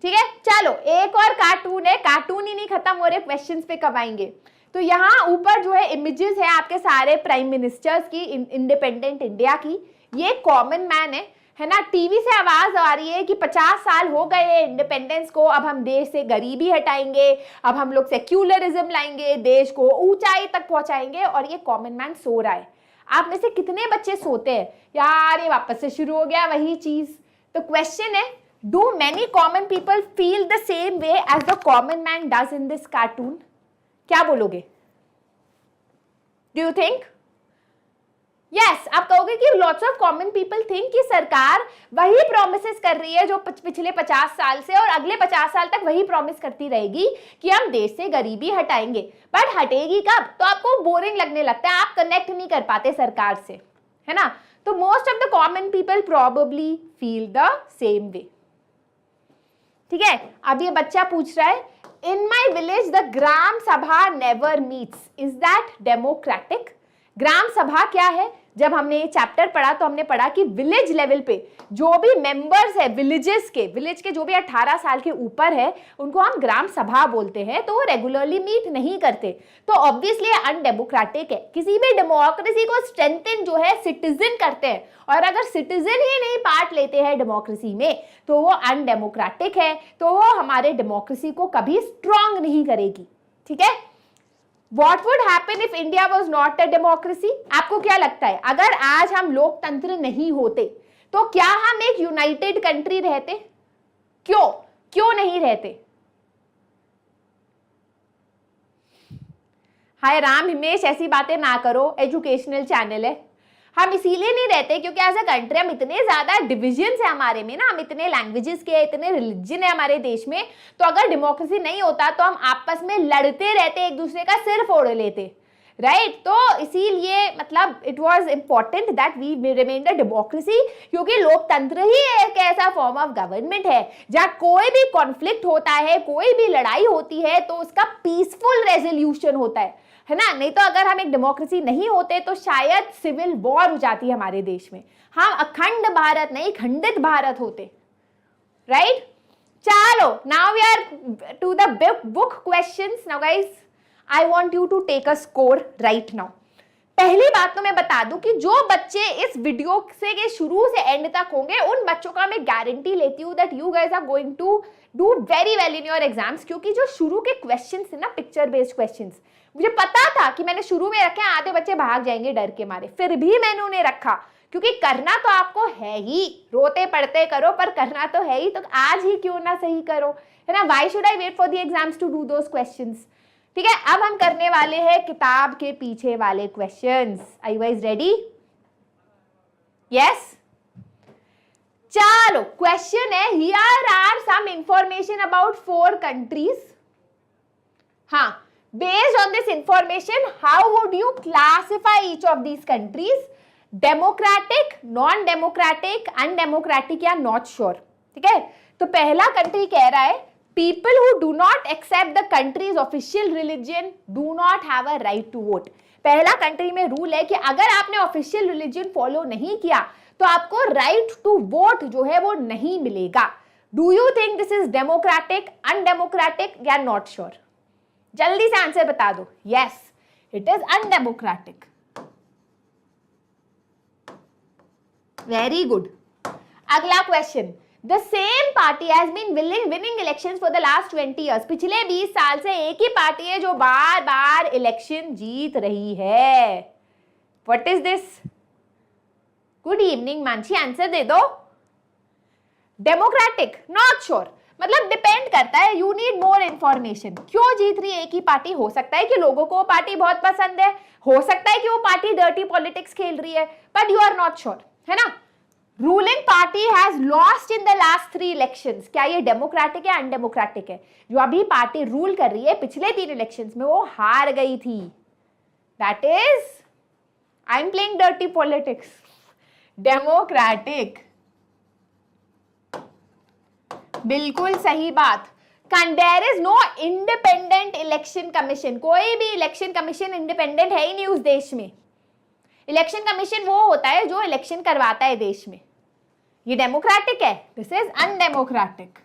ठीक है। चलो एक और कार्टून है, कार्टून ही नहीं खत्म हो रहे, क्वेश्चंस पे कब आएंगे। तो यहाँ ऊपर जो है इमेजेस है आपके सारे प्राइम मिनिस्टर्स की, इंडिपेंडेंट इंडिया की। ये कॉमन मैन है ना। टीवी से आवाज आ रही है कि 50 साल हो गए हैं इंडिपेंडेंस को, अब हम देश से गरीबी हटाएंगे, अब हम लोग सेक्युलरिज्म लाएंगे, देश को ऊंचाई तक पहुंचाएंगे, और ये कॉमन मैन सो रहा है। आप में से कितने बच्चे सोते हैं? यार ये वापस से शुरू हो गया वही चीज। तो क्वेश्चन है, do many common people feel the same way as the common man does in this cartoon? क्या बोलोगे? Do you think? यस, आप कहोगे कि lots of common people think कि सरकार वही प्रॉमिसेस कर रही है जो पिछले 50 साल से, और अगले 50 साल तक वही प्रॉमिस करती रहेगी कि हम देश से गरीबी हटाएंगे। बट हटेगी कब? तो आपको बोरिंग लगने लगता है, आप कनेक्ट नहीं कर पाते सरकार से, है ना। तो most of the common people probably feel the same वे, ठीक है। अब ये बच्चा पूछ रहा है, इन my village the Gram Sabha never meets, is that democratic? Gram Sabha क्या है? जब हमने ये चैप्टर पढ़ा तो हमने पढ़ा कि विलेज लेवल पे जो भी मेंबर्स है विलेज के जो भी 18 साल के ऊपर है, उनको हम ग्राम सभा बोलते हैं। तो वो रेगुलरली मीट नहीं करते, तो ऑब्वियसली अनडेमोक्रेटिक है। किसी भी डेमोक्रेसी को स्ट्रेंथन जो है सिटीजन करते हैं, और अगर सिटीजन ही नहीं पार्ट लेते हैं डेमोक्रेसी में, तो वो अनडेमोक्रेटिक है, तो वो हमारे डेमोक्रेसी को कभी स्ट्रांग नहीं करेगी, ठीक है। What would happen if India was not a democracy? आपको क्या लगता है, अगर आज हम लोकतंत्र नहीं होते तो क्या हम एक यूनाइटेड कंट्री रहते? क्यों नहीं रहते? हाय राम हिमेश, ऐसी बातें ना करो, एजुकेशनल चैनल है। हम इसीलिए नहीं रहते क्योंकि एज अ कंट्री हम इतने ज्यादा डिविजन्स है हमारे में ना, हम इतने लैंग्वेजेस के, इतने रिलीजन है हमारे देश में। तो अगर डेमोक्रेसी नहीं होता तो हम आपस में लड़ते रहते, एक दूसरे का सिर फोड़ लेते, राइट। तो इसीलिए मतलब it was important that we remain the democracy, क्योंकि लोकतंत्र ही एक ऐसा फॉर्म ऑफ गवर्नमेंट है जहां कोई भी कॉन्फ्लिक्ट होता है, कोई भी लड़ाई होती है तो उसका पीसफुल रेजोल्यूशन होता है ना। नहीं तो अगर हम एक डेमोक्रेसी नहीं होते तो शायद सिविल वॉर हो जाती है हमारे देश में, हम अखंड भारत नहीं खंडित भारत होते, राइट। चलो now we are to the book questions. Now guys I want you to take a score right now. पहली बात तो मैं बता दूं कि जो बच्चे इस वीडियो से के शुरू से एंड तक होंगे, उन बच्चों का मैं गारंटी लेती हूँ that you guys are going to do very well in your exams, क्योंकि जो शुरू के क्वेश्चंस है ना, पिक्चर बेस्ड क्वेश्चंस, मुझे पता था कि मैंने शुरू में रखे, आधे बच्चे भाग जाएंगे डर के मारे, फिर भी मैंने उन्हें रखा, क्योंकि करना तो आपको है ही, रोते पढ़ते करो पर करना तो है ही, तो आज ही क्यों ना सही करो, है ना। Why should I wait for the exams to do those questions, ठीक है। अब हम करने वाले हैं किताब के पीछे वाले questions. Are you guys ready? Yes. चलो क्वेश्चन है, here are some information about 4 countries. हाँ, based on this information, how would you classify each of these countries? Democratic, non-democratic, undemocratic या not sure, ठीक है। तो पहला कंट्री कह रहा है people who do not accept the country's official religion do not have a right to vote। पहला country में रूल है कि अगर आपने ऑफिशियल रिलीजन फॉलो नहीं किया तो आपको राइट टू वोट जो है वो नहीं मिलेगा। Do you think this is democratic, undemocratic या नॉट श्योर? जल्दी से आंसर बता दो। Yes, it is undemocratic. Very good. अगला question, The same party has been winning elections for the last 20 years. पिछले 20 साल से एक ही पार्टी है जो बार बार इलेक्शन जीत रही है. What is this? Good evening, Mansi, answer दे दो. डेमोक्रेटिक, नॉट श्योर, मतलब डिपेंड करता है. You need more information. क्यों जीत रही है एक ही पार्टी? हो सकता है कि लोगों को वो पार्टी बहुत पसंद है, हो सकता है कि वो पार्टी डर्टी पॉलिटिक्स खेल रही है, but you are not sure, है ना. Ruling party has lost in the last 3 elections. क्या ये डेमोक्रेटिक है, अनडेमोक्रेटिक है? जो अभी पार्टी रूल कर रही है पिछले 3 इलेक्शंस में वो हार गई थी. That is, I am playing dirty politics. Democratic. बिल्कुल सही बात. There is no independent election commission. कोई भी इलेक्शन कमीशन इंडिपेंडेंट है ही नहीं उस देश में. इलेक्शन कमीशन वो होता है जो इलेक्शन करवाता है देश में. ये डेमोक्रेटिक है, this is undemocratic.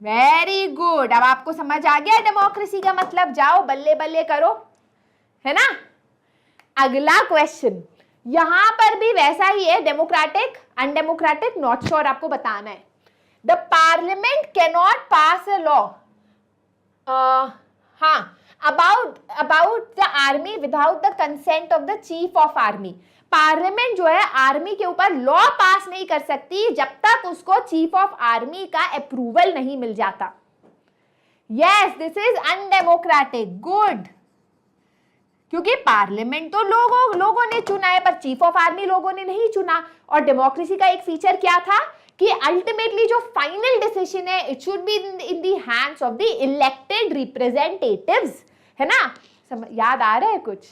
Very good. अब आपको समझ आ गया डेमोक्रेसी का मतलब. जाओ बल्ले बल्ले करो, है ना. अगला क्वेश्चन, यहां पर भी वैसा ही है. डेमोक्रेटिक, अनडेमोक्रेटिक, नॉट श्योर आपको बताना है. The parliament cannot pass a law about the army without the consent of the chief of army. Parliament जो है आर्मी के ऊपर लॉ पास नहीं कर सकती जब तक उसको चीफ ऑफ आर्मी का अप्रूवल नहीं मिल जाता. Yes, this is undemocratic. Good. क्योंकि पार्लियामेंट तो लोगों ने चुना है, पर चीफ ऑफ आर्मी लोगों ने नहीं चुना. और डेमोक्रेसी का एक फीचर क्या था कि अल्टीमेटली जो फाइनल डिसीजन है it should be in the hands of the elected representatives, है ना. याद आ रहा है कुछ?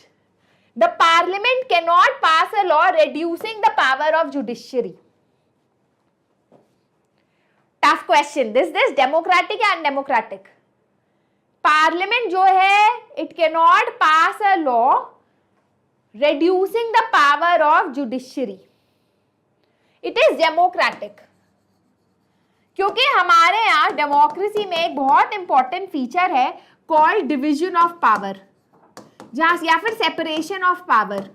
The parliament can not pass a law reducing the power of judiciary. Tough question. This democratic या अनडेमोक्रेटिक? पार्लियामेंट जो है it can not pass a law reducing the power of judiciary. It is democratic. क्योंकि हमारे यहाँ democracy में एक बहुत important feature है कॉल्ड डिवीजन ऑफ पावर, जहां या फिर सेपरेशन ऑफ पावर,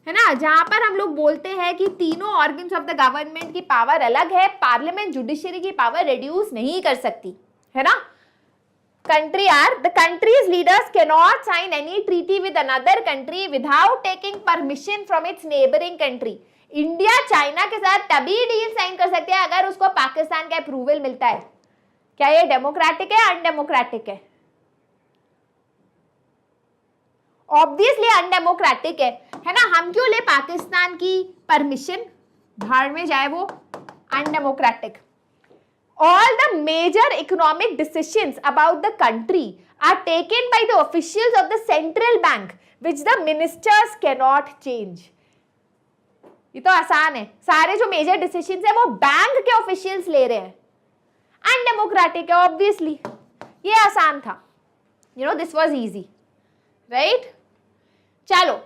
है ना. जहां पर हम लोग बोलते हैं कि तीनों ऑर्गन्स ऑफ द गवर्नमेंट की पावर अलग है. पार्लियामेंट जुडिशरी की पावर रिड्यूस नहीं कर सकती, है ना. the country's leaders cannot sign any treaty with another country without taking permission from its neighboring country. India China के साथ तभी डील साइन कर सकते हैं अगर उसको पाकिस्तान का अप्रूवल मिलता है. क्या ये डेमोक्रेटिक है, अनडेमोक्रेटिक है? ऑब्वियसली अनडेमोक्रेटिक है ना. हम क्यों ले पाकिस्तान की परमिशन? भाड़ में जाए वो. Undemocratic. All the major economic decisions about the country are taken by the officials of the central bank, which the ministers cannot change. ये तो आसान है. सारे जो मेजर डिसीजंस है वो बैंक के ऑफिशियल्स ले रहे हैं. अनडेमोक्रेटिक है ऑब्वियसली. ये आसान था. This was easy, right. चलो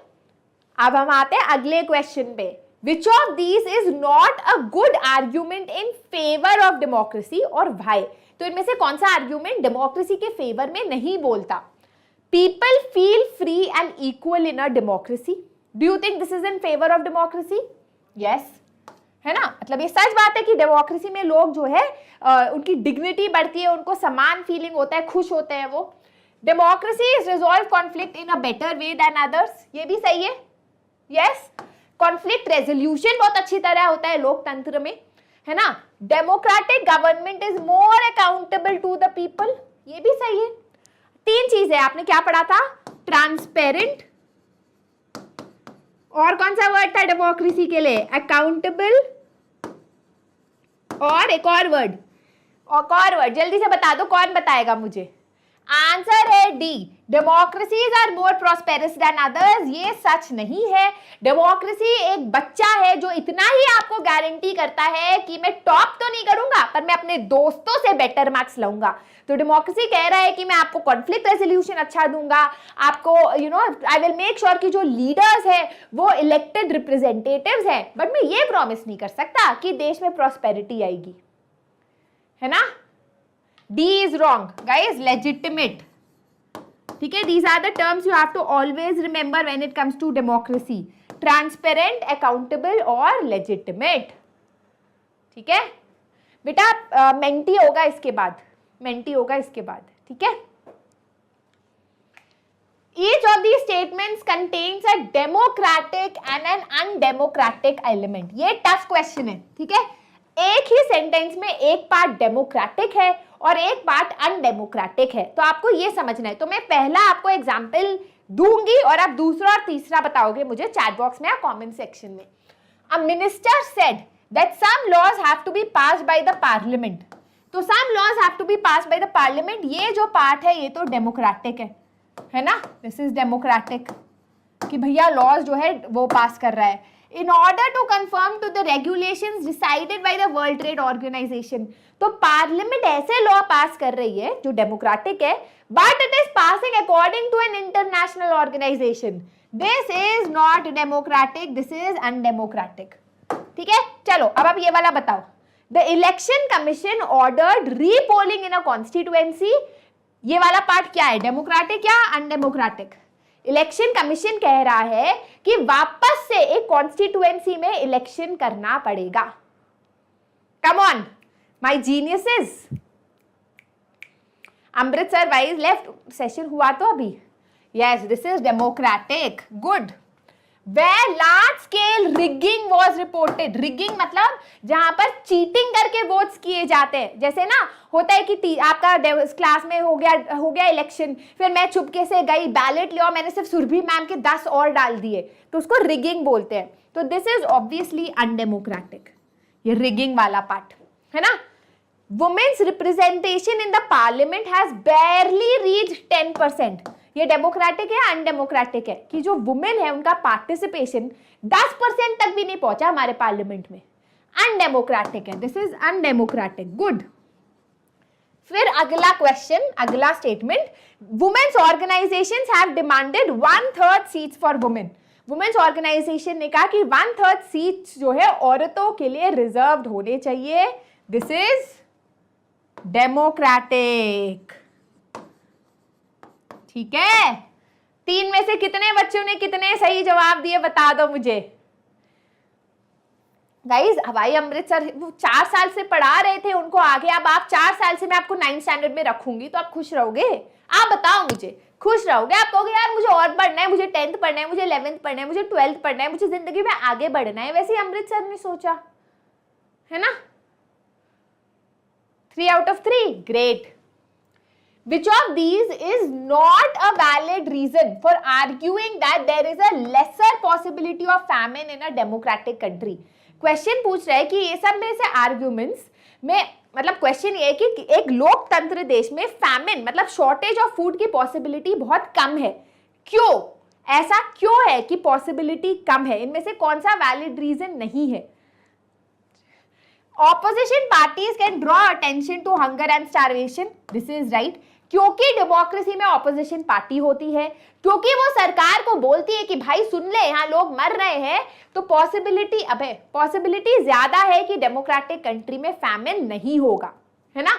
अब हम आते हैं अगले क्वेश्चन पे. Which of these is not a good argument in favor of democracy और why? तो इनमें से कौन सा आर्ग्यूमेंट डेमोक्रेसी के फेवर में नहीं बोलता? People feel free and equal in a democracy. Do you think this is in favor of democracy? Yes, है ना. मतलब ये सच बात है कि डेमोक्रेसी में लोग जो है उनकी डिग्निटी बढ़ती है, उनको समान फीलिंग होता है, खुश होते हैं वो. Democracy is resolve conflict in a better way then others. ये भी सही है. यस. कॉन्फ्लिक्ट रेजोल्यूशन बहुत अच्छी तरह होता है लोकतंत्र में, है ना. Democratic government is more accountable to the people. ये भी सही है. 3 चीजें आपने क्या पढ़ा था? ट्रांसपेरेंट, और कौन सा वर्ड था डेमोक्रेसी के लिए? अकाउंटेबल, और एक और वर्ड. जल्दी से बता दो. कौन बताएगा मुझे? आंसर है D. Democracies are more prosperous than others. ये सच नहीं है. डेमोक्रेसी एक बच्चा है जो इतना ही आपको गारंटी करता है कि मैं टॉप तो नहीं करूंगा पर मैं अपने दोस्तों से बेटर मार्क्स लाऊंगा. तो डेमोक्रेसी कह रहा है कि मैं आपको कॉन्फ्लिक्ट रेजोल्यूशन अच्छा दूंगा, आपको आई विल मेक श्योर कि जो लीडर्स है वो इलेक्टेड रिप्रेजेंटेटिव्स हैं, बट मैं ये प्रॉमिस नहीं कर सकता कि देश में प्रॉस्पेरिटी आएगी, है ना. D is wrong, guys. Legitimate. ठीक है. These are the terms you have to always remember when it comes to democracy. Transparent, accountable और legitimate. ठीक है. बेटा मेंटी होगा इसके बाद, मेंटी होगा इसके बाद, ठीक है। Each of these statements contains a democratic and an undemocratic element. ये टफ क्वेश्चन है, ठीक है। एक ही सेंटेंस में एक पार्ट डेमोक्रेटिक है और एक पार्ट अनडेमोक्रेटिक है, तो आपको ये समझना है। तो मैं पहला आपको एग्जाम्पल दूंगी और आप दूसरा और तीसरा बताओगे मुझे चैट बॉक्स में या कमेंट सेक्शन में। A minister said that some laws have to be passed by the parliament. तो some laws have to be passed by the parliament, ये जो पार्ट है ये तो डेमोक्रेटिक है ना, दिस इज डेमोक्रेटिक कि भैया लॉज जो है वो पास कर रहा है। In order to confirm to the regulations decided by the World trade Organization, तो पार्लियामेंट ऐसे लॉ पास कर रही है जो डेमोक्रेटिक है, but it is passing according to an international organization. This is not democratic, this is undemocratic, ठीक है। चलो अब आप ये वाला बताओ। The election commission ordered repolling in a constituency, ये वाला पार्ट क्या है, डेमोक्रेटिक या अनडेमोक्रेटिक? इलेक्शन कमीशन कह रहा है कि वापस से एक कॉन्स्टिट्यूएंसी में इलेक्शन करना पड़ेगा। Come on my geniuses. Amritsar wise left session हुआ तो अभी, yes this is democratic, good. Where large scale rigging was reported, rigging मतलब जहां पर चीटिंग करके वोट्स किए जाते हैं, जैसे ना होता है कि आपका क्लास में हो गया इलेक्शन, फिर मैं चुपके से गई बैलेट लिया और मैंने सिर्फ सुरभि मैम के 10 और डाल दिए, तो उसको रिगिंग बोलते हैं। तो दिस इज ऑब्वियसली अनडेमोक्रेटिक, ये रिगिंग वाला पार्ट है ना। Women's representation in the parliament has barely reached 10%, ये डेमोक्रेटिक है अनडेमोक्रेटिक है कि जो वुमेन है उनका पार्टिसिपेशन 10% तक भी नहीं पहुंचा हमारे पार्लियामेंट में, अनडेमोक्रेटिक है, दिस इज अनडेमोक्रेटिक, गुड। फिर अगला क्वेश्चन, अगला statement, women's organizations have demanded 1/3 seats for women. Women's organization ने कहा कि 1/3 सीट्स जो है औरतों के लिए रिजर्व्ड होने चाहिए, दिस इज डेमोक्रेटिक, ठीक है। 3 में से कितने बच्चों ने कितने सही जवाब दिए बता दो मुझे। गाइज हवाई अमृतसर वो 4 साल से पढ़ा रहे थे उनको आगे, अब आप 4 साल से मैं आपको 9th स्टैंडर्ड में रखूंगी तो आप खुश रहोगे? आप बताओ मुझे, खुश रहोगे? आप कहोगे यार मुझे और पढ़ना है, मुझे 10th पढ़ना है, मुझे 11th पढ़ना है, मुझे 12th पढ़ना है, मुझे जिंदगी में आगे बढ़ना है। वैसे अमृतसर ने सोचा है ना। 3 out of 3, great. Which of these is not a valid reason for arguing that there is a lesser possibility of famine in a democratic country? Question पूछ रहा है कि ये सब में से आर्ग्यूमेंट्स में, मतलब क्वेश्चन ये है कि एक लोकतंत्र देश में फैमिन मतलब शॉर्टेज ऑफ फूड की पॉसिबिलिटी बहुत कम है, क्यों? ऐसा क्यों है कि पॉसिबिलिटी कम है? इनमें से कौन सा वैलिड रीजन नहीं है? Opposition parties can draw attention to hunger and starvation. This is right. क्योंकि डेमोक्रेसी में ऑपोजिशन पार्टी होती है, क्योंकि वो सरकार को बोलती है कि भाई सुन ले यहाँ लोग मर रहे हैं, तो पॉसिबिलिटी ज्यादा है कि डेमोक्रेटिक कंट्री में फैमिन नहीं होगा, है ना।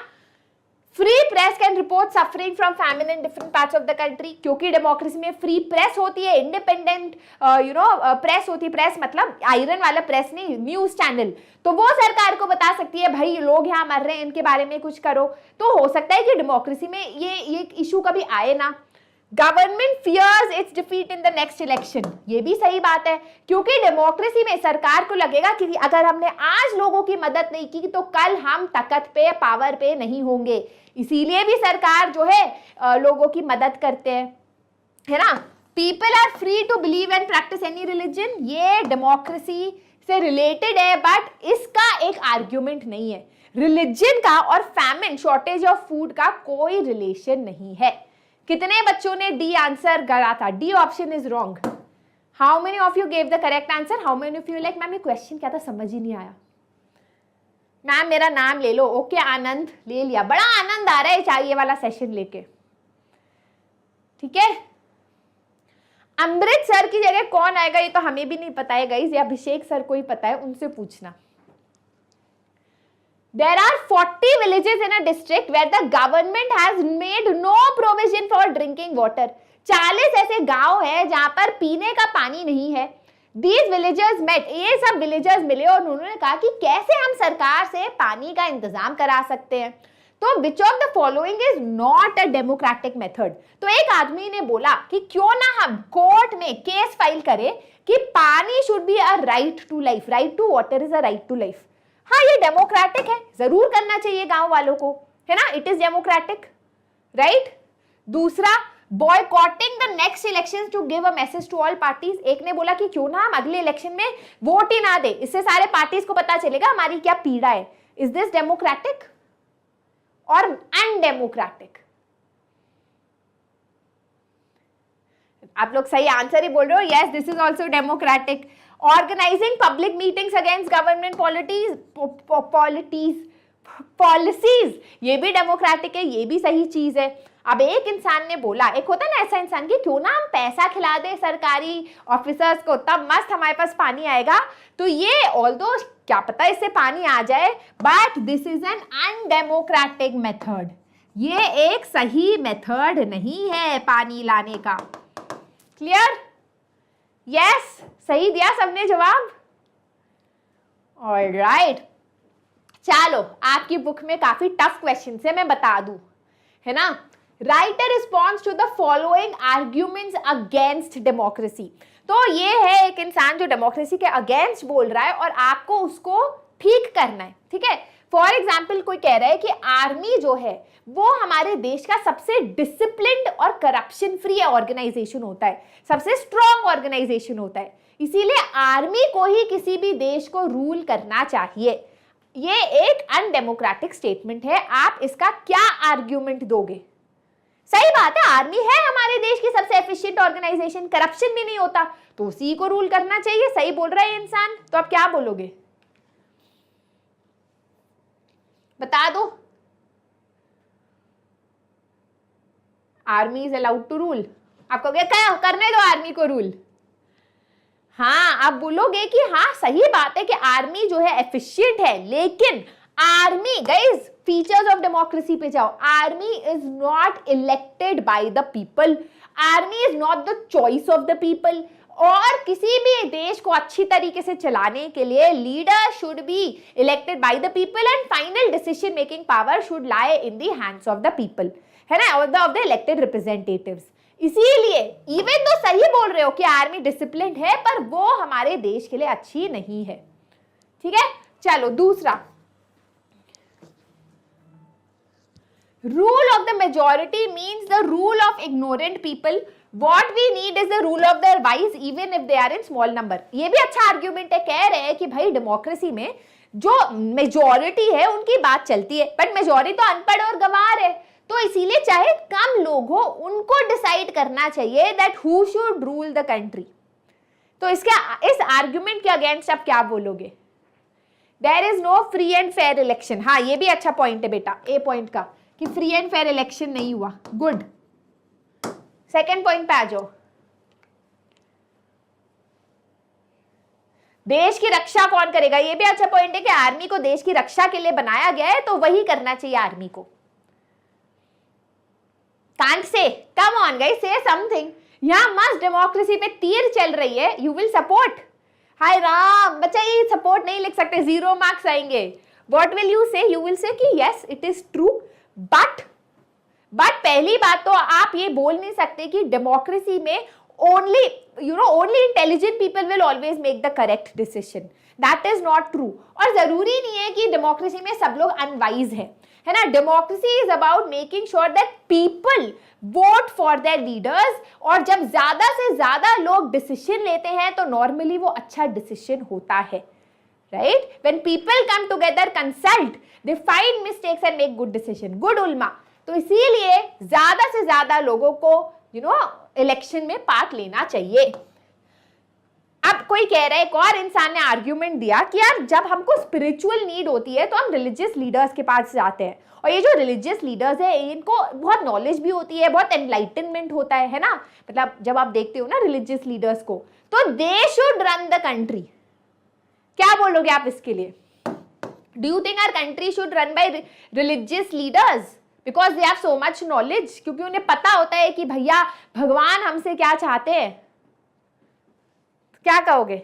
Free press can report suffering from famine in different parts of the country, क्योंकि डेमोक्रेसी में फ्री प्रेस होती है, इंडिपेंडेंट प्रेस होती है। प्रेस मतलब आयरन वाला प्रेस नहीं, न्यूज चैनल, तो वो सरकार को बता सकती है भाई लोग यहाँ मर रहे हैं, इनके बारे में कुछ करो। तो हो सकता है कि डेमोक्रेसी में ये इशू कभी आए ना। Government fears its defeat in the next election, ये भी सही बात है, क्योंकि डेमोक्रेसी में सरकार को लगेगा कि अगर हमने आज लोगों की मदद नहीं की तो कल हम ताकत पे, पावर पे नहीं होंगे, इसीलिए भी सरकार जो है लोगों की मदद करते हैं, है ना। People are free to believe and practice any religion, ये डेमोक्रेसी से रिलेटेड है, बट इसका एक आर्ग्यूमेंट नहीं है। रिलीजन का और फैमिन, शॉर्टेज ऑफ फूड का कोई रिलेशन नहीं है। कितने बच्चों ने डी आंसर करा था? D option is wrong. How many of you gave the correct answer? How many of you like ma'am ये क्वेश्चन क्या था, समझ ही नहीं आया। मैम मेरा नाम ले लो। ओके आनंद, ले लिया। बड़ा आनंद आ रहा है चाहिए वाला सेशन लेके, ठीक है। अमृतसर की जगह कौन आएगा ये तो हमें भी नहीं पता है गाइस, ये अभिषेक सर को ही पता है, उनसे पूछना। There are 40 villages in a district where the government has made no provision for drinking water. 40 ऐसे गांव है जहां पर पीने का पानी नहीं है। These villagers met, ये सब विलेजर्स मिले और उन्होंने कहा कि कैसे हम सरकार से पानी का इंतजाम करा सकते हैं। तो which of the following is not a democratic method. तो एक आदमी ने बोला कि क्यों ना हम कोर्ट में केस फाइल करें कि पानी should be a right to life. Right to water is a right to life. हाँ, ये डेमोक्रेटिक है, जरूर करना चाहिए गांव वालों को, है ना, इट इज डेमोक्रेटिक, राइट। दूसरा, boycotting the next elections to give a message to all parties. एक ने बोला कि क्यों ना हम अगले इलेक्शन में वोट ही ना दे, इससे सारे पार्टीज को पता चलेगा हमारी क्या पीड़ा है। इज दिस डेमोक्रेटिक और अनडेमोक्रेटिक? आप लोग सही आंसर ही बोल रहे हो, yes this is also democratic. Organizing public meetings against government policies, ये भी डेमोक्रेटिक है, ये भी सही चीज है। अब एक इंसान ने बोला, एक होता है ना ऐसा इंसान कि क्यों ना हम पैसा खिला दे सरकारी ऑफिसर्स को, तब मस्त हमारे पास पानी आएगा। तो ये ऑल्दो क्या पता इससे पानी आ जाए, but this is an undemocratic method. ये एक सही मेथड नहीं है पानी लाने का। क्लियर? यस, सही दिया सबने जवाब। ऑलराइट, चलो आपकी बुक में काफी टफ क्वेश्चन है, मैं बता दूं, है ना। Write a response to the following arguments against democracy. तो ये है एक इंसान जो डेमोक्रेसी के अगेंस्ट बोल रहा है और आपको उसको ठीक करना है, ठीक है। फॉर एग्जाम्पल कोई कह रहा है कि आर्मी जो है वो हमारे देश का सबसे डिसिप्लिन्ड और करप्शन फ्री ऑर्गेनाइजेशन होता है, सबसे स्ट्रॉन्ग ऑर्गेनाइजेशन होता है, इसीलिए आर्मी को ही किसी भी देश को रूल करना चाहिए। ये एक अनडेमोक्रेटिक स्टेटमेंट है, आप इसका क्या आर्ग्यूमेंट दोगे? सही बात है, आर्मी है हमारे देश की सबसे एफिशिएंट ऑर्गेनाइजेशन, करप्शन भी नहीं होता, तो उसी को रूल करना चाहिए। सही बोल रहा है इंसान, तो आप क्या बोलोगे? बता दो। Army is allowed to rule, आप कहोगे क्या करने दो आर्मी को रूल। हाँ, आप बोलोगे कि हाँ सही बात है कि आर्मी जो है एफिशिएंट है, लेकिन army, guys features of democracy पे जाओ, army is not elected by the people, army is not the choice of the people. और किसी भी देश को अच्छी तरीके से चलाने के लिए leader should be elected by the people and final decision making power should lie in the hands of the people, है ना, ऑफ द इलेक्टेड रिप्रेजेंटेटिव्स। इसीलिए इवन तो सही बोल रहे हो कि आर्मी डिसिप्लिन्ड है, पर वो हमारे देश के लिए अच्छी नहीं है, ठीक है। चलो दूसरा, rule of the majority means the rule of ignorant people. What we need is the rule of the wise even if they are in small number. ये भी अच्छा आर्ग्यूमेंट है, कह रहे हैं कि भाई डेमोक्रेसी में जो मेजॉरिटी है उनकी बात चलती है, बट मेजॉरिटी तो अनपढ़ और गंवार है, तो इसीलिए चाहे कम लोग हो उनको डिसाइड करना चाहिए that who should rule the country. तो इस आर्ग्यूमेंट के अगेंस्ट आप क्या बोलोगे? There is no free and fair election. हाँ, ये भी अच्छा पॉइंट है बेटा, ए पॉइंट का, कि फ्री एंड फेयर इलेक्शन नहीं हुआ। गुड, सेकंड पॉइंट पे आ जाओ। देश की रक्षा कौन करेगा? ये भी अच्छा पॉइंट है कि आर्मी को देश की रक्षा के लिए बनाया गया है, तो वही करना चाहिए आर्मी को। Can't say, come on guys, से समथिंग। यहां मस्त डेमोक्रेसी पे तीर चल रही है, यू विल सपोर्ट। हाय राम, बच्चा ये सपोर्ट नहीं लिख सकते, 0 मार्क्स आएंगे। व्हाट विल यू से? यू विल से कि yes it is true, but पहली बात तो आप ये बोल नहीं सकते कि डेमोक्रेसी में only intelligent people will always make the correct decision, that is not true. और जरूरी नहीं है कि डेमोक्रेसी में सब लोग अनवाइज है ना। Democracy is about making sure that people vote for their leaders, और जब ज्यादा से ज्यादा लोग डिसीजन लेते हैं तो नॉर्मली वो अच्छा डिसीजन होता है, right? When people come together, consult, they find mistakes and make good decision. Good Ulama. तो इसीलिए ज्यादा से ज्यादा लोगों को इलेक्शन में पार्ट लेना चाहिए। अब कोई कह रहा है, एक और इंसान ने आर्ग्यूमेंट दिया कि यार जब हमको स्पिरिचुअल नीड होती है तो हम रिलीजियस लीडर्स के पास जाते हैं, और ये जो रिलीजियस लीडर्स है इनको बहुत नॉलेज भी होती है, बहुत एनलाइटनमेंट होता है ना। मतलब जब आप देखते हो ना रिलीजियस लीडर्स को, तो they should run the country. क्या बोलोगे आप इसके लिए? Do you think our country should run by religious leaders because they have so much knowledge? क्योंकि उन्हें पता होता है कि भैया भगवान हमसे क्या चाहते हैं। क्या कहोगे?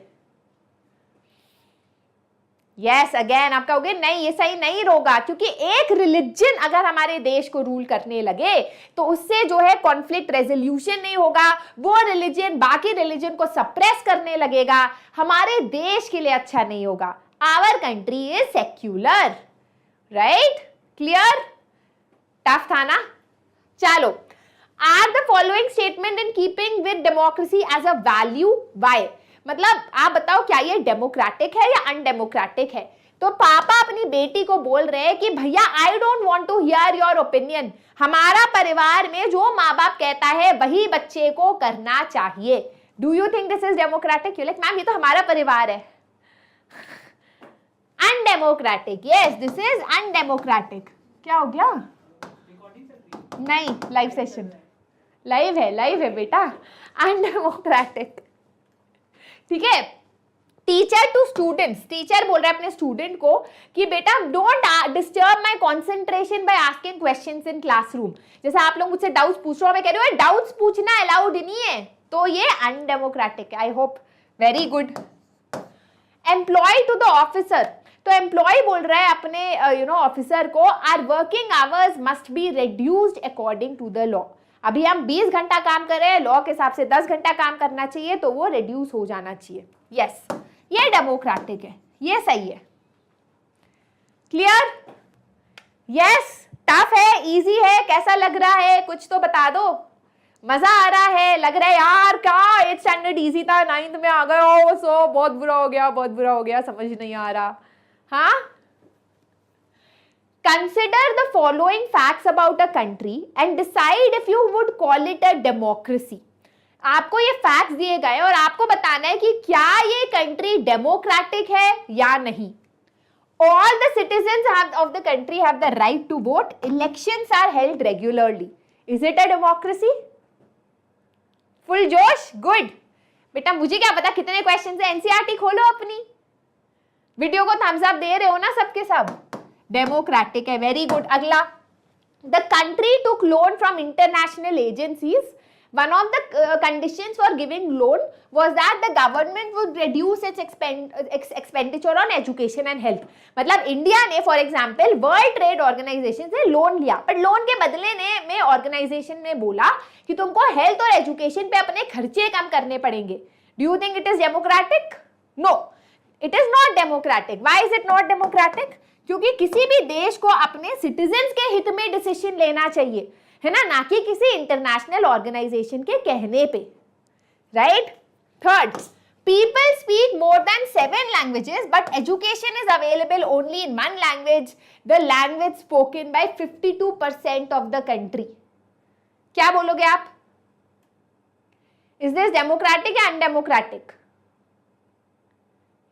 यस, अगेन आप कहोगे नहीं, ये सही नहीं होगा, क्योंकि एक रिलीजन अगर हमारे देश को रूल करने लगे तो उससे जो है कॉन्फ्लिक्ट रेजोल्यूशन नहीं होगा, वो रिलीजन बाकी रिलीजन को सप्रेस करने लगेगा, हमारे देश के लिए अच्छा नहीं होगा. Our country is secular, right? Clear? Tough था ना? चलो, are the following statement in keeping with democracy as a value? Why? मतलब आप बताओ क्या ये डेमोक्रेटिक है या अनडेमोक्रेटिक है? तो पापा अपनी बेटी को बोल रहे हैं कि भैया I don't want to hear your opinion, हमारा परिवार में जो माँ बाप कहता है वही बच्चे को करना चाहिए. Do you think this is democratic? You like ma'am ये तो हमारा परिवार है. Undemocratic. Yes, this is undemocratic. क्या हो गया? नहीं, लाइव सेशन लाइव है बेटा. अनडेमोक्रेटिक. ठीक है. टीचर टू स्टूडेंट्स, टीचर बोल रहा है अपने स्टूडेंट को कि बेटा don't disturb my concentration by asking questions in classroom. जैसे आप लोग मुझसे डाउट्स पूछ रहे हो, मैं कह रही हूँ डाउट्स पूछना अलाउड नहीं है, तो ये अनडेमोक्रेटिक है. I hope very good. Employ to the officer, तो एम्प्लॉय बोल रहा है अपने ऑफिसर को our working hours must be reduced according to the law. अभी हम 20 घंटा काम कर रहे हैं, लॉ के हिसाब से 10 घंटा काम करना चाहिए, तो वो रिड्यूस हो जाना चाहिए. यस, ये डेमोक्रेटिक है, ये सही है. क्लियर? यस. टफ है, इजी है, कैसा लग रहा है? कुछ तो बता दो. मजा आ रहा है? लग रहा है यार क्या 8th स्टैंडर्ड इजी था, 9th में आ गए हो, सो बहुत बुरा हो गया, बहुत बुरा हो गया, समझ नहीं आ रहा. हाँ. Consider the following facts about a country and decide if you would call it a democracy. आपको ये फैक्ट्स दिए गए और आपको बताना है कि क्या ये कंट्री डेमोक्रेटिक है या नहीं. All the citizens of the country have the right to vote. Elections are held regularly. Is it a democracy? Full जोश? Good. बेटा मुझे क्या पता कितने क्वेश्चन है, एनसीईआरटी खोलो अपनी. वीडियो को थम्स अप दे रहे हो ना सबके सब? डेमोक्रेटिक है, वेरी गुड. अगला, the country took loan from international agencies. One of the conditions for giving loan was that the government would reduce its expenditure on education and health. मतलब India ने for example world trade organisation से loan लिया, पर loan के बदले में organisation ने बोला कि तुमको हेल्थ और एजुकेशन पे अपने खर्चे कम करने पड़ेंगे. Do you think it is democratic? No, it is not democratic. Why is it not democratic? क्योंकि किसी भी देश को अपने सिटीजन्स के हित में डिसीजन लेना चाहिए, है ना कि किसी इंटरनेशनल ऑर्गेनाइजेशन के कहने पे. Right. Third, people speak more than 7 languages but education is available only in 1 language, the language spoken by 52% of the country. क्या बोलोगे आप? इज दिस डेमोक्रेटिक या undemocratic?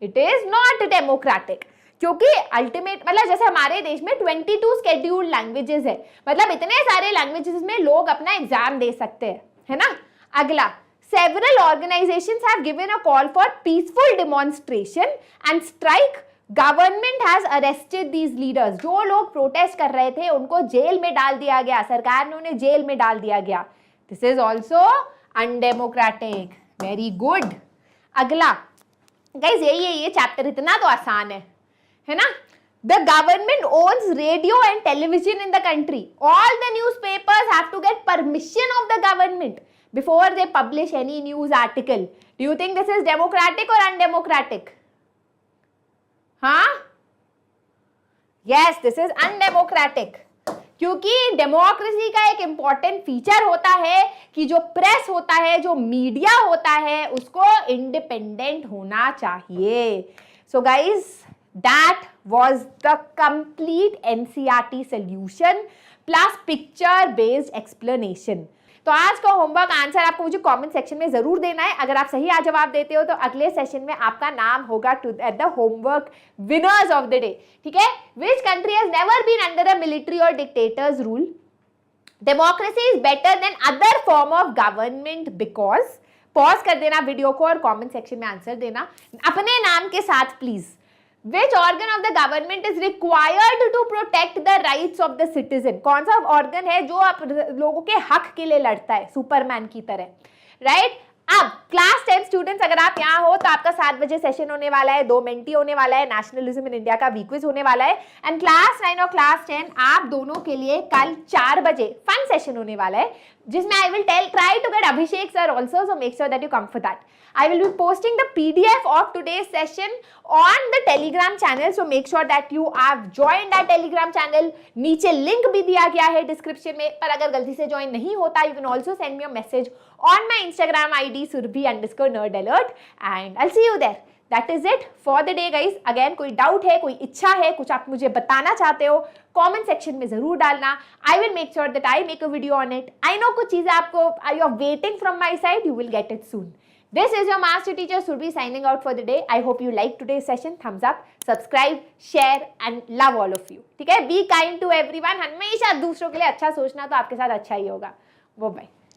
It is not democratic, क्योंकि ultimate मतलब जैसे हमारे देश में 22 स्केड्यूल्ड लैंग्वेजेस है, मतलब इतने सारे लैंग्वेजेस में लोग अपना एग्जाम दे सकते हैं, है ना. अगला, several organisations have given a call for peaceful demonstration and strike. Government has arrested these leaders. जो लोग प्रोटेस्ट कर रहे थे उनको जेल में डाल दिया गया, सरकार ने उन्हें जेल में डाल दिया गया. This is also undemocratic. Very good. अगला गाइस, यही है, ये चैप्टर इतना तो आसान है ना. The government owns radio and television in the country. All the newspapers have to get permission of the government before they publish any news article. Do you think this is democratic और undemocratic? हाँ. Yes, this is undemocratic, क्योंकि democracy का एक important feature होता है कि जो press होता है, जो मीडिया होता है, उसको इंडिपेंडेंट होना चाहिए. So guys, that was the complete NCERT solution plus picture based explanation. तो आज का होमवर्क आंसर आपको मुझे कमेंट सेक्शन में जरूर देना है. अगर आप सही जवाब देते हो तो अगले सेशन में आपका नाम होगा at the homework winners of the day. ठीक है. Which country has never been under a military और dictators rule? Democracy is better than other form of government because. Pause कर देना वीडियो को और कॉमेंट सेक्शन में आंसर देना अपने नाम के साथ please. Which organ of the government is required to protect the rights of the citizen? कौन सा ऑर्गन है जो आप लोगों के हक के लिए लड़ता है सुपरमैन की तरह? राइट. अब क्लास 10 स्टूडेंट्स अगर आप यहाँ हो तो आपका 7 बजे सेशन होने वाला है, 2 मेंटी होने वाला है, नेशनलिज्म इन इंडिया का वीक क्विज होने वाला है एंड क्लास 9 और क्लास 10 आप दोनों के लिए कल 4 बजे फन सेशन होने वाला है जिसमें I will try to get Abhishek sir also, so make sure that you come for that. I will be posting the PDF of today's session on the Telegram channel. So make sure that you have joined that Telegram channel. नीचे link भी दिया गया है description में. पर अगर गलती से join नहीं होता, you can also send me a message on my Instagram ID surbi_nerdalert and I'll see you there. That is it for the day guys. Again कोई doubt है, कोई इच्छा है, कुछ आप मुझे बताना चाहते हो, comment section में जरूर डालना. I will make sure that I make a video on it. I know कुछ चीजें आपको you are waiting from my side. You will get it soon. This is your master teacher Surbi signing out for the day. I hope you liked today's session. Thumbs up, subscribe, share and love all of you. ठीक है? Be kind to everyone. हमेशा दूसरों के लिए अच्छा सोचना तो आपके साथ अच्छा ही होगा. Bye bye.